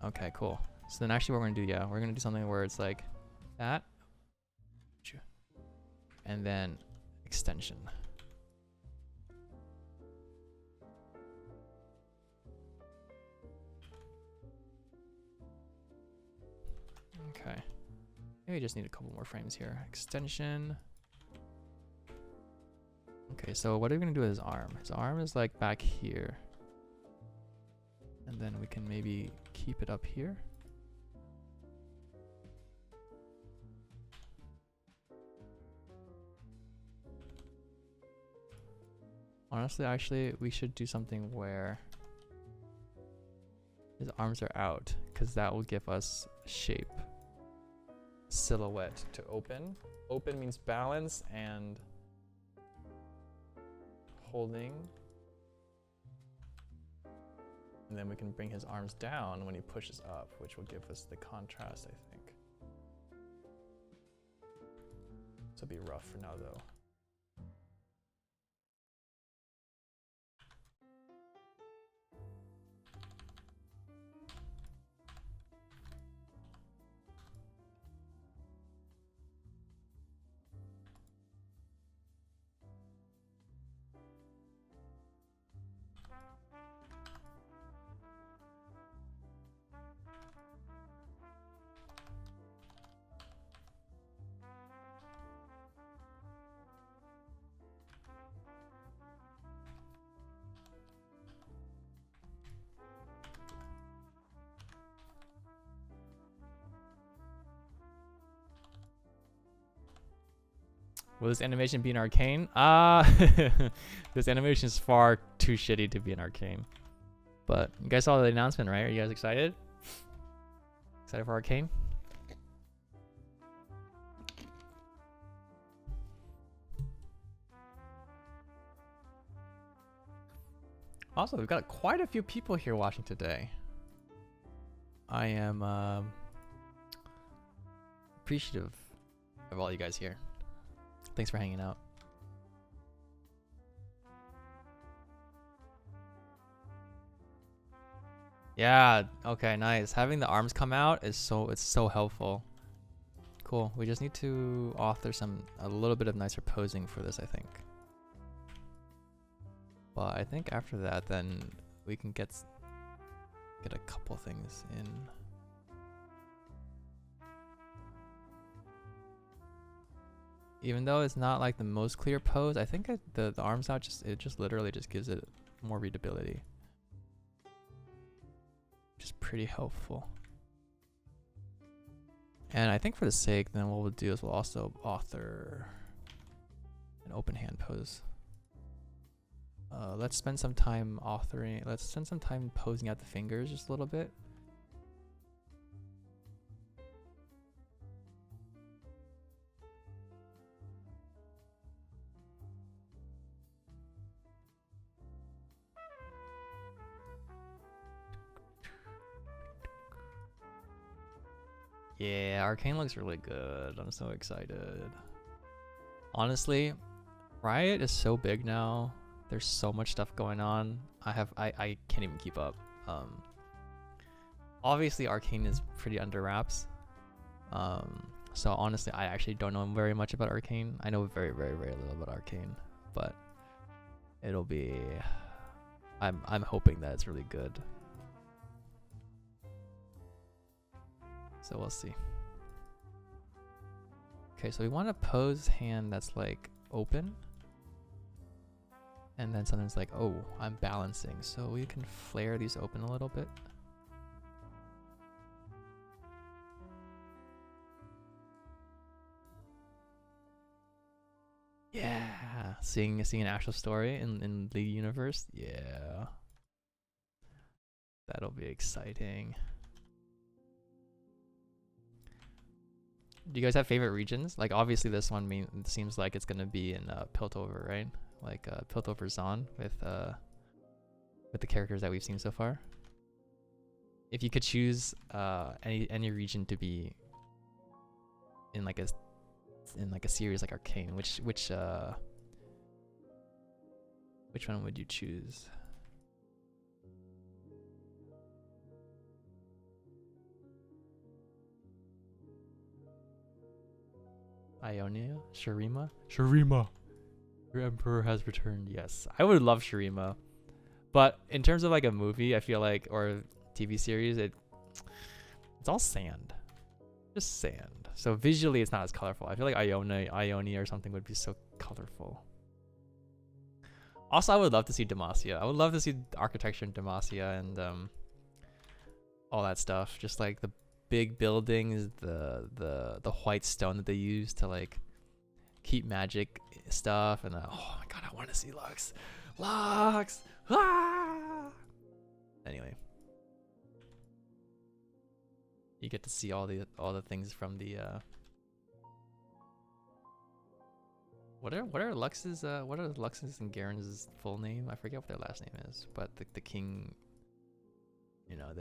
Okay, cool. So then actually what we're gonna do, yeah, we're gonna do something where it's like that. And then extension. Okay. Maybe we just need a couple more frames here. Extension. Okay, so what are we gonna do with his arm? His arm is like back here. And then we can maybe keep it up here. Honestly, actually, we should do something where his arms are out, because that will give us shape. Silhouette to open. Open means balance and holding. And then we can bring his arms down when he pushes up, which will give us the contrast, I think. This will be rough for now, though. Will this animation be an arcane? This animation is far too shitty to be an arcane. But you guys saw the announcement, right? Are you guys excited? Excited for arcane? Also, we've got quite a few people here watching today. I am appreciative of all you guys here. Thanks for hanging out. Yeah, okay, nice. Having the arms come out is it's so helpful. Cool. We just need to author a little bit of nicer posing for this, I think. But I think after that, then we can get a couple things in. Even though it's not like the most clear pose, I think the arms out just literally just gives it more readability, which is pretty helpful. And I think for the sake, then what we'll do is we'll also author an open hand pose. Let's spend some time authoring. Let's spend some time posing out the fingers just a little bit. Yeah, Arcane looks really good. I'm so excited. Honestly, Riot is so big now. There's so much stuff going on. I can't even keep up. Obviously Arcane is pretty under wraps. So honestly, I actually don't know very much about Arcane. I know very, very, very little about Arcane, but it'll be. I'm hoping that it's really good. So we'll see. Okay, so we want a pose hand that's like open. And then something's like, oh, I'm balancing. So we can flare these open a little bit. Yeah, seeing an actual story in the universe. Yeah, that'll be exciting. Do you guys have favorite regions? Like obviously this one seems like it's gonna be in Piltover, right? Like Piltover Zon with the characters that we've seen so far. If you could choose any region to be in like a series like Arcane, which one would you choose? Ionia? Shurima? Shurima! Your Emperor has returned. Yes. I would love Shurima. But in terms of like a movie, I feel like, or TV series, it's all sand. Just sand. So visually, it's not as colorful. I feel like Ione or something would be so colorful. Also, I would love to see Demacia. I would love to see architecture in Demacia and all that stuff. Just like the big buildings, the white stone that they use to like keep magic stuff, and oh my god, I want to see Lux. Lux. Ah! Anyway, you get to see all the things from the what are Lux's and Garen's full name? I forget what their last name is, but the king, you know,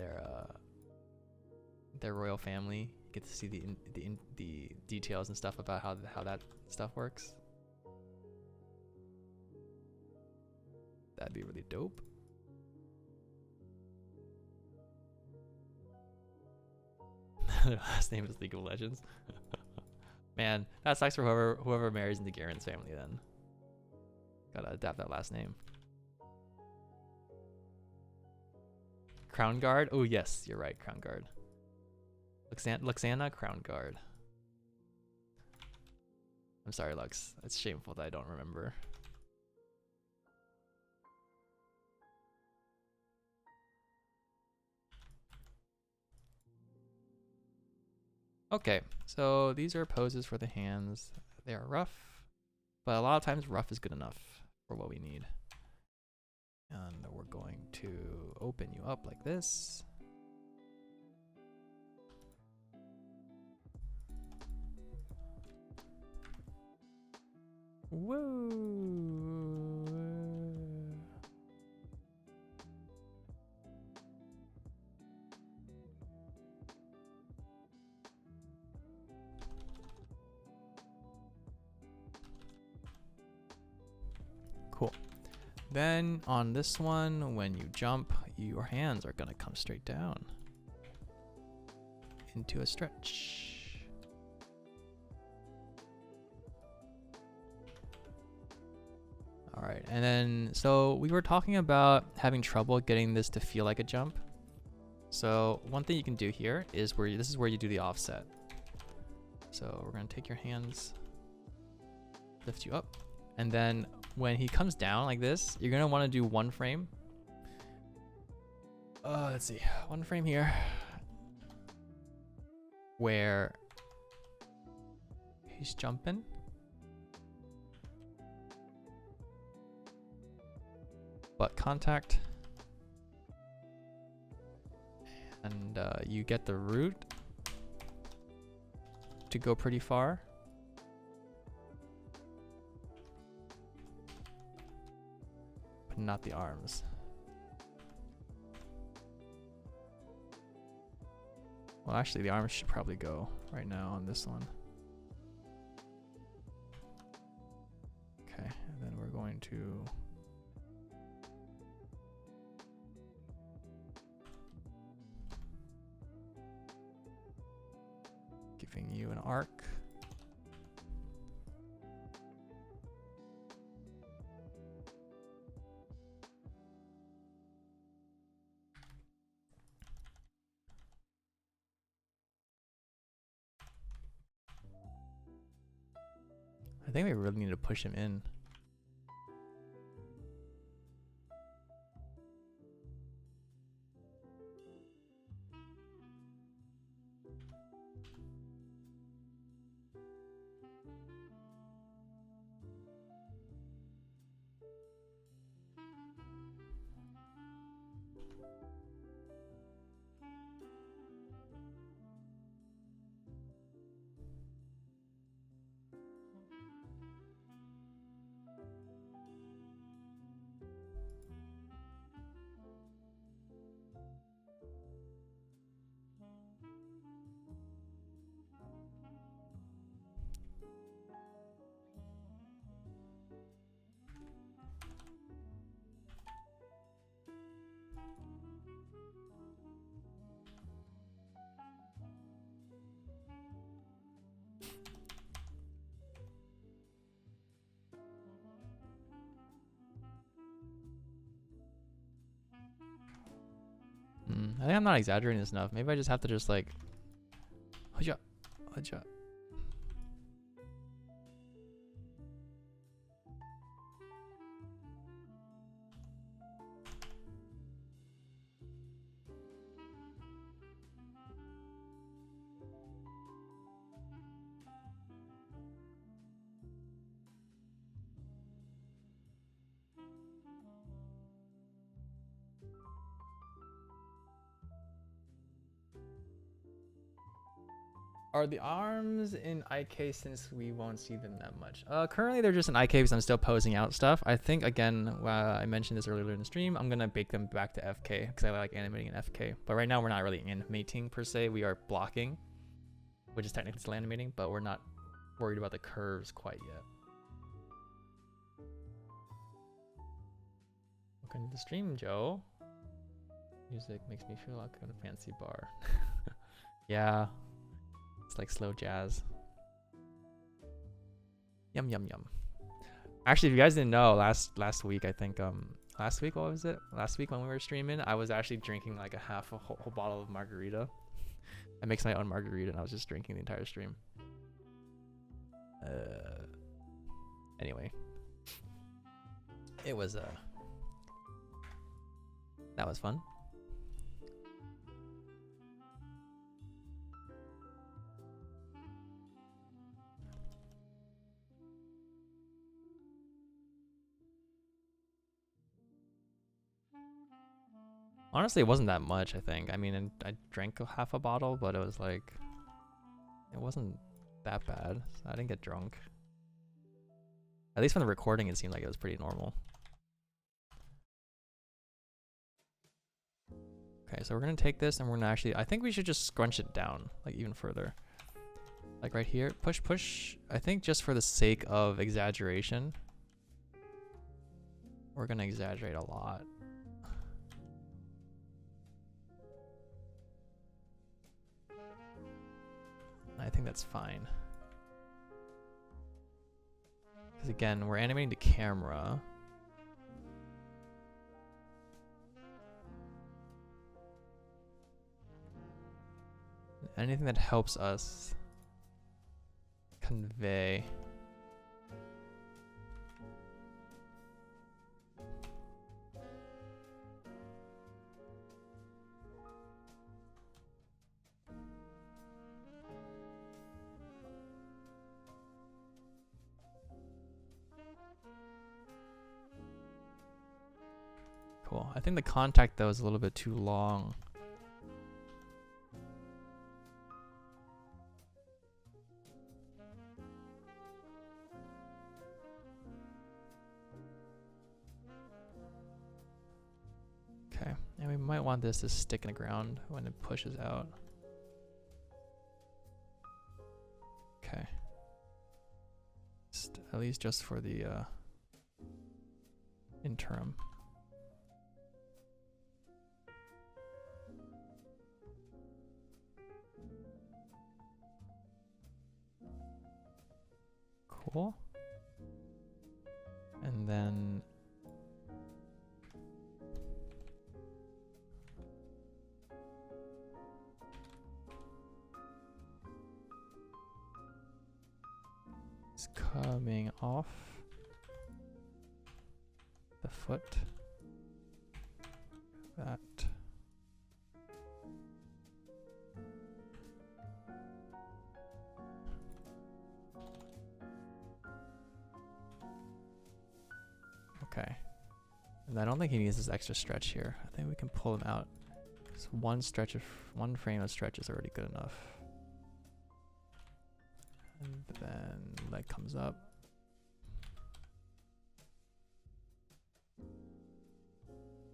their royal family. You get to see the details and stuff about how that stuff works. That'd be really dope. Their last name is League of Legends. Man, that sucks for whoever marries into Garen's family then. Gotta adapt that last name. Crown Guard? Oh yes, you're right, Crown Guard. Luxana Crown Guard. I'm sorry, Lux. It's shameful that I don't remember. Okay, so these are poses for the hands. They are rough, but a lot of times rough is good enough for what we need. And we're going to open you up like this. Whoa. Cool. Then on this one, when you jump, your hands are gonna come straight down into a stretch. All right, and then, so we were talking about having trouble getting this to feel like a jump. So one thing you can do here is this is where you do the offset. So we're gonna take your hands, lift you up, and then when he comes down like this, you're gonna wanna do one frame. Let's see, one frame here, where he's jumping. Butt contact, and you get the root to go pretty far. But not the arms. Well, actually the arms should probably go right now on this one. Okay, and then we're going to giving you an arc. I think we really need to push him in. I think I'm not exaggerating this enough. Maybe I just have to just like, Adjust. Are the arms in IK since we won't see them that much? Currently they're just in IK because I'm still posing out stuff. I think again, I mentioned this earlier in the stream, I'm gonna bake them back to FK because I like animating in FK. But right now we're not really animating per se. We are blocking, which is technically still animating, but we're not worried about the curves quite yet. Welcome to the stream, Joe. Music makes me feel like I'm in a fancy bar. Yeah. It's like slow jazz. Yum yum yum. Actually, if you guys didn't know, last week I think last week, what was it? Last week when we were streaming, I was actually drinking like a whole bottle of margarita. I mixed my own margarita and I was just drinking the entire stream. Anyway, it was that was fun. Honestly, it wasn't that much, I think. I mean, I drank half a bottle, but it was like, it wasn't that bad. I didn't get drunk. At least from the recording, it seemed like it was pretty normal. Okay, so we're gonna take this and we're gonna actually, I think we should just scrunch it down, like even further. Like right here, push, push. I think just for the sake of exaggeration, we're gonna exaggerate a lot. I think that's fine. Because again, we're animating the camera. Anything that helps us convey cool. I think the contact though is a little bit too long. Okay, and we might want this to stick in the ground when it pushes out. Okay. At least just for the interim. Cool. And then it's coming off the foot. That. Okay. And I don't think he needs this extra stretch here. I think we can pull him out. So one frame of stretch is already good enough. And then leg comes up.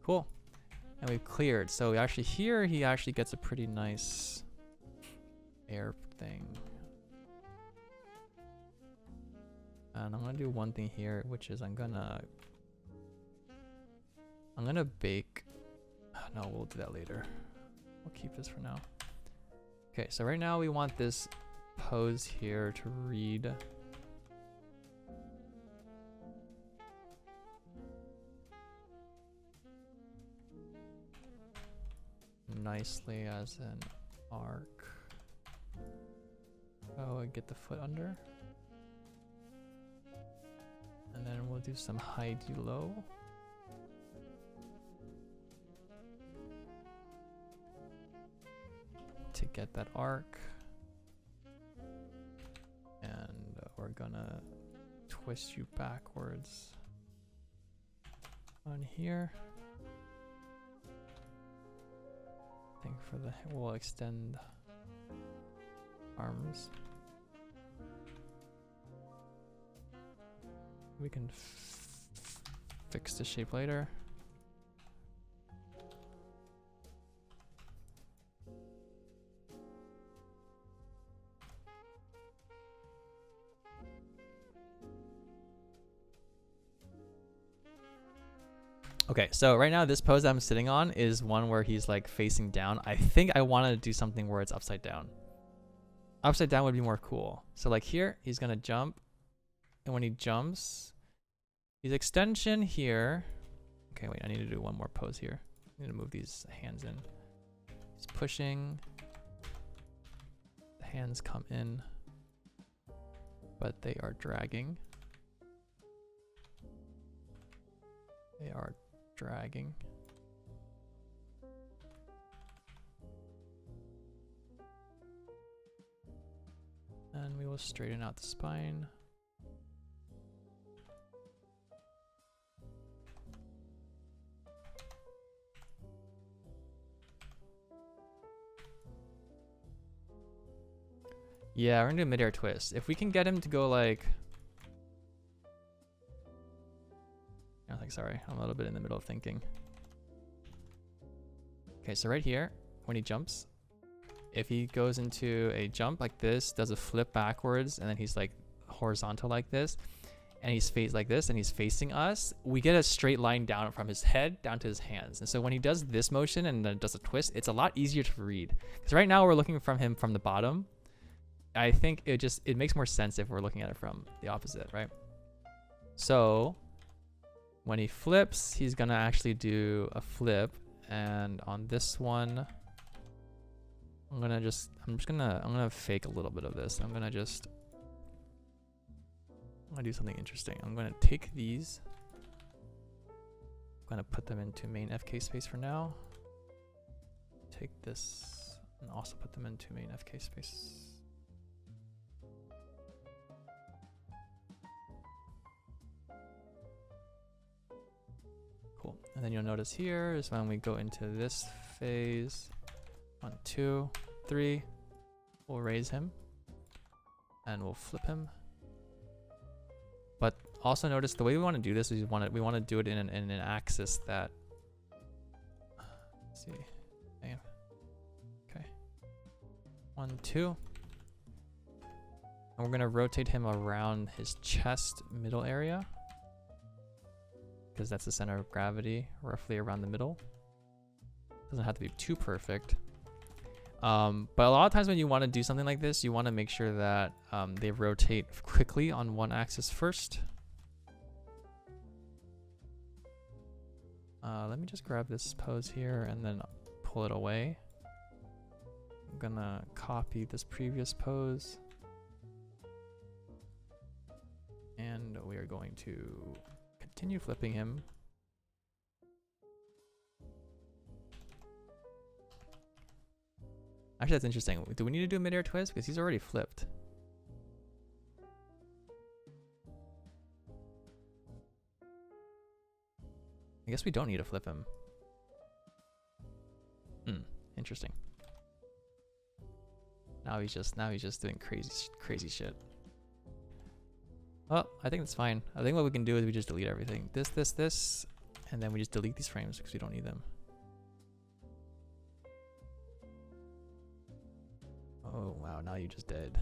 Cool. And we've cleared. So actually here he actually gets a pretty nice air thing. And I'm gonna do one thing here, which is I'm gonna bake. No, we'll do that later. We'll keep this for now. Okay, so right now we want this pose here to read nicely as an arc. So get the foot under. And then we'll do some high to low. To get that arc. And we're gonna twist you backwards on here. I think for the, we'll extend arms. We can fix the shape later. Okay, so right now this pose that I'm sitting on is one where he's like facing down. I think I want to do something where it's upside down. Upside down would be more cool. So like here, he's gonna jump. And when he jumps, his extension here. Okay, wait, I need to do one more pose here. I need to move these hands in. He's pushing. The hands come in, but they are dragging. They are dragging. And we will straighten out the spine. Yeah, we're gonna do a mid-air twist. If we can get him to go like... I think, sorry, I'm a little bit in the middle of thinking. Okay, so right here, when he jumps, if he goes into a jump like this, does a flip backwards, and then he's like horizontal like this, and he's faced like this, and he's facing us, we get a straight line down from his head down to his hands. And so when he does this motion and then does a twist, it's a lot easier to read. Because right now we're looking from him from the bottom. I think it makes more sense if we're looking at it from the opposite, right? So when he flips, he's gonna actually do a flip, and on this one, I'm gonna fake a little bit of this. I'm gonna do something interesting. I'm gonna take these. I'm gonna put them into main FK space for now. Take this and also put them into main FK space. Cool. And then you'll notice here is when we go into this phase. 1, 2, 3. We'll raise him. And we'll flip him. But also notice the way we want to do this is we want to do it in an axis that... Let's see. Okay. 1, 2. And we're going to rotate him around his chest middle area. Because that's the center of gravity, roughly around the middle. Doesn't have to be too perfect. But a lot of times when you want to do something like this, you want to make sure that they rotate quickly on one axis first. Let me just grab this pose here and then pull it away. I'm gonna copy this previous pose. And we are going to continue flipping him. Actually, that's interesting. Do we need to do a mid-air twist? Because he's already flipped. I guess we don't need to flip him. Interesting. Now he's just doing crazy shit. Well, I think that's fine. I think what we can do is we just delete everything. This, and then we just delete these frames because we don't need them. Oh, wow, now you just dead.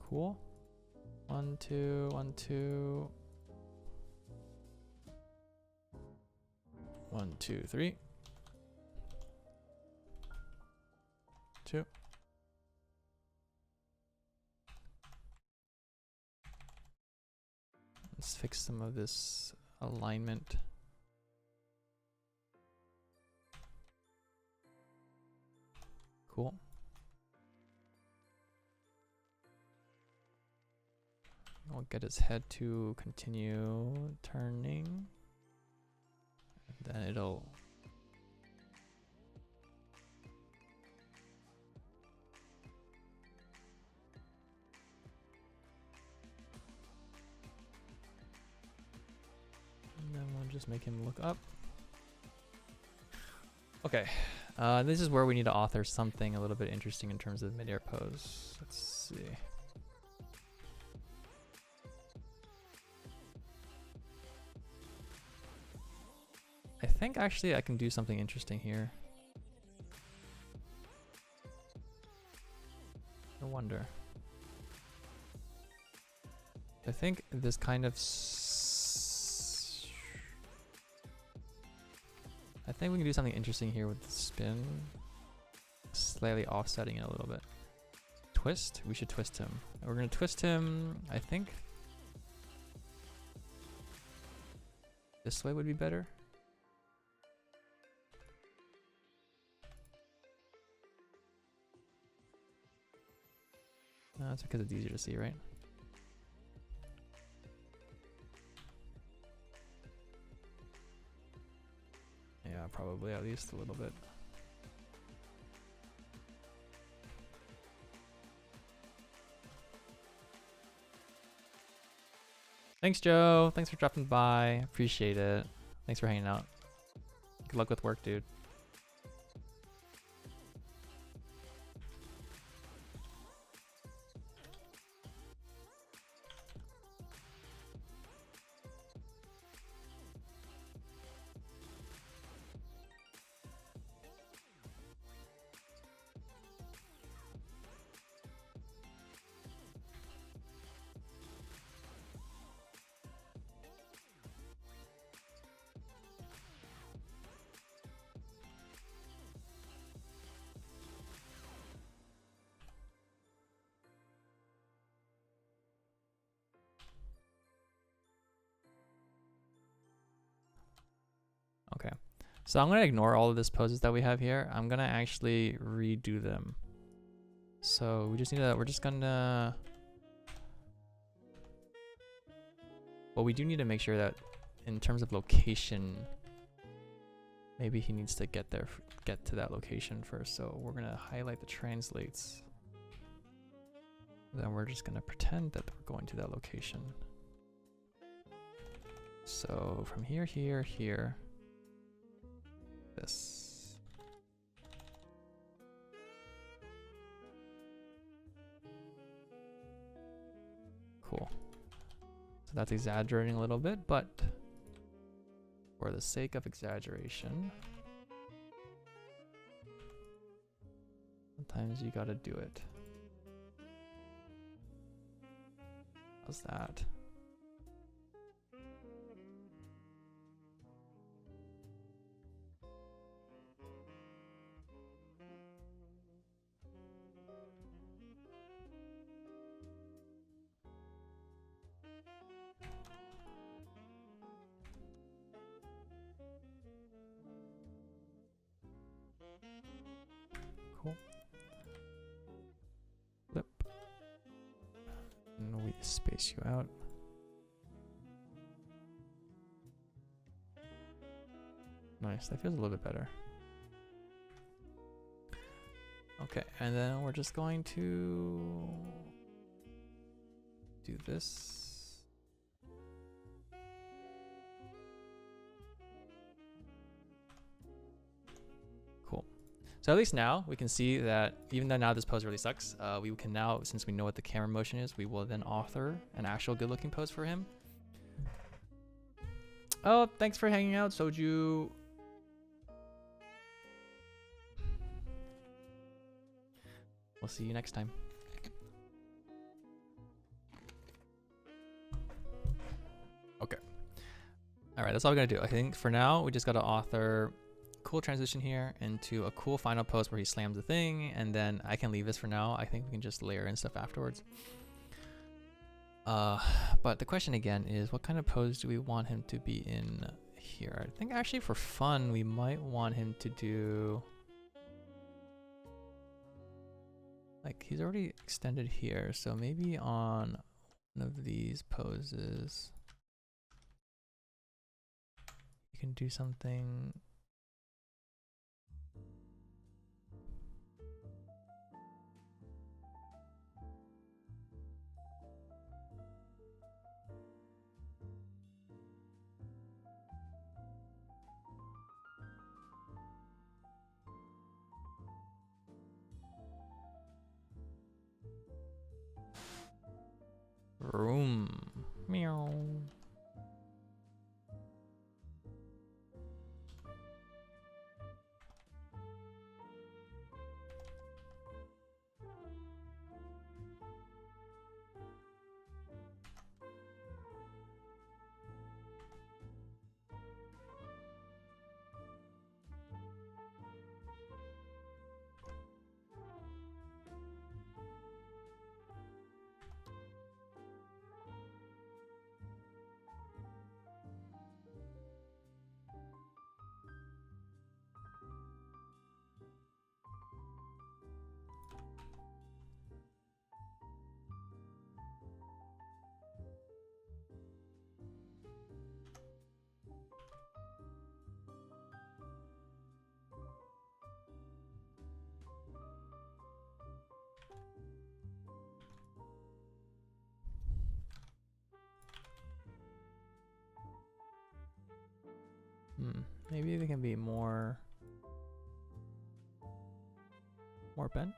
Cool. 1, 2, 1, 2. 1, 2, 3. 2. Let's fix some of this alignment. Cool. I'll get his head to continue turning. And then it'll and then we'll just make him look up. Okay. This is where we need to author something a little bit interesting in terms of mid-air pose. Let's see. I think actually I can do something interesting here. I wonder. I think this kind of I think we can do something interesting here with the spin. Slightly offsetting it a little bit. Twist? We should twist him. We're gonna twist him, I think. This way would be better. No, that's because it's easier to see, right? Yeah, probably at least a little bit. Thanks, Joe. Thanks for dropping by. Appreciate it. Thanks for hanging out. Good luck with work, dude. Okay, so I'm gonna ignore all of these poses that we have here. I'm gonna actually redo them. So we just need to, we're just gonna, well, we do need to make sure that in terms of location, maybe he needs to get there, get to that location first. So we're gonna highlight the translates. Then we're just gonna pretend that we're going to that location. So from here, here, this. Cool. So that's exaggerating a little bit, but for the sake of exaggeration, sometimes you gotta do it. How's that? Cool. Flip. And we space you out. Nice, that feels a little bit better. Okay, and then we're just going to do this. Cool. So at least now we can see that even though now this pose really sucks, we can now, since we know what the camera motion is, we will then author an actual good looking pose for him. Oh, thanks for hanging out, Soju. We'll see you next time. Okay. All right, that's all we're gonna do. I think for now, we just gotta author cool transition here into a cool final pose where he slams the thing, and then I can leave this for now. I think we can just layer in stuff afterwards. But the question again is, what kind of pose do we want him to be in here? I think actually for fun, we might want him to do... Like, he's already extended here, so maybe on one of these poses, you can do something... Room. Meow. Maybe they can be more bent.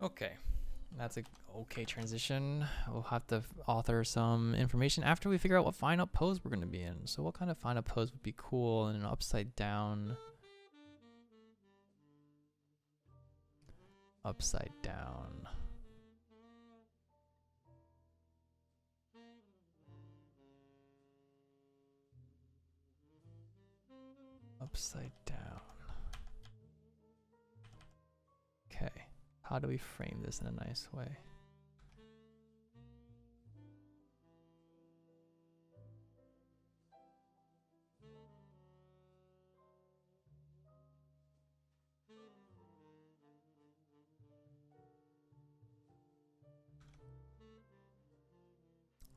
Okay, that's a okay transition. We'll have to author some information after we figure out what fine up pose we're gonna be in. So what kind of fine up pose would be cool in an upside down? Upside down. Upside down. Okay, how do we frame this in a nice way?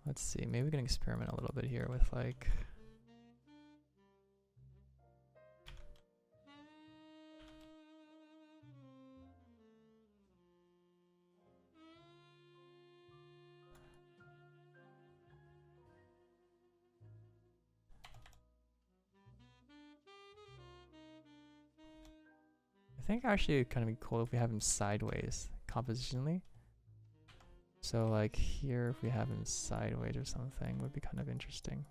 Let's see, maybe we can experiment a little bit here with like, I think actually it'd kind of be cool if we have him sideways compositionally. So like here, if we have him sideways or something, would be kind of interesting.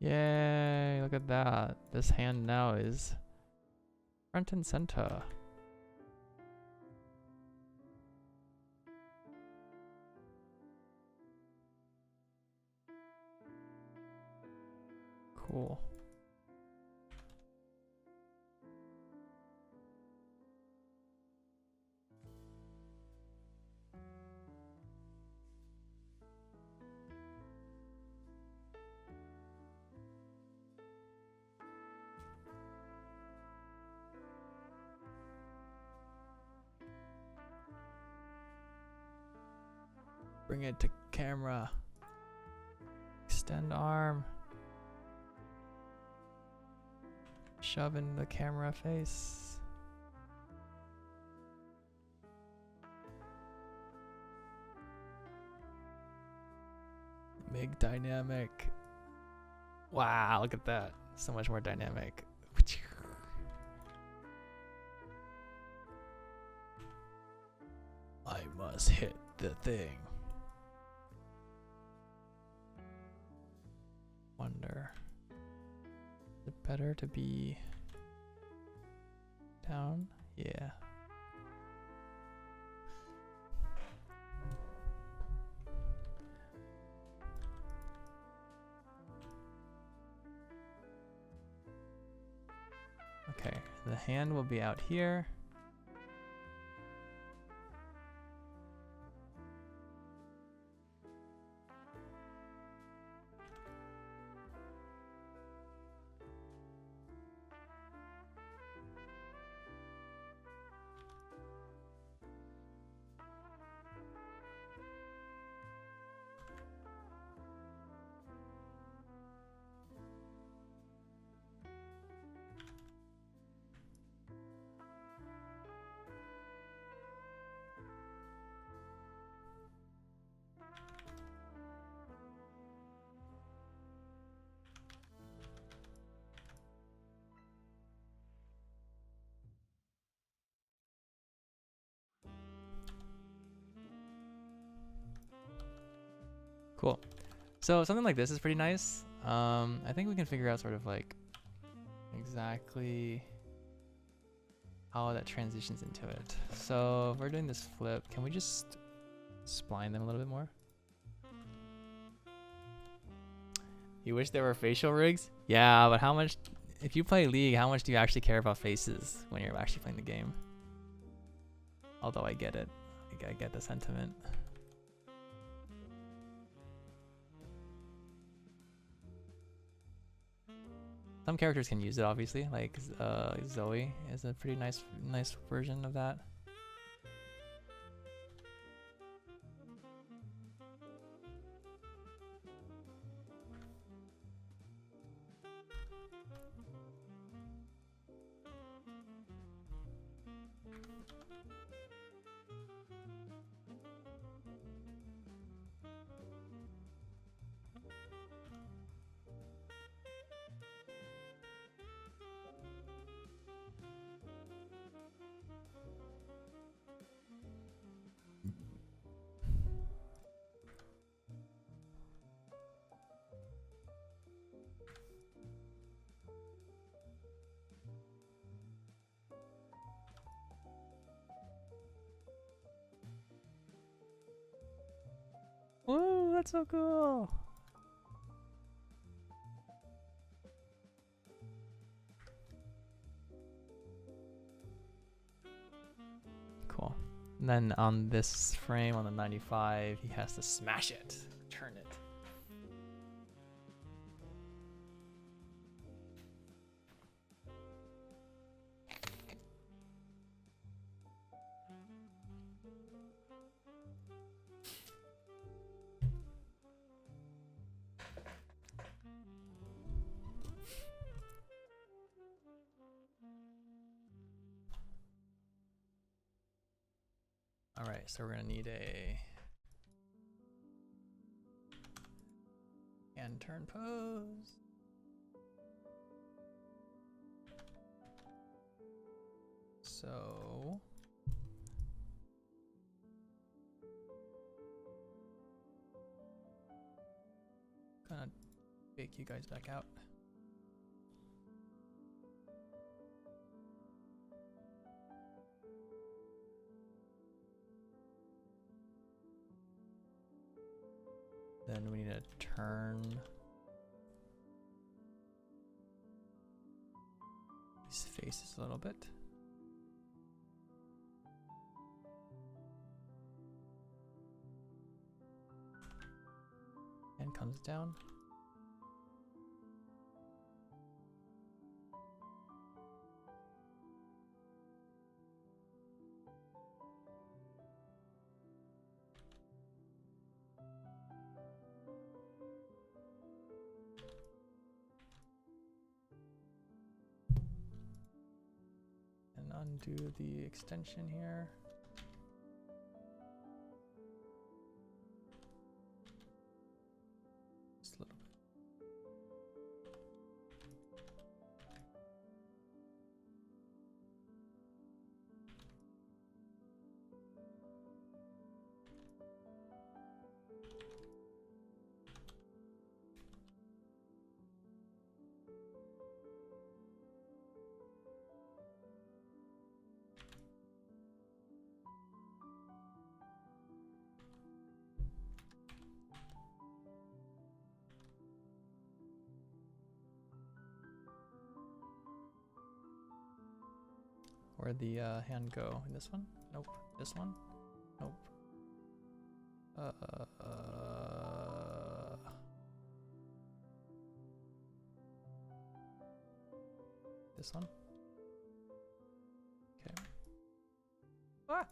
Yay, Look at that. This hand now is front and center. Cool. Bring it to camera. Extend arm. Shove in the camera face. Big dynamic. Wow, look at that. So much more dynamic. I must hit the thing. Wonder. Is it better to be down? Yeah. Okay, the hand will be out here. Cool. So something like this is pretty nice. I think we can figure out sort of like exactly how that transitions into it. So if we're doing this flip, can we just spline them a little bit more? You wish there were facial rigs? Yeah, but how much, if you play League, how much do you actually care about faces when you're actually playing the game? Although I get it. I get the sentiment. Some characters can use it, obviously. Like Zoe is a pretty nice version of that. Woo, that's so cool. Cool. And then on this frame, on the 95, he has to smash it, turn it. All right, so we're gonna need a hand turn pose. So gonna bake you guys back out. turn these faces a little bit. And comes down. And undo the extension here. Just a little bit. Where'd the hand go? In this one? Nope. This one? Nope. This one? Okay. Ah!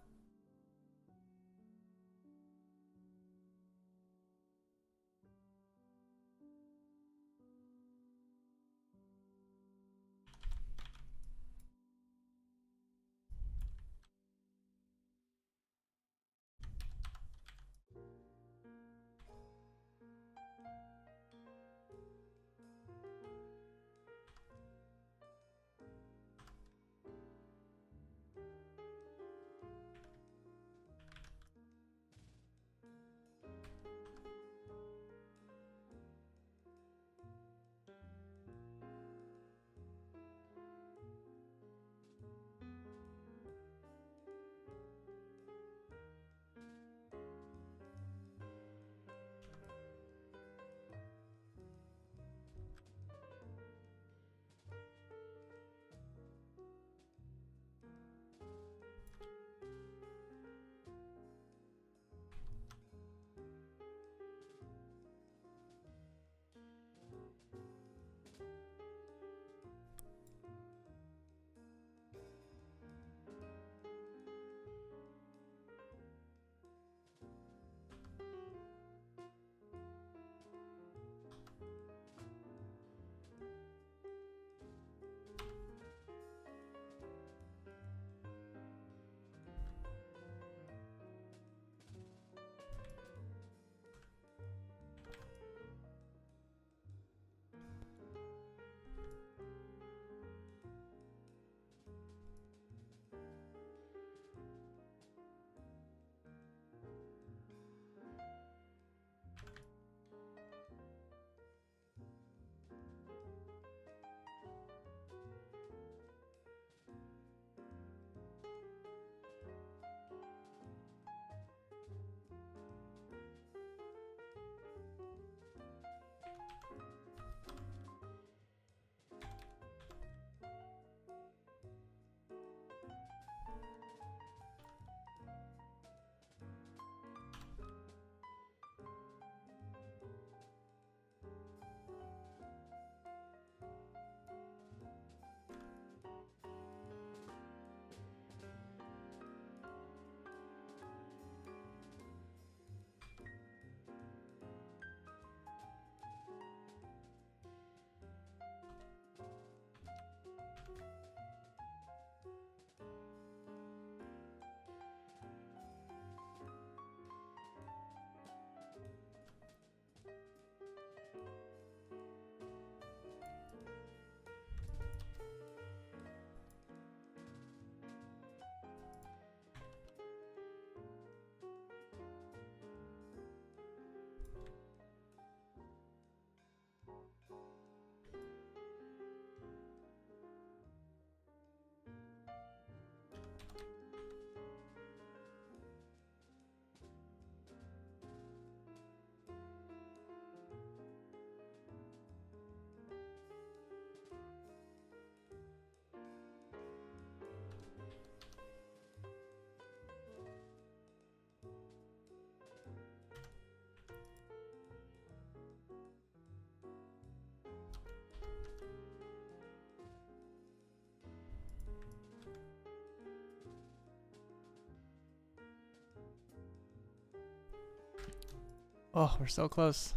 Oh, we're so close.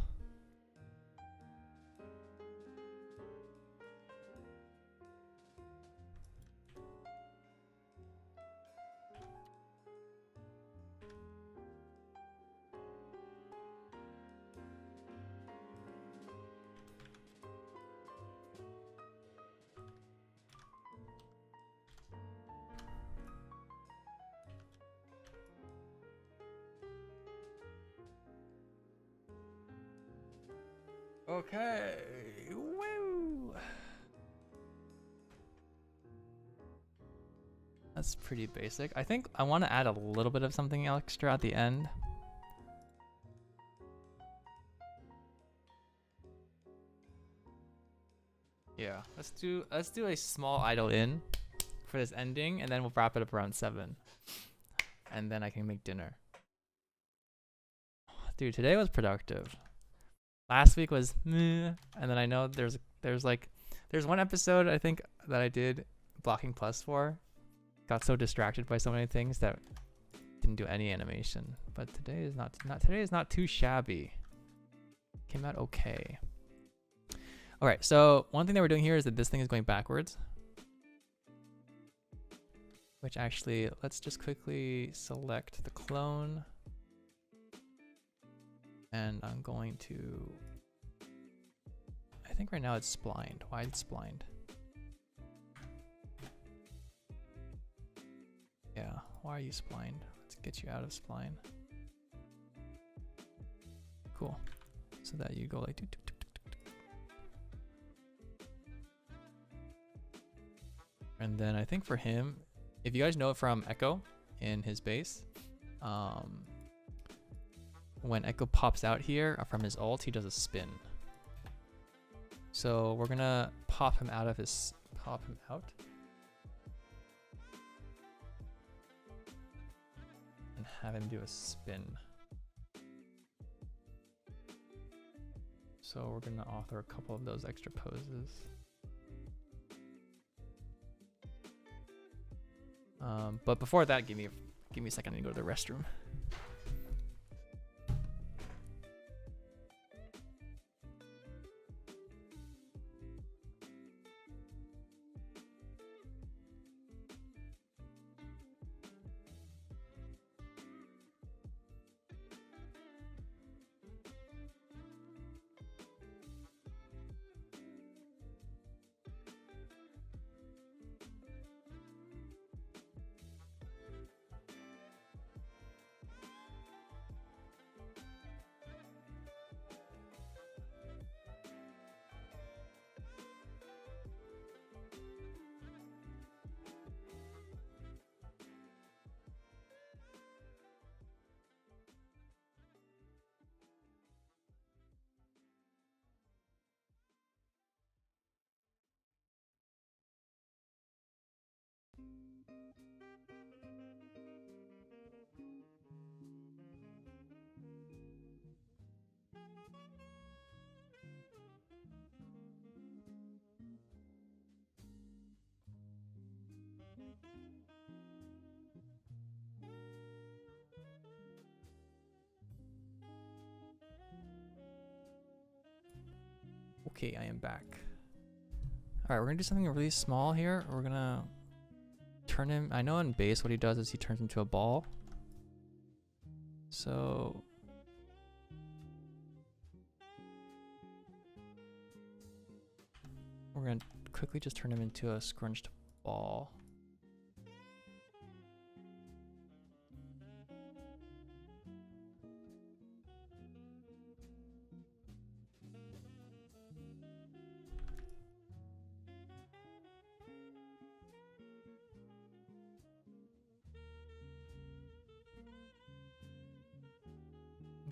Okay. Woo. That's pretty basic. I think I want to add a little bit of something extra at the end. Yeah, let's do a small idle in for this ending, and then we'll wrap it up around 7. And then I can make dinner. Dude, today was productive. Last week was meh, and then I know there's one episode I think that I did blocking plus for. Got so distracted by so many things that didn't do any animation. But today is not too shabby. Came out okay. Alright, so one thing that we're doing here is that this thing is going backwards. Which actually, let's just quickly select the clone. And I'm going to, I think right now it's splined. Why is it splined? Yeah, why are you splined? Let's get you out of spline. Cool. So that you go like doo, doo, doo, doo, doo. And then I think for him, if you guys know it from Ekko in his base, when Ekko pops out here from his ult, he does a spin. So we're gonna pop him out and have him do a spin. So we're gonna author a couple of those extra poses. But before that, give me a second to go to the restroom. Okay, I am back. Alright, we're gonna do something really small here. We're gonna turn him, I know in base what he does is he turns into a ball. So we're gonna quickly just turn him into a scrunched ball.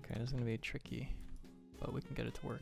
Okay, this is gonna be tricky, but we can get it to work.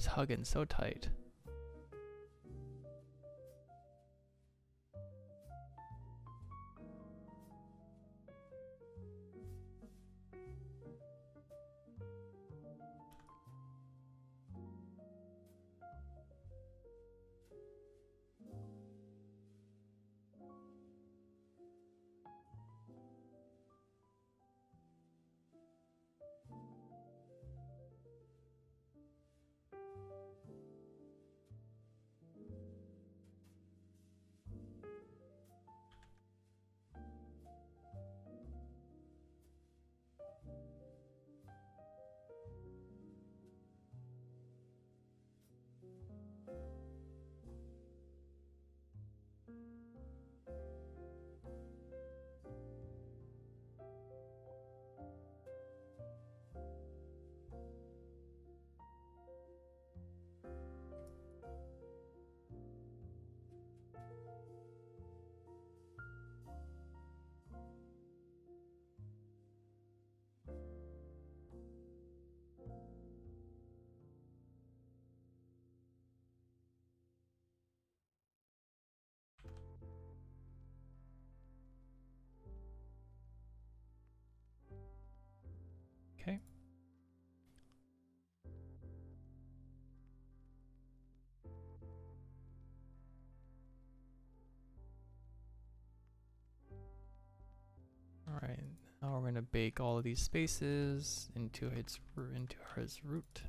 hugging so tight. Okay. All right. Now we're gonna bake all of these spaces into his root.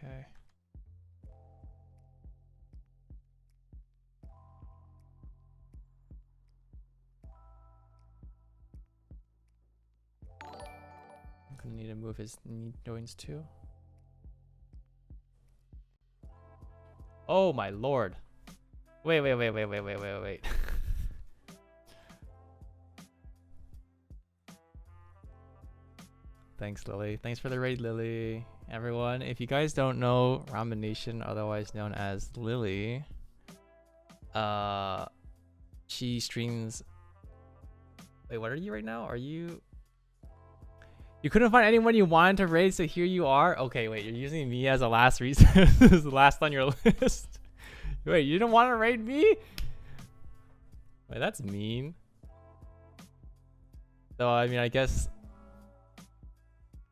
Okay. I'm gonna need to move his knee joints too. Oh my lord. Wait. Thanks, Lily. Thanks for the raid, Lily. Everyone, if you guys don't know Ramen Nation, otherwise known as Lily, she streams. Wait, what are you right now? Are you? You couldn't find anyone you wanted to raid, so here you are. Okay, wait, you're using me as a last reason, as the last on your list. Wait, you didn't want to raid me? Wait, that's mean. So I mean, I guess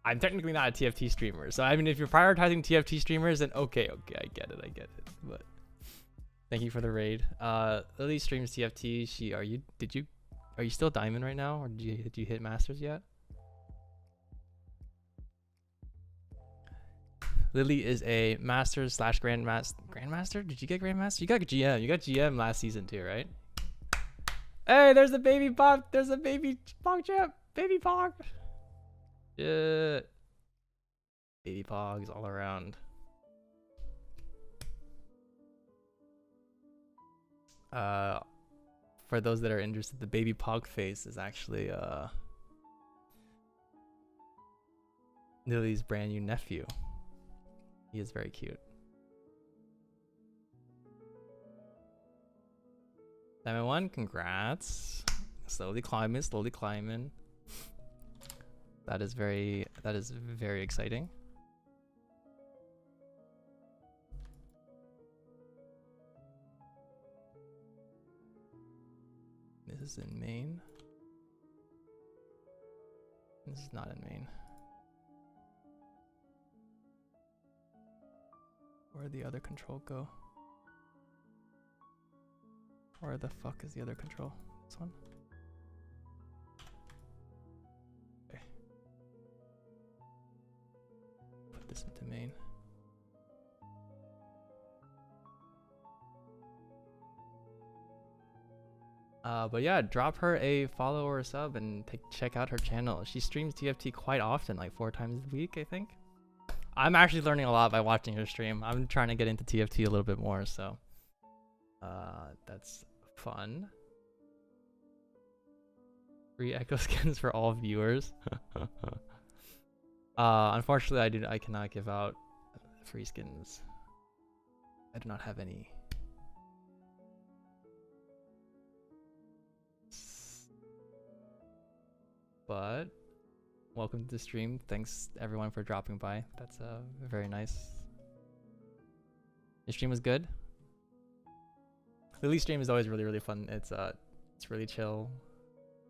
I'm technically not a TFT streamer. So I mean, if you're prioritizing TFT streamers, then okay, I get it. But thank you for the raid. Lily streams TFT. Are you still diamond right now, or did you hit masters yet? Lily is a masters / grandmaster. Did you get grandmaster? You got GM. You got GM last season too, right? Hey, there's a BabyPog. There's a BabyPog champ. BabyPog. Yeah. BabyPogs all around. For those that are interested, the BabyPog face is actually Lily's brand new nephew. He is very cute. Diamond 1, congrats. Slowly climbing. That is very exciting. This is in main. This is not in main. Where'd the other control go? Where the fuck is the other control? This one? Okay. Put this into main. But yeah, drop her a follow or a sub and check out her channel. She streams TFT quite often, like 4 times a week, I think. I'm actually learning a lot by watching her stream. I'm trying to get into TFT a little bit more, so that's fun. Free Ekko skins for all viewers. Unfortunately, I cannot give out free skins. I do not have any. But welcome to the stream. Thanks everyone for dropping by. That's very nice. Your stream was good. Lily's stream is always really fun. It's really chill,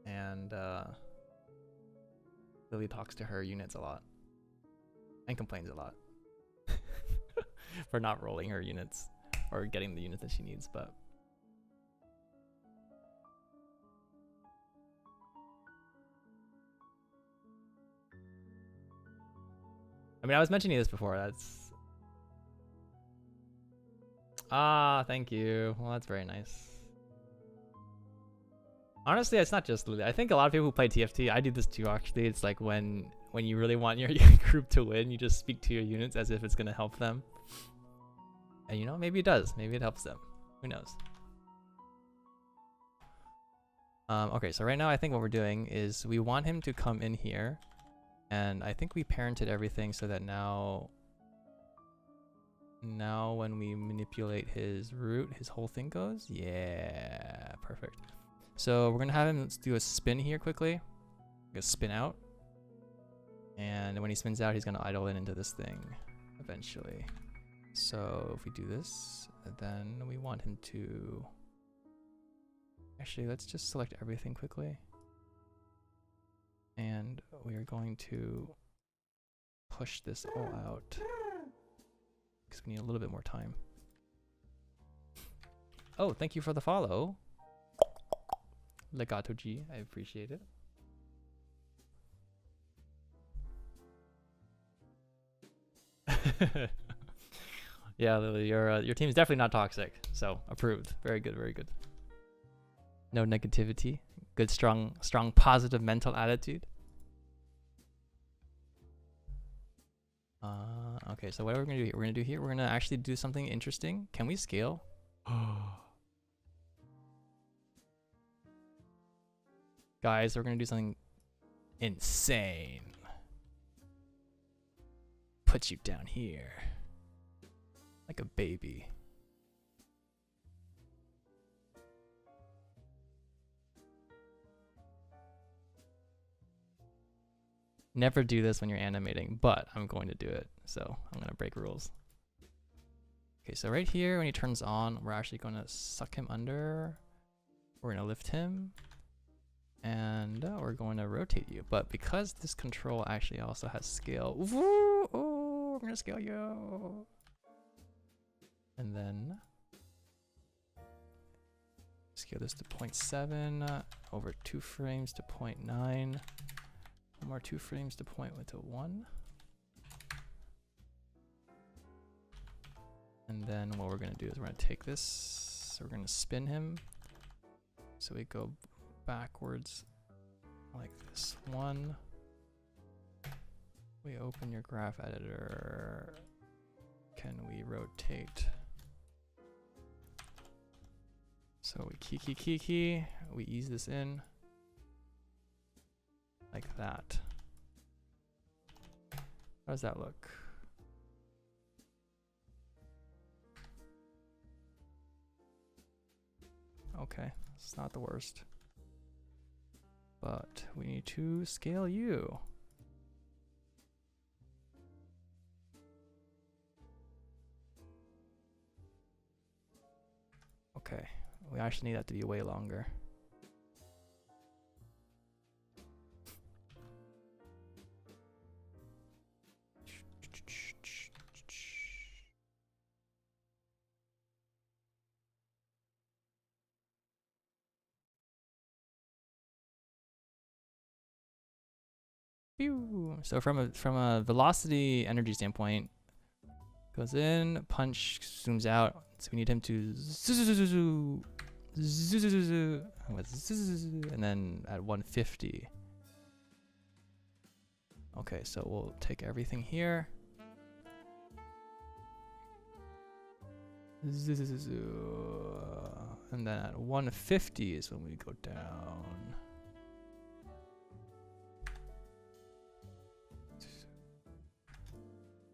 and Lily talks to her units a lot and complains a lot for not rolling her units or getting the units that she needs, but I mean, I was mentioning this before. That's thank you. Well, that's very nice. Honestly, it's not just Lily. I think a lot of people who play TFT, I do this too actually. It's like when you really want your group to win, you just speak to your units as if it's gonna help them. And you know, maybe it does. Maybe it helps them. Who knows? Okay, so right now I think what we're doing is we want him to come in here. And I think we parented everything so that now when we manipulate his route, his whole thing goes. Yeah, perfect. So we're gonna have him do a spin here quickly. Like a spin out. And when he spins out, he's gonna idle in into this thing eventually. So if we do this, then we want him to... Actually, let's just select everything quickly. And we are going to push this all out because we need a little bit more time. Oh, thank you for the follow. Legato G, I appreciate it. Yeah, Lily, your team's definitely not toxic, so approved. Very good, very good. No negativity. Good, strong, positive mental attitude. Okay, so what are we gonna do here? We're gonna actually do something interesting. Can we scale? Guys, we're gonna do something insane. Put you down here. Like a baby. Never do this when you're animating, but I'm going to do it. So I'm going to break rules. Okay, so right here, when he turns on, we're actually going to suck him under. We're going to lift him. And we're going to rotate you. But because this control actually also has scale, we're going to scale you. And then scale this to 0.7, over 2 frames to 0.9. One more 2 frames to point to 1. And then what we're going to do is we're going to take this, we're going to spin him. So we go backwards like this. 1. We open your graph editor. Can we rotate? So we key. We ease this in. Like that. How does that look? Okay, it's not the worst. But we need to scale you. Okay, we actually need that to be way longer. So from a velocity energy standpoint, goes in, punch, zooms out. So we need him to and then at 150. Okay, so we'll take everything here, And then at 150 is when we go down.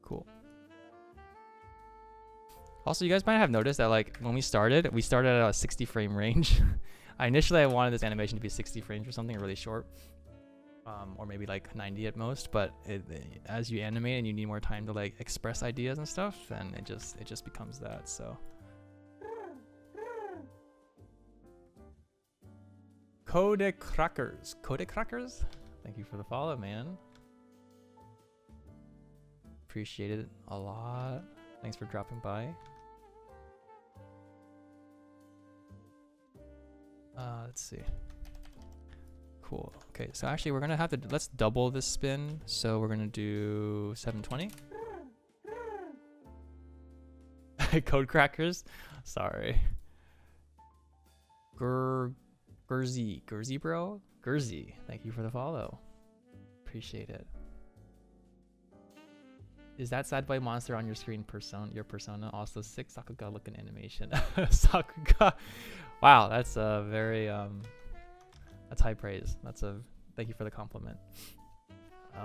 Cool. Also, you guys might have noticed that like when we started at a 60 frame range. I wanted this animation to be 60 frames or something really short. Or maybe like 90 at most, but as you animate and you need more time to like express ideas and stuff, then it just becomes that. So Code Crackers, thank you for the follow, man. Appreciate it a lot. Thanks for dropping by. Let's see. Cool. Okay, so actually we're gonna have to let's double this spin. So we're gonna do 720. Code Crackers. Sorry. Gurzy bro. Gurzy. Thank you for the follow. Appreciate it. Is that sad boy monster on your screen your persona also sick Sakuga looking animation? Sakuga. Wow, that's a very that's high praise. Thank you for the compliment.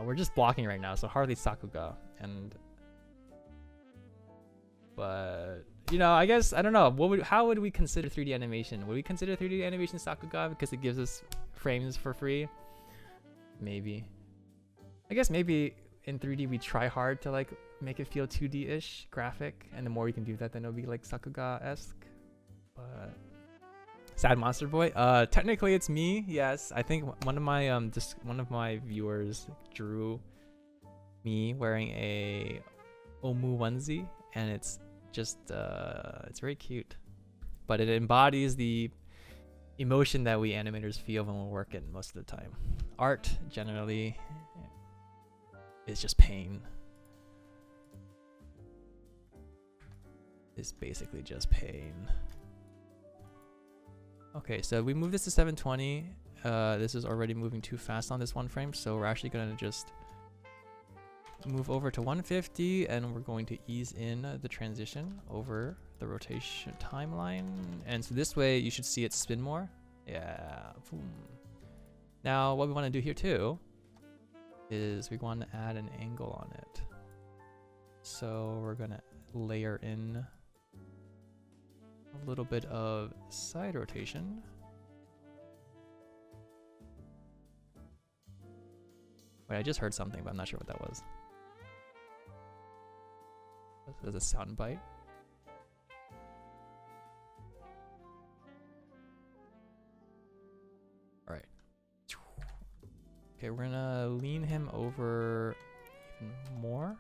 We're just blocking right now, so hardly Sakuga. But you know, I guess I don't know. How would we consider 3D animation? Would we consider 3D animation Sakuga because it gives us frames for free? Maybe. I guess maybe in 3D we try hard to like make it feel 2D-ish graphic, and the more we can do that, then it'll be like Sakuga-esque. But sad monster boy. Technically it's me. Yes, I think one of my viewers drew me wearing a Omu onesie, and it's just it's very cute, but it embodies the emotion that we animators feel when we're working most of the time. Art generally is just pain. It's basically just pain. Okay, so we move this to 720. This is already moving too fast on this one frame, so we're actually gonna just move over to 150, and we're going to ease in the transition over the rotation timeline. And so this way you should see it spin more. Yeah. Boom. Now what we want to do here too is we want to add an angle on it. So we're gonna layer in a little bit of side rotation. Wait, I just heard something, but I'm not sure what that was. There's a sound bite. All right. Okay, we're gonna lean him over even more,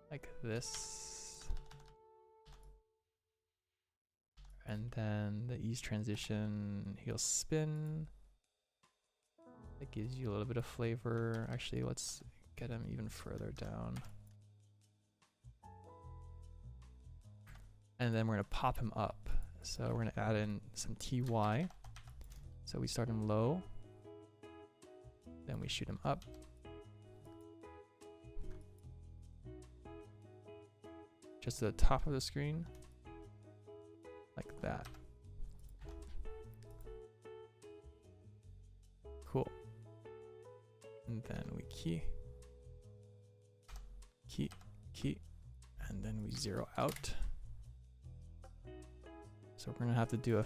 like this. And then the ease transition, he'll spin. That gives you a little bit of flavor. Actually, let's get him even further down. And then we're gonna pop him up. So we're gonna add in some TY. So we start him low, then we shoot him up. Just to the top of the screen, like that. Cool. And then we key, and then we zero out. So we're gonna have to do a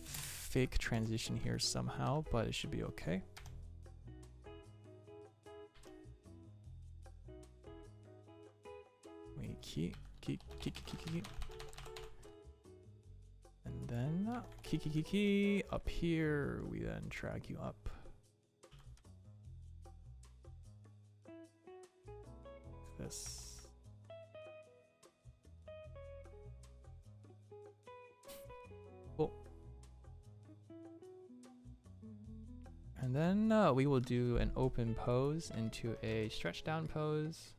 fake transition here somehow, but it should be okay. We key. And then key. Up here, we then drag you up. This. Cool. And then we will do an open pose into a stretch down pose.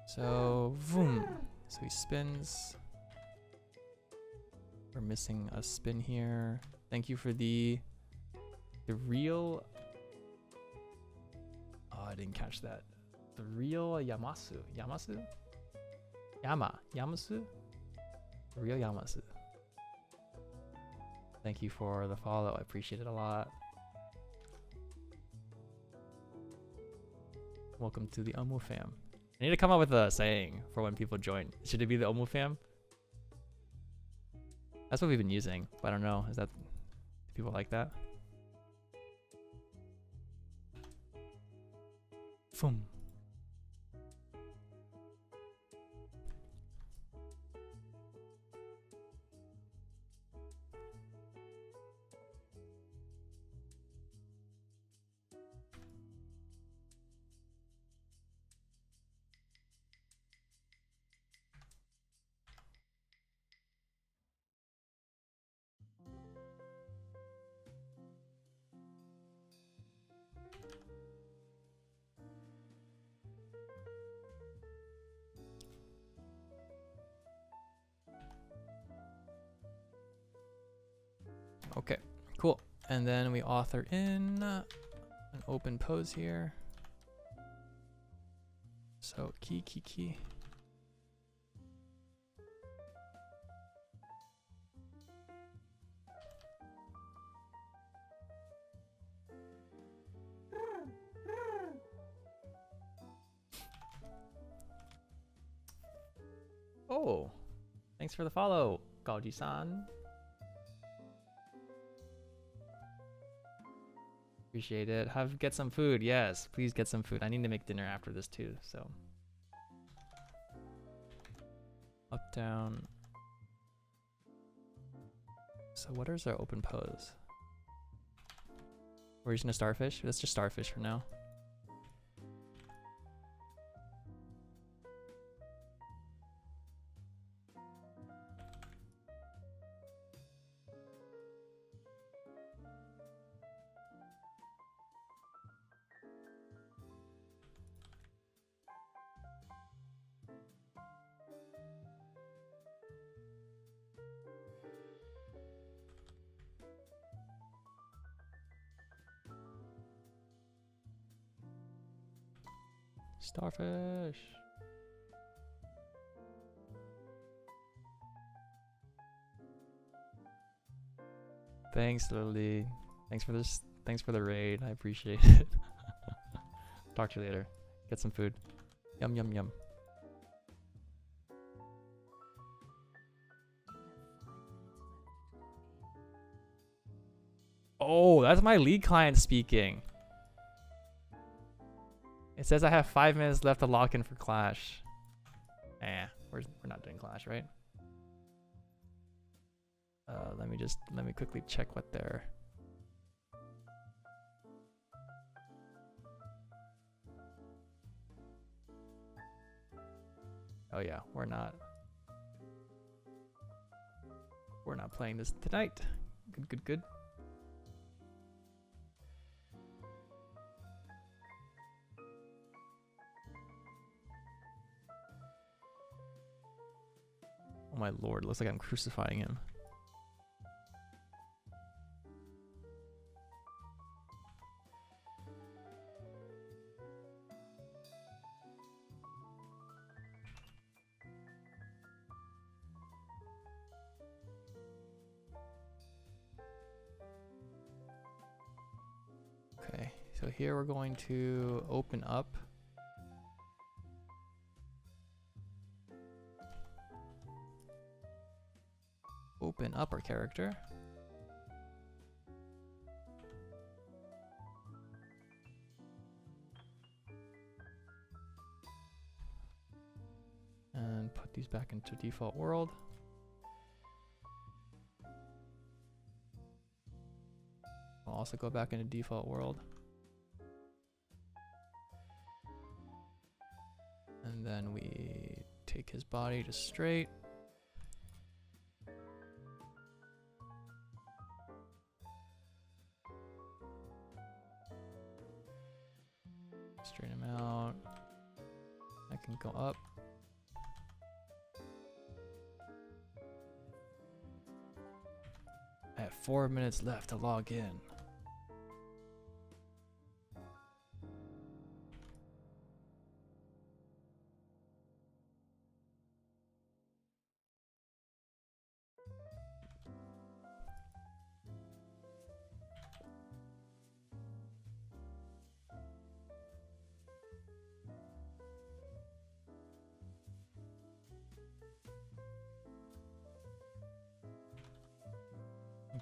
So, boom. So he spins. We're missing a spin here. Thank you for the real. Oh, I didn't catch that. The real Yamasu. Yamasu? Real Yamasu. Thank you for the follow. I appreciate it a lot. Welcome to the Omu fam. I need to come up with a saying for when people join. Should it be the Omu fam? That's what we've been using, but I don't know. Is that, do people like that? Boom. Okay, cool. And then we author in an open pose here. So key. Oh, thanks for the follow, Gaoji-san. Appreciate it. Get some food. Yes, please get some food. I need to make dinner after this too, so. Up, down. So what is our open pose? We're just gonna starfish? Let's just starfish for now. Starfish. Thanks, Lily. Thanks for this. Thanks for the raid. I appreciate it. Talk to you later. Get some food. Yum, yum, yum. Oh, that's my lead client speaking. It says I have 5 minutes left to lock in for Clash. We're not doing Clash, right? Let me quickly check what they're. Oh yeah, we're not playing this tonight. Good. Oh my lord, looks like I'm crucifying him. Okay, so here we're going to open up. Open up our character. And put these back into default world. I'll also go back into default world. And then we take his body to straight. Straighten him out. I can go up. I have 4 minutes left to log in.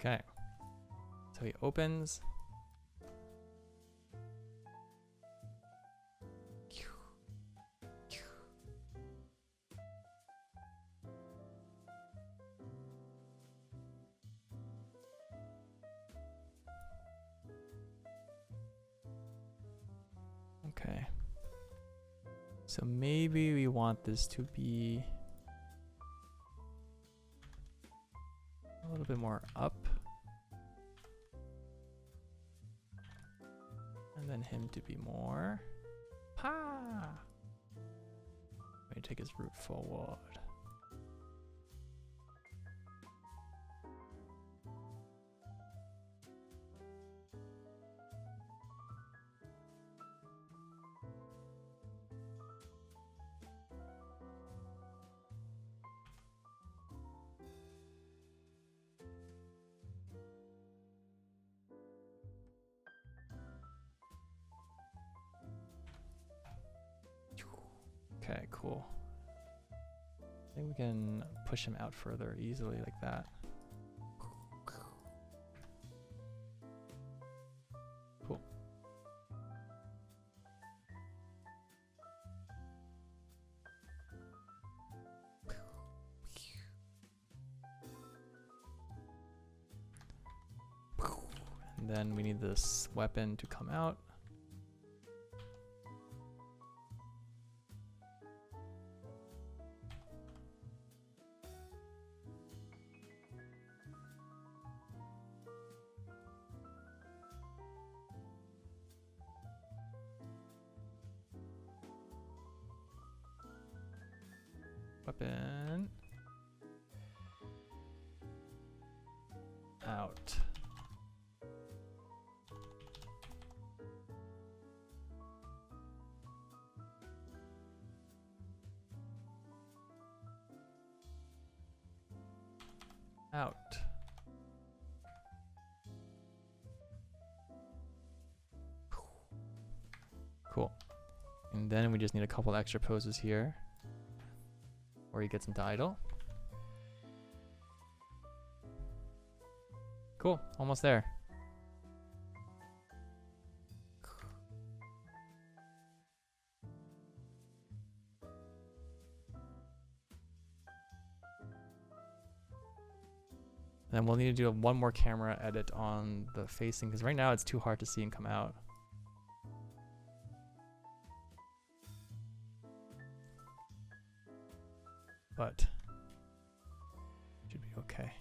Okay. So he opens. Okay. So maybe we want this to be a little bit more up. And then him to be more pa. Let me take his root forward. Okay, cool. I think we can push him out further easily like that. Cool. And then we need this weapon to come out. Weapon out. Out. Cool. And then we just need a couple extra poses here where he gets into idle. Cool, almost there. Then we'll need to do one more camera edit on the facing because right now it's too hard to see and come out. But should be okay.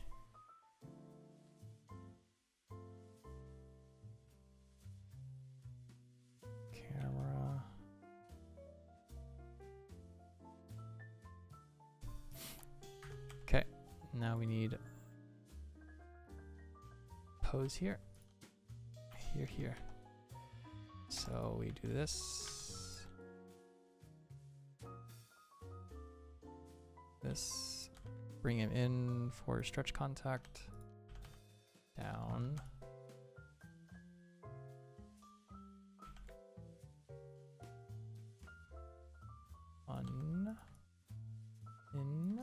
Camera. Okay, now we need pose here. Here. So we do this. This, bring him in for stretch contact, down, on, in,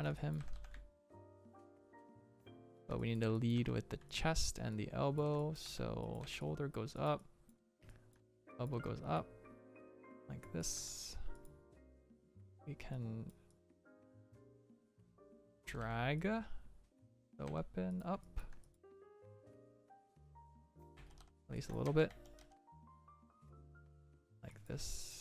front of him. But we need to lead with the chest and the elbow. So shoulder goes up, elbow goes up, like this. We can drag the weapon up, at least a little bit, like this.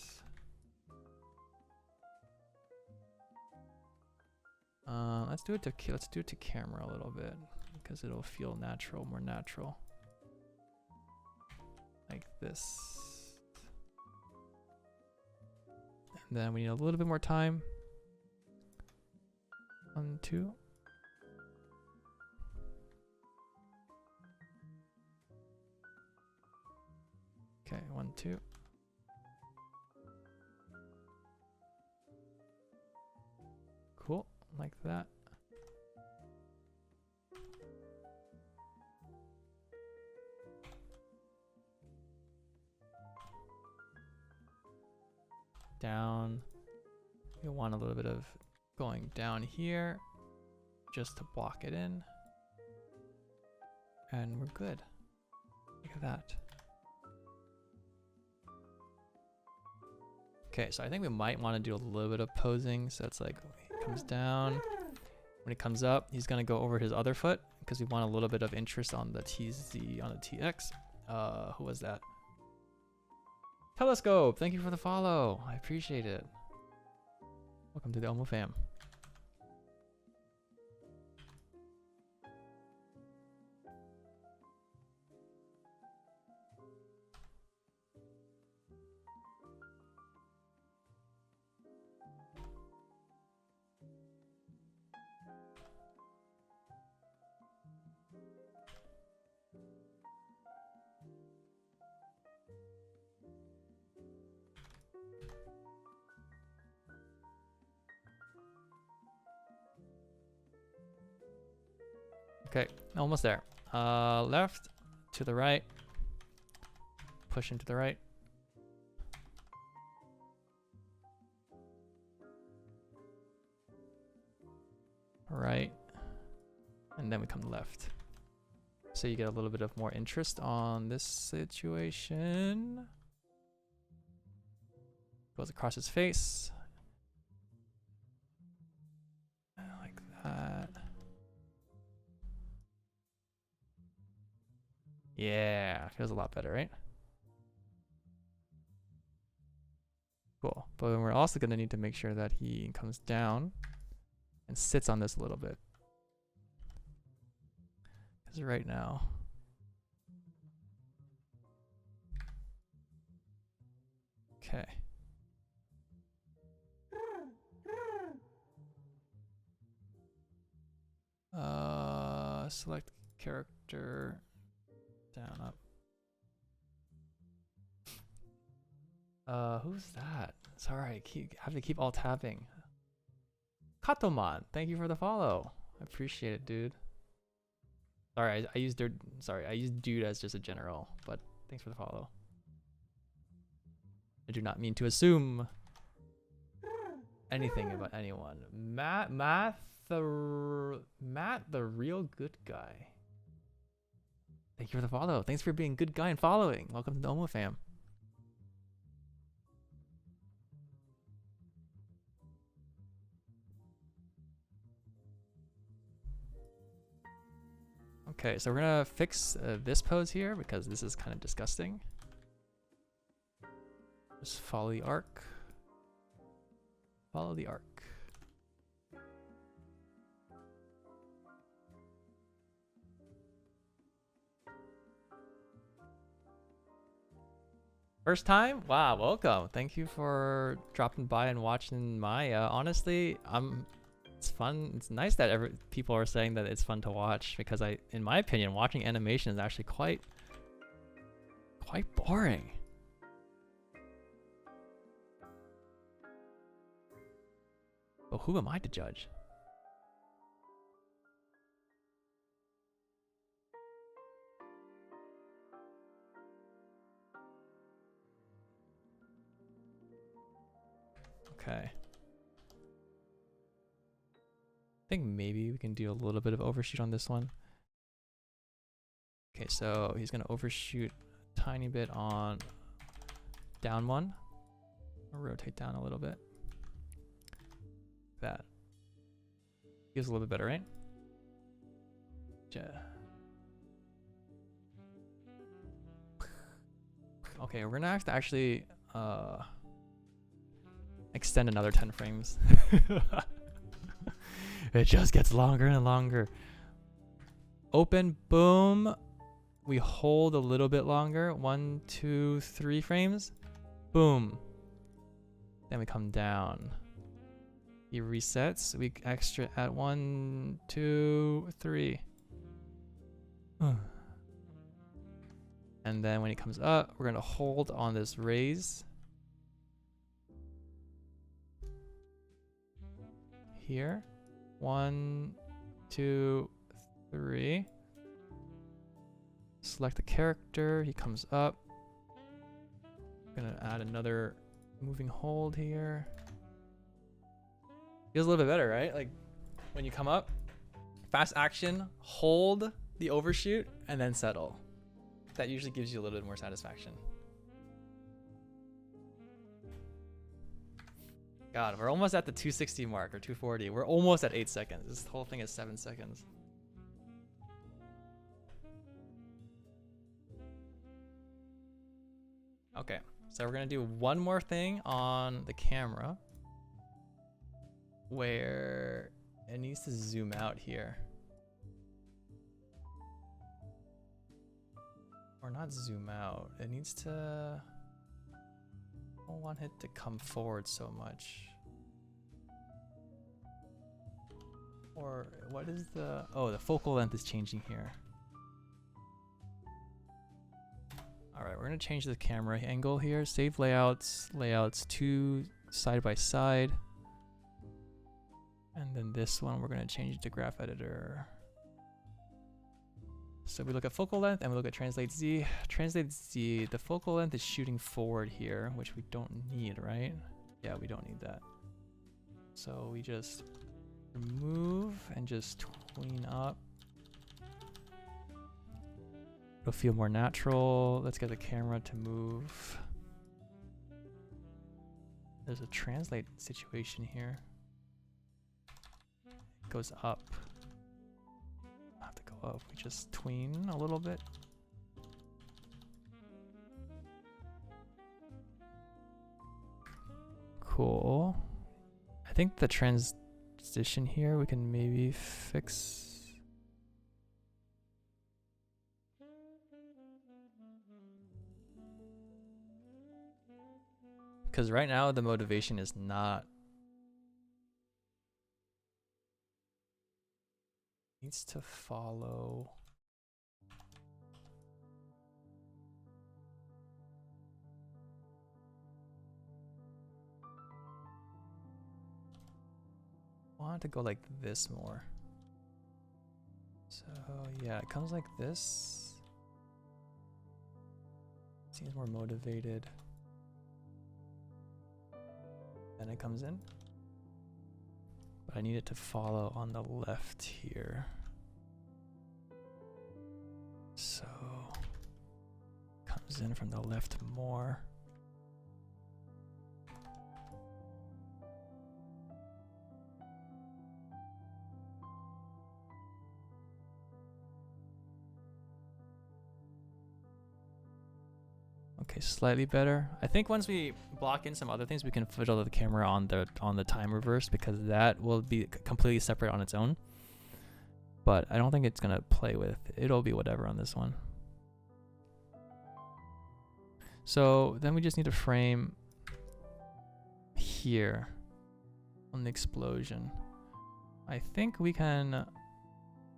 Let's do it to camera a little bit because it'll feel natural, more natural. Like this. And then we need a little bit more time. 1, 2. Okay, 1, 2. Cool, like that. Down. We want a little bit of going down here just to block it in. And we're good. Look at that. Okay, so I think we might want to do a little bit of posing. So it's like he comes down. When it comes up, he's gonna go over his other foot because we want a little bit of interest on the TZ, on the TX. Who was that? Telescope, thank you for the follow. I appreciate it. Welcome to the Omo fam. Okay, almost there. Left to the right. Push into the right. Right. And then we come left. So you get a little bit of more interest on this situation. Goes across his face. Like that. Yeah, feels a lot better, right? Cool. But we're also going to need to make sure that he comes down and sits on this a little bit. Because right now... Okay. Select character... Down, up. Who's that? Sorry, I have to keep alt tabbing. Katoman, thank you for the follow. I appreciate it, dude. Sorry, I used dude as just a general, but thanks for the follow. I do not mean to assume anything about anyone. Matt the real good guy. Thank you for the follow. Thanks for being a good guy and following. Welcome to the Omo fam. Okay, so we're gonna fix this pose here because this is kind of disgusting. Just follow the arc. Follow the arc. First time? Wow, welcome. Thank you for dropping by and watching Maya. Honestly, it's fun. It's nice that people are saying that it's fun to watch because in my opinion, watching animation is actually quite boring. But who am I to judge? Okay. think maybe we can do a little bit of overshoot on this one. Okay, so he's gonna overshoot a tiny bit on down one. I'll rotate down a little bit. That feels a little bit better, right? Yeah. Okay, we're gonna have to actually extend another 10 frames. It just gets longer and longer. Open, boom. We hold a little bit longer. 1, 2, 3 frames. Boom. Then we come down. He resets. We extra at 1, 2, 3. And then when he comes up, we're gonna hold on this raise. Here. 1, 2, 3. Select the character, he comes up. I'm gonna add another moving hold here. Feels a little bit better, right? Like when you come up, fast action, hold the overshoot, and then settle. That usually gives you a little bit more satisfaction. God, we're almost at the 260 mark or 240. We're almost at 8 seconds. This whole thing is 7 seconds. Okay, so we're gonna do one more thing on the camera where it needs to zoom out here. Or not zoom out, it needs to, I don't want it to come forward so much. Or what is the, oh, the focal length is changing here. All right, we're gonna change the camera angle here. Save layouts, layouts 2 side by side. And then this one, we're gonna change it to graph editor. So we look at focal length and we look at translate Z. Translate Z, the focal length is shooting forward here, which we don't need, right? Yeah, we don't need that. So we just remove and just tween up. It'll feel more natural. Let's get the camera to move. There's a translate situation here. It goes up. I have to go up. We just tween a little bit. Cool. I think the transition here we can maybe fix. Because right now the motivation is not. Needs to follow. I want it to go like this more. So yeah, it comes like this. Seems more motivated. Then it comes in. But I need it to follow on the left here. So comes in from the left more. Okay, slightly better. I think once we block in some other things, we can fiddle the camera on the time reverse, because that will be completely separate on its own. But I don't think it's gonna play with. It'll be whatever on this one. So then we just need to frame here on the explosion. I think we can.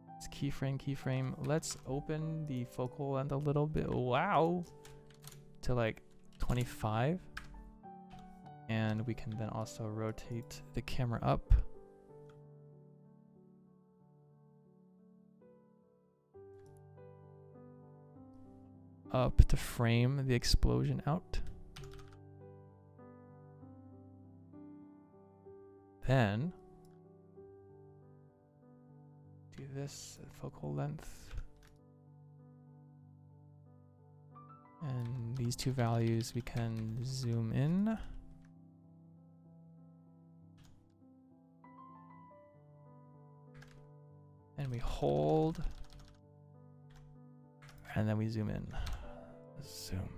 Let's keyframe. Let's open the focal length a little bit. Wow. To like 25, and we can then also rotate the camera up. Up to frame the explosion out. Then do this at focal length. And these two values we can zoom in. And we hold. And then we zoom in. Zoom.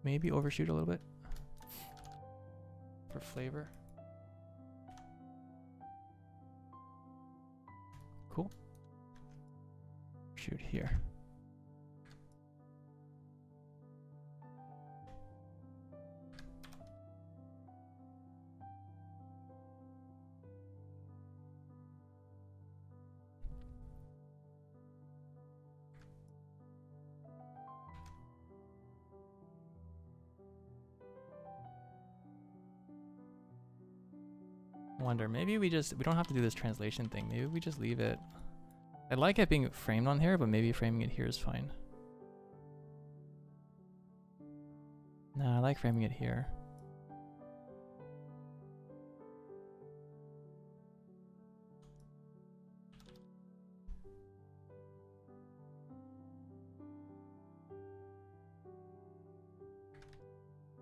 Maybe overshoot a little bit for flavor. Cool. Shoot here. Wonder, maybe we don't have to do this translation thing. Maybe we just leave it. I like it being framed on here, but maybe framing it here is fine. Nah, I like framing it here.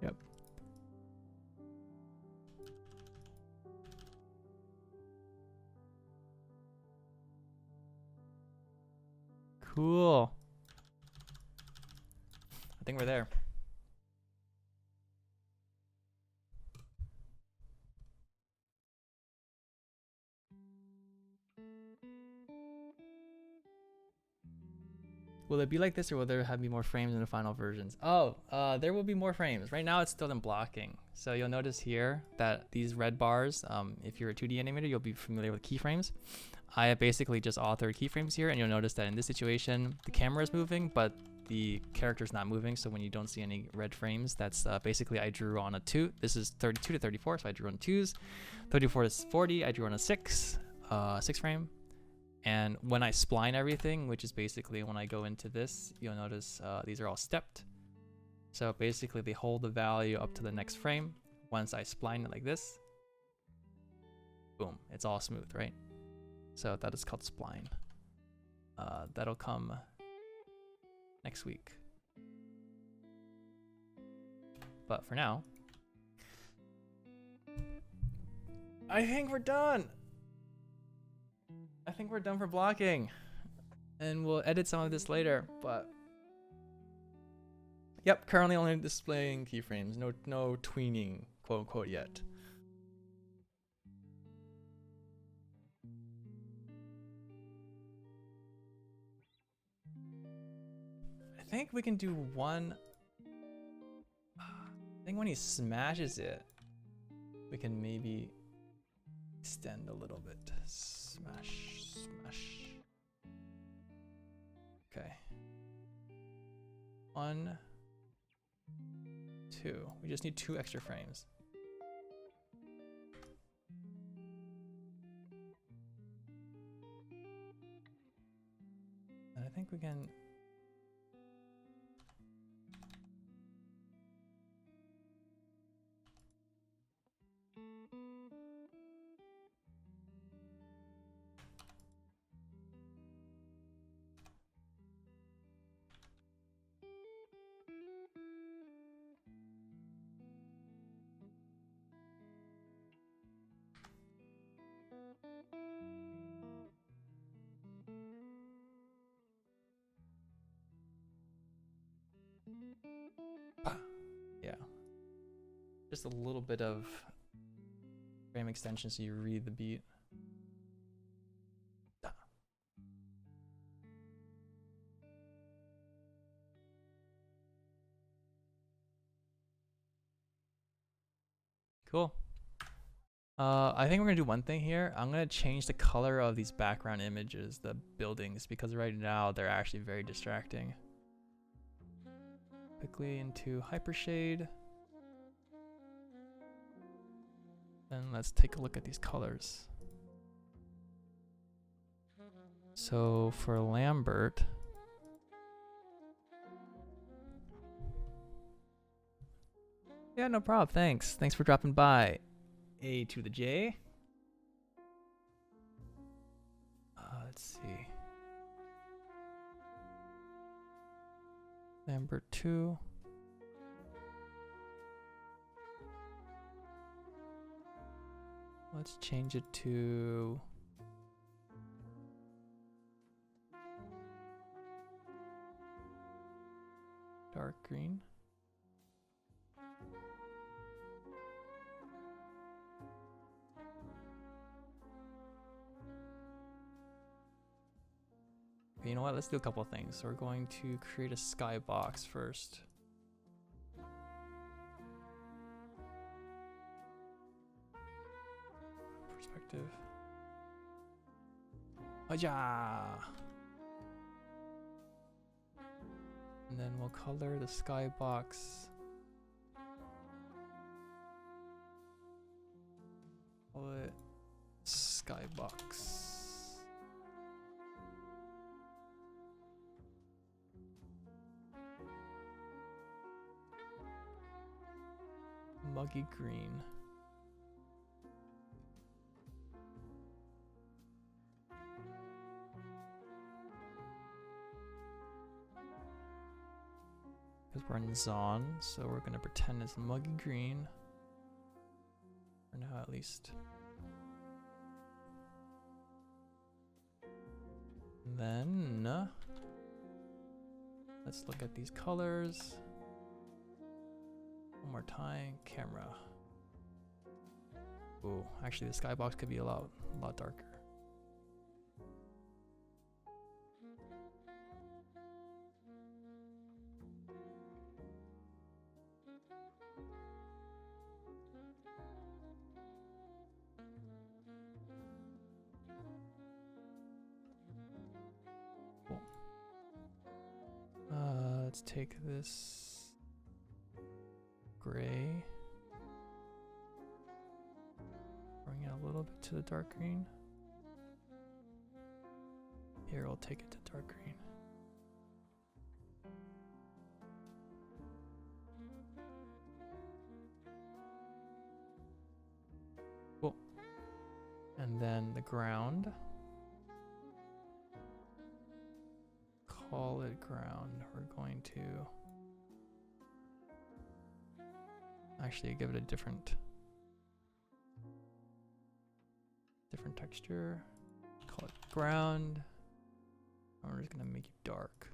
Yep. Cool. I think we're there. Will it be like this, or will there be more frames in the final versions? Oh, there will be more frames. Right now it's still in blocking. So you'll notice here that these red bars, if you're a 2D animator, you'll be familiar with keyframes. I have basically just authored keyframes here, and you'll notice that in this situation, the camera is moving, but the character's not moving. So when you don't see any red frames, that's basically I drew on a 2. This is 32 to 34, so I drew on 2s. 34 to 40, I drew on a 6 frame. And when I spline everything, which is basically when I go into this, you'll notice these are all stepped. So basically they hold the value up to the next frame. Once I spline it like this, boom, it's all smooth, right? So that is called spline. That'll come next week. But for now, I think we're done. I think we're done for blocking. And we'll edit some of this later, but yep, currently only displaying keyframes. No tweening, quote unquote, yet. I think we can do one. I think when he smashes it, we can maybe extend a little bit. Smash, smash. Okay. 1, 2. We just need 2 extra frames. And I think we can. Yeah. Just a little bit of frame extension so you read the beat. Cool. I think we're gonna do one thing here. I'm gonna change the color of these background images, the buildings, because right now they're actually very distracting. Quickly into Hypershade. Then let's take a look at these colors. So for Lambert, Yeah, no problem. Thanks. Thanks for dropping by. A to the J. Let's see. Number 2. Let's change it to dark green. Okay, you know what? Let's do a couple of things. So we're going to create a skybox first. Perspective. Aja! And then we'll color the skybox. Call it Skybox. Muggy green. Because we're in Zon, so we're going to pretend it's muggy green. For now, at least. Then, let's look at these colors. One more time, camera. Ooh, actually the skybox could be a lot darker. Cool. Let's take this gray, bring it a little bit to the dark green. Here, we'll take it to dark green. Cool. And then the ground. Call it ground. We're going to actually give it a different texture. Call it ground. And we're just gonna make it dark.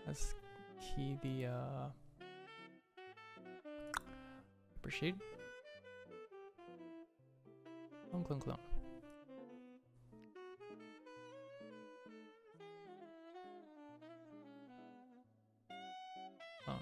Let's key the paper sheet. Clone, clone, clone. Clone.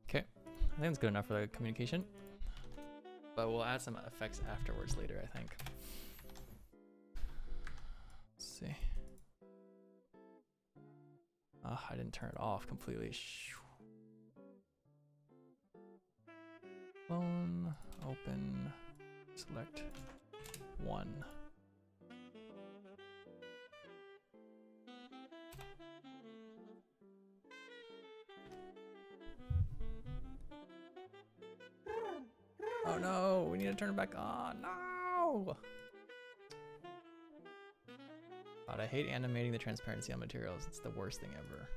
Okay, I think it's good enough for the communication, but we'll add some effects afterwards later, I think. Let's see. I didn't turn it off completely. Clone, open, select one. Oh no, we need to turn it back on. No! God, I hate animating the transparency on materials. It's the worst thing ever.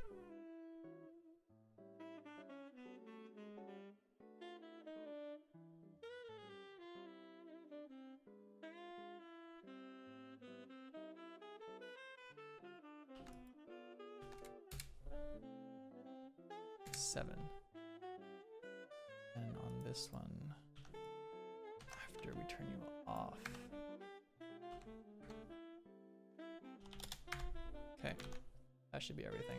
Seven. And on this one, after we turn you off. Okay, that should be everything.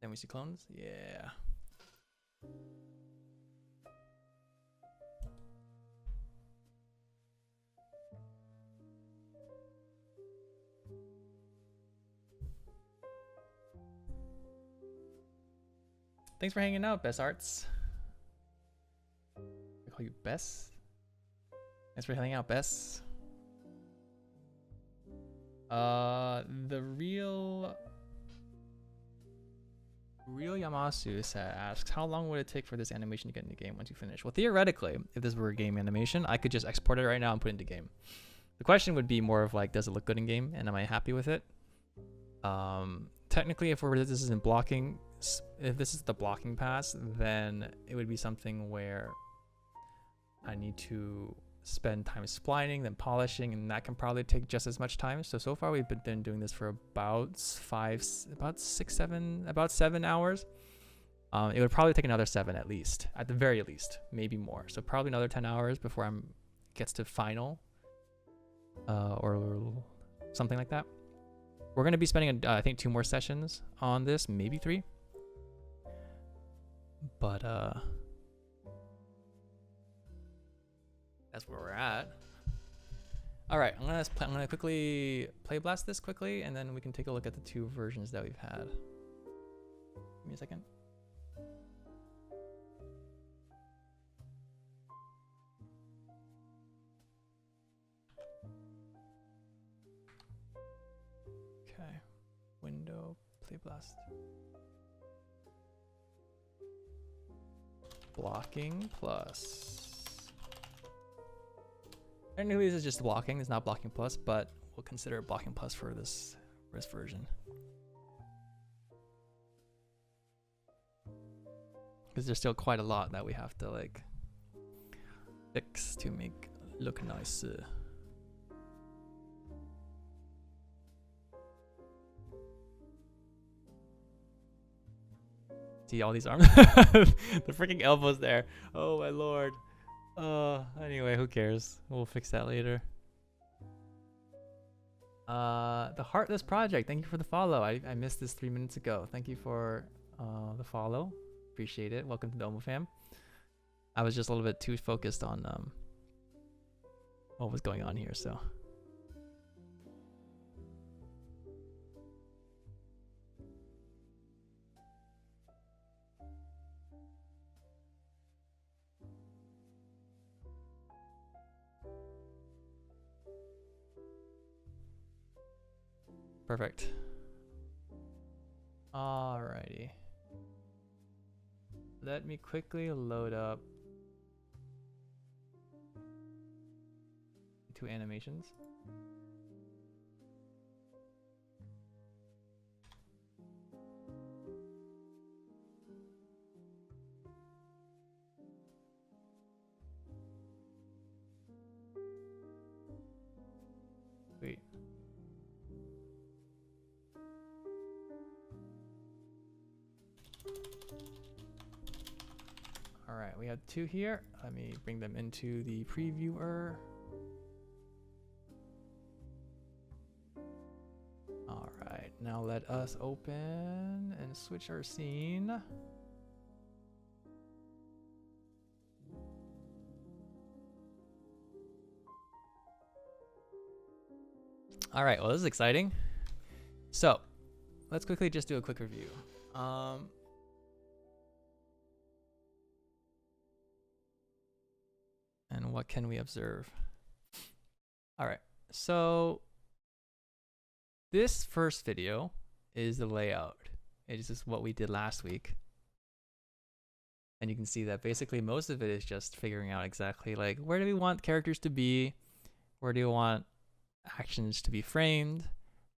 Then we see clones? Yeah. Thanks for hanging out, Best Arts. I call you Bess. Thanks for hanging out, Bess. The real Yamasu asks, how long would it take for this animation to get into game once you finish? Well, theoretically, if this were a game animation, I could just export it right now and put it into game. The question would be more of like, does it look good in game, and am I happy with it? Technically, if this is in blocking, if this is the blocking pass, then it would be something where I need to spend time splining, then polishing, and that can probably take just as much time. So far we've been doing this for about 7 hours. It would probably take another 7 at least, at the very least, maybe more. So probably another 10 hours before gets to final, or something like that. We're going to be spending, I think, 2 more sessions on this, maybe 3. But that's where we're at. All right, I'm gonna quickly play blast this quickly, and then we can take a look at the 2 versions that we've had. Give me a second. Okay, window, play blast. Blocking plus. Technically this is just blocking, it's not blocking plus, but we'll consider it blocking plus for this version. because there's still quite a lot that we have to like fix to make look nice. See all these arms, the freaking elbows there. Oh my lord. Anyway, who cares? We'll fix that later. The Heartless Project, thank you for the follow. I missed this 3 minutes ago. Thank you for the follow. Appreciate it. Welcome to the Omo fam. I was just a little bit too focused on what was going on here, so. Perfect. Alrighty. Let me quickly load up 2 animations. Wait. All right, we have 2 here. Let me bring them into the previewer. All right, now let us open and switch our scene. All right, well, this is exciting. So let's quickly just do a quick review. And what can we observe? All right, so this first video is the layout. It is just what we did last week. And you can see that basically most of it is just figuring out exactly like where do we want characters to be? Where do we want actions to be framed?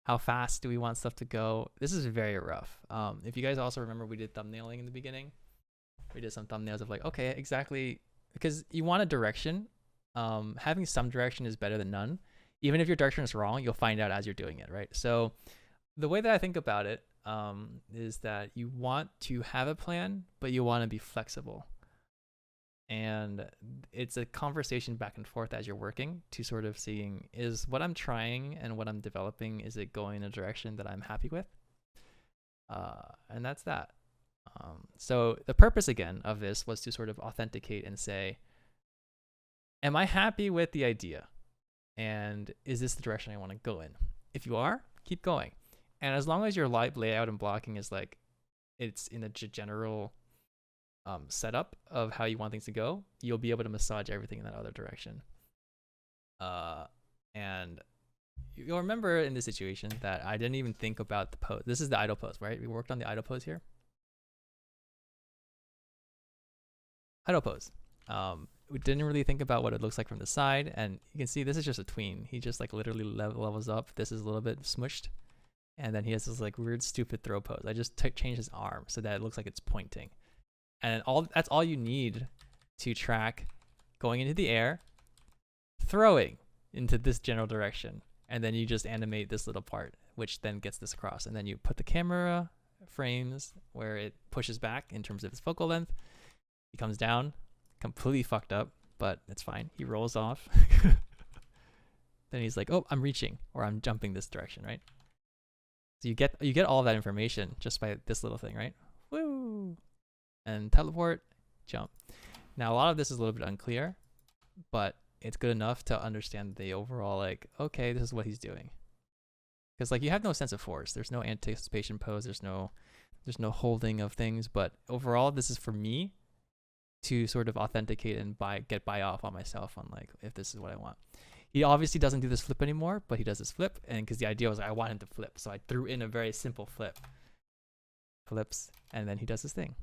How fast do we want stuff to go? This is very rough. If you guys also remember, we did thumbnailing in the beginning. We did some thumbnails of like, okay, exactly, because you want a direction. Having some direction is better than none. Even if your direction is wrong, you'll find out as you're doing it, right? So the way that I think about it is that you want to have a plan, but you want to be flexible. And it's a conversation back and forth as you're working to sort of seeing, is what I'm trying and what I'm developing, is it going in a direction that I'm happy with? And that's that. So the purpose again of this was to sort of authenticate and say, am I happy with the idea? And is this the direction I want to go in? If you are, keep going. And as long as your live layout and blocking is like, it's in a general setup of how you want things to go, you'll be able to massage everything in that other direction. And you'll remember in this situation that I didn't even think about the pose. This is the idle pose, right? We worked on the idle pose here. Idle pose. We didn't really think about what it looks like from the side, and you can see this is just a tween. He just like literally levels up. This is a little bit smushed, and then he has this like weird stupid throw pose. I just changed his arm so that it looks like it's pointing, and that's all you need to track going into the air, throwing into this general direction, and then you just animate this little part, which then gets this across, and then you put the camera frames where it pushes back in terms of its focal length. He comes down, completely fucked up, but it's fine. He rolls off. Then he's like, oh, I'm reaching, or I'm jumping this direction, right? So you get all of that information just by this little thing, right? Woo! And teleport, jump. Now a lot of this is a little bit unclear, but it's good enough to understand the overall, like, okay, this is what he's doing. Because like you have no sense of force. There's no anticipation pose. There's no holding of things. But overall, this is for me to sort of authenticate and get buy off on myself on like if this is what I want. He obviously doesn't do this flip anymore, but he does this flip, and because the idea was I want him to flip, so I threw in a very simple flip. Flips, and then he does this thing.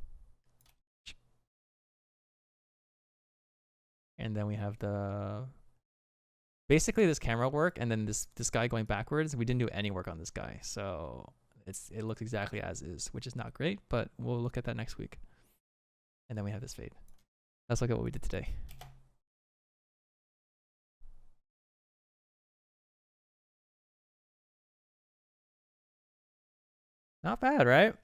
And then we have basically this camera work, and then this guy going backwards. We didn't do any work on this guy, so it looks exactly as is, which is not great, but we'll look at that next week. And then we have this fade. Let's look at what we did today. Not bad, right?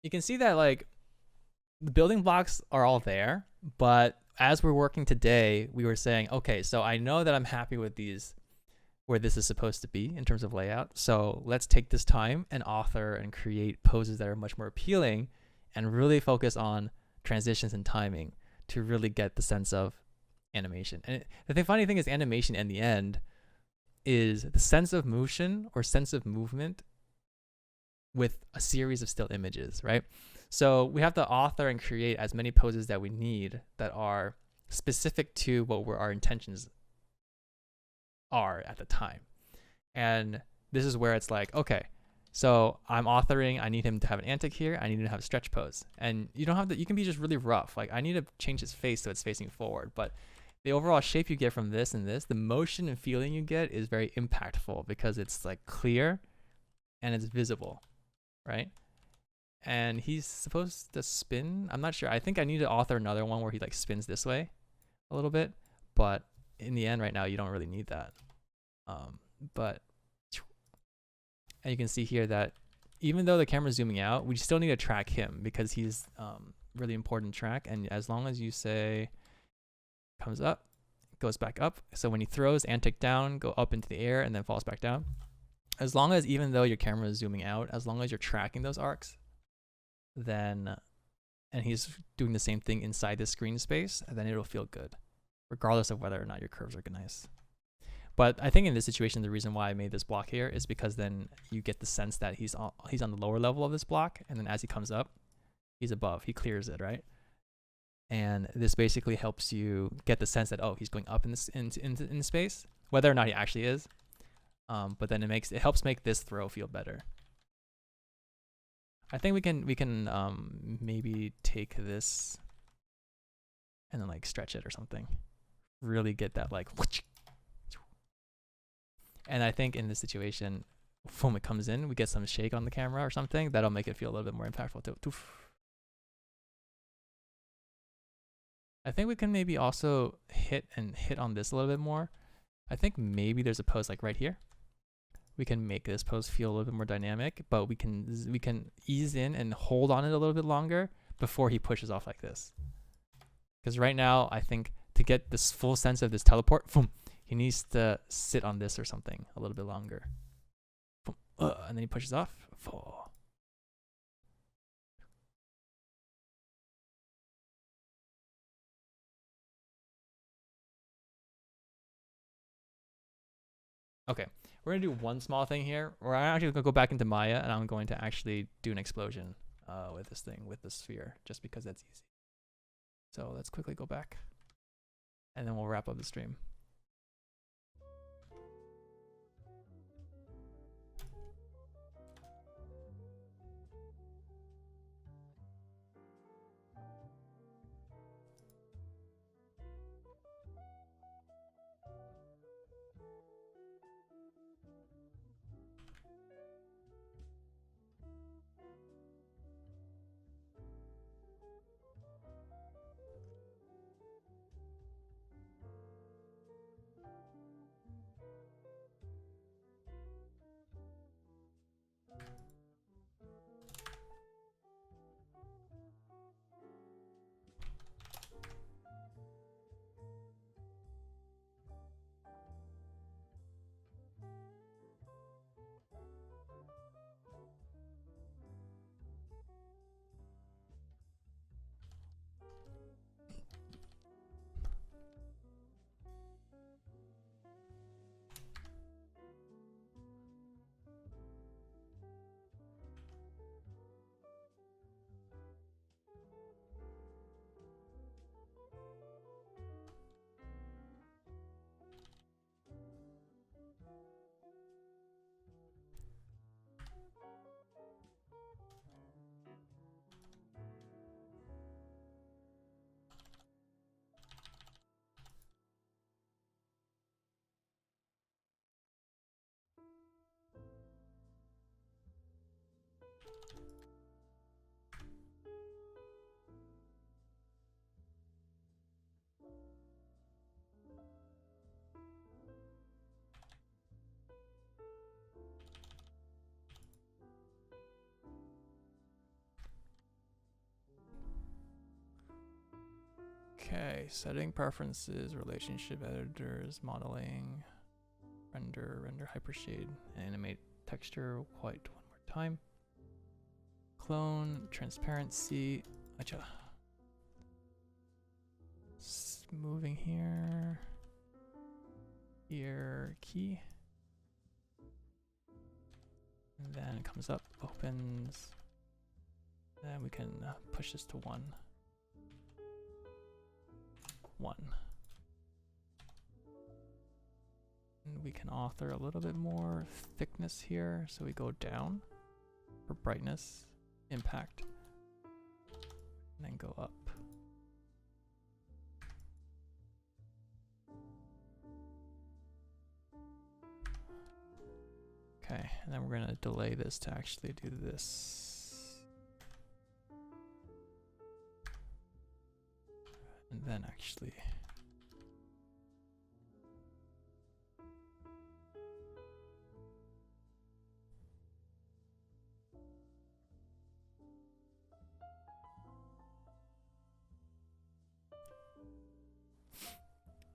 You can see that like the building blocks are all there, but as we're working today, we were saying, okay, so I know that I'm happy with these, where this is supposed to be in terms of layout. So let's take this time and author and create poses that are much more appealing and really focus on transitions and timing to really get the sense of animation. And the funny thing is animation in the end is the sense of motion or sense of movement with a series of still images, right? So we have to author and create as many poses that we need that are specific to what our intentions are at the time. And this is where it's like, okay, so I'm authoring, I need him to have an antic here, I need him to have a stretch pose. And you don't have to, you can be just really rough. Like I need to change his face so it's facing forward, but the overall shape you get from this and this, the motion and feeling you get is very impactful because it's like clear and it's visible, right? And he's supposed to spin. I'm not sure. I think I need to author another one where he like spins this way a little bit, but in the end right now you don't really need that. And you can see here that even though the camera's zooming out, we still need to track him because he's really important to track. And as long as you say comes up, goes back up. So when he throws antic down, go up into the air and then falls back down. As long as, even though your camera is zooming out, as long as you're tracking those arcs, then, and he's doing the same thing inside the screen space, then it'll feel good, regardless of whether or not your curves are nice. But I think in this situation, the reason why I made this block here is because then you get the sense that he's on the lower level of this block, and then as he comes up, he's above, he clears it, right? And this basically helps you get the sense that, oh, he's going up in this in space, whether or not he actually is. But then it helps make this throw feel better. I think we can maybe take this and then like stretch it or something. Really get that like, and I think in this situation, when it comes in, we get some shake on the camera or something that'll make it feel a little bit more impactful too. I think we can maybe also hit on this a little bit more. I think maybe there's a pose like right here. We can make this pose feel a little bit more dynamic, but we can ease in and hold on it a little bit longer before he pushes off like this. Because right now, I think to get this full sense of this teleport, he needs to sit on this or something a little bit longer. And then he pushes off. Okay, we're gonna do one small thing here. We're actually gonna go back into Maya, and I'm going to actually do an explosion with this thing, with the sphere, just because that's easy. So let's quickly go back, and then we'll wrap up the stream. Okay, setting preferences, relationship editors, modeling, render hypershade, animate texture white one more time. Clone, transparency, acha. Moving here, key, and then it comes up, opens, then we can push this to 1. And we can author a little bit more thickness here, so we go down for brightness, impact, and then go up. Okay, and then we're gonna delay this to actually do this. And then actually.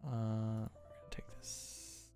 We're gonna take this.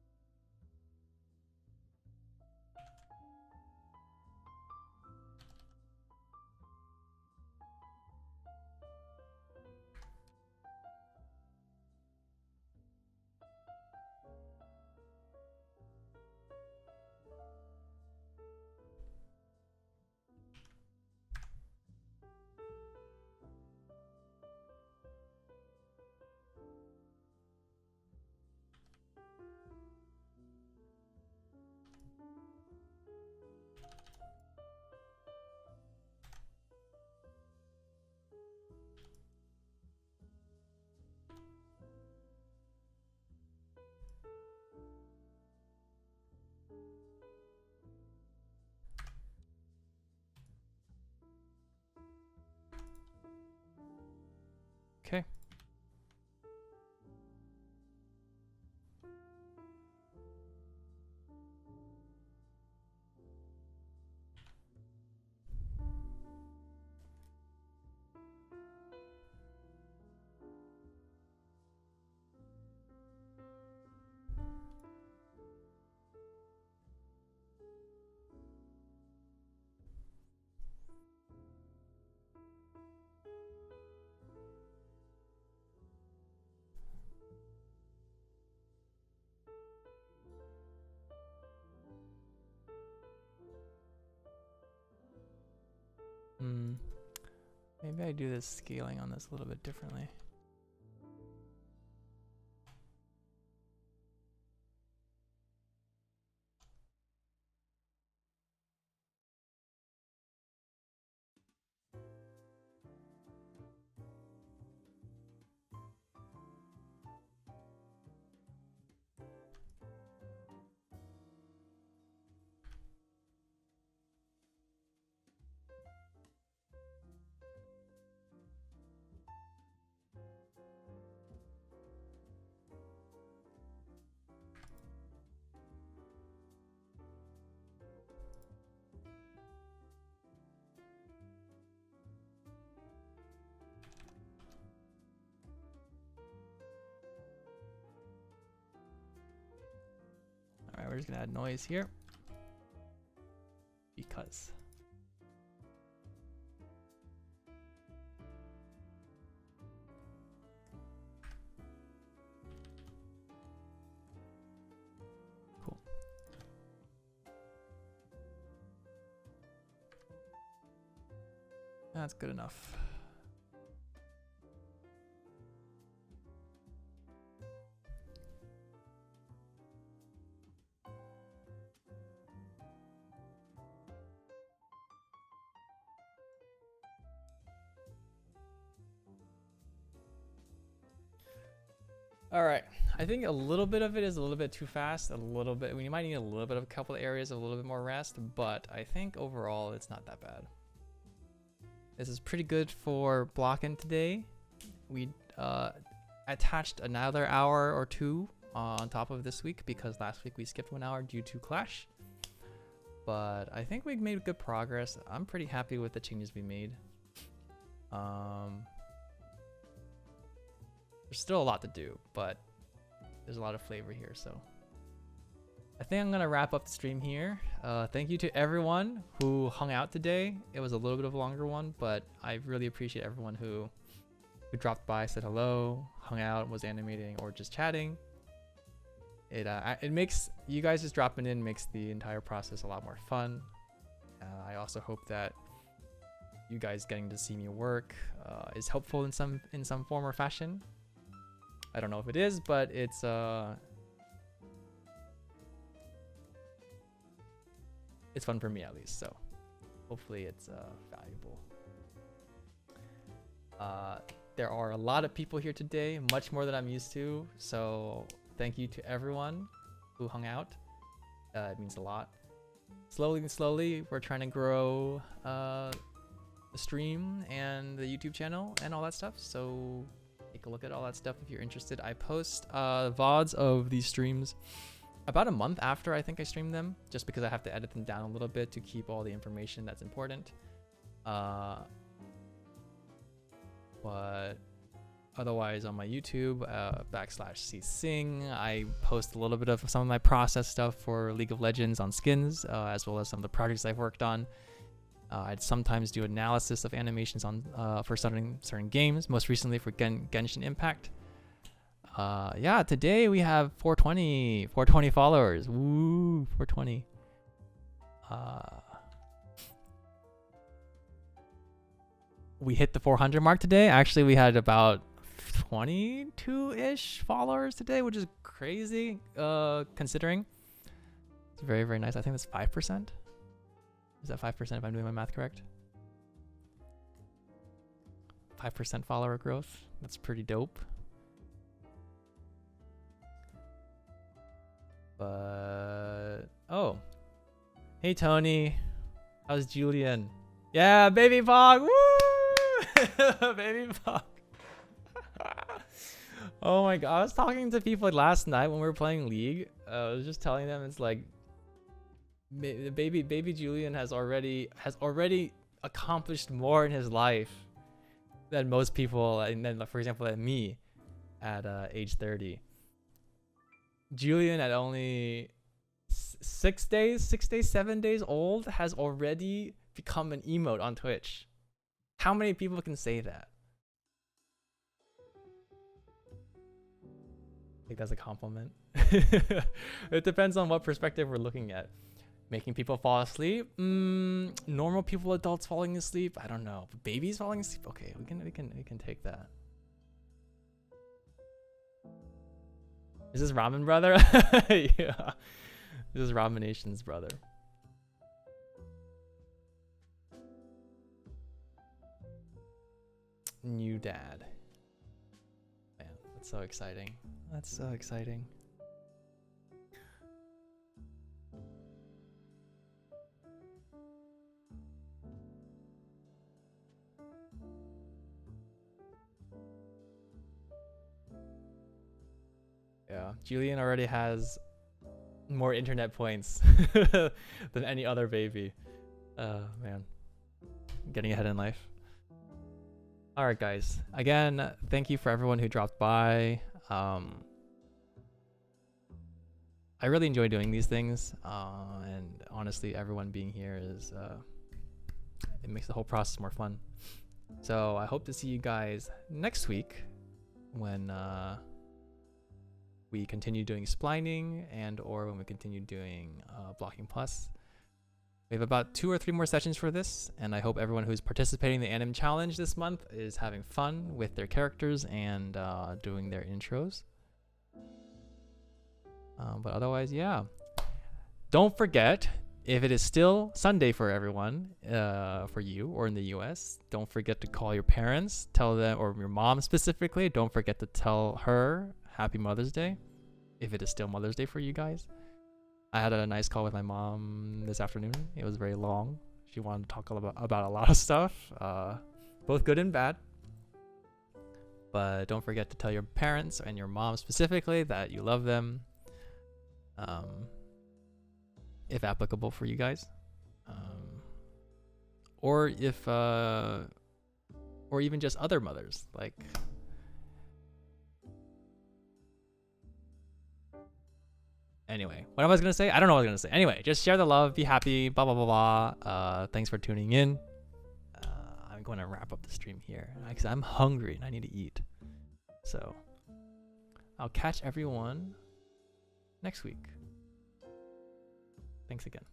Okay. Maybe I do this scaling on this a little bit differently. Alright, we're just gonna add noise here. Because. Cool. That's good enough. All right, I think a little bit of it is a little bit too fast, a little bit, we might need a little bit of a couple of areas of a little bit more rest, but I think overall it's not that bad. This is pretty good for blocking today. We attached another hour or two on top of this week because last week we skipped 1 hour due to Clash. But I think we've made good progress. I'm pretty happy with the changes we made. There's there's still a lot to do, but there's a lot of flavor here. So I think I'm gonna wrap up the stream here. Thank you to everyone who hung out today. It was a little bit of a longer one, but I really appreciate everyone who dropped by, said hello, hung out, was animating, or just chatting. It makes you guys just dropping in makes the entire process a lot more fun. I also hope that you guys getting to see me work is helpful in some form or fashion. I don't know if it is, but it's fun for me at least. So hopefully it's valuable. There are a lot of people here today, much more than I'm used to. So thank you to everyone who hung out. It means a lot. Slowly, we're trying to grow the stream and the YouTube channel and all that stuff. So take a look at all that stuff if you're interested. I post VODs of these streams about a month after I think I stream them, just because I have to edit them down a little bit to keep all the information that's important. But otherwise on my YouTube, /csing, I post a little bit of some of my process stuff for League of Legends on skins, as well as some of the projects I've worked on. I'd sometimes do analysis of animations on for certain games, most recently for Genshin Impact. Yeah, today we have 420 followers. Woo, 420. We hit the 400 mark today. Actually, we had about 22-ish followers today, which is crazy considering. It's very, very nice. I think that's 5%. Is that 5% if I'm doing my math correct? 5% follower growth. That's pretty dope. But oh, hey Tony, how's Julian? Yeah, BabyPog, woo! BabyPog. Oh my god, I was talking to people last night when we were playing League. I was just telling them it's like baby Julian has already accomplished more in his life than most people, and then for example at me at age 30. Julian at only 7 days old has already become an emote on Twitch. How many people can say that? I think that's a compliment. It depends on what perspective we're looking at. Making people fall asleep? Normal people, adults falling asleep? I don't know. But babies falling asleep? Okay, we can take that. Is this Ramen brother? Yeah. This is Ramenation's brother. New dad. Man, that's so exciting. That's so exciting. Yeah, Julian already has more internet points than any other baby. Man, getting ahead in life. All right, guys. Again, thank you for everyone who dropped by. I really enjoy doing these things, and honestly, everyone being here is it makes the whole process more fun. So I hope to see you guys next week when we continue doing splining and or when we continue doing blocking plus. We have about 2 or 3 more sessions for this, and I hope everyone who's participating in the Anim Challenge this month is having fun with their characters and doing their intros. But otherwise, yeah. Don't forget, if it is still Sunday for everyone, for you or in the US, don't forget to call your parents, tell them, or your mom specifically, don't forget to tell her Happy Mother's Day, if it is still Mother's Day for you guys. I had a nice call with my mom this afternoon. It was very long. She wanted to talk about a lot of stuff, both good and bad. But don't forget to tell your parents and your mom specifically that you love them, if applicable for you guys. Or if, or even just other mothers, like Anyway, what was I gonna say? I don't know what I was gonna say. Anyway, just share the love, be happy, blah blah blah blah. Thanks for tuning in. I'm going to wrap up the stream here because I'm hungry and I need to eat. So I'll catch everyone next week. Thanks again.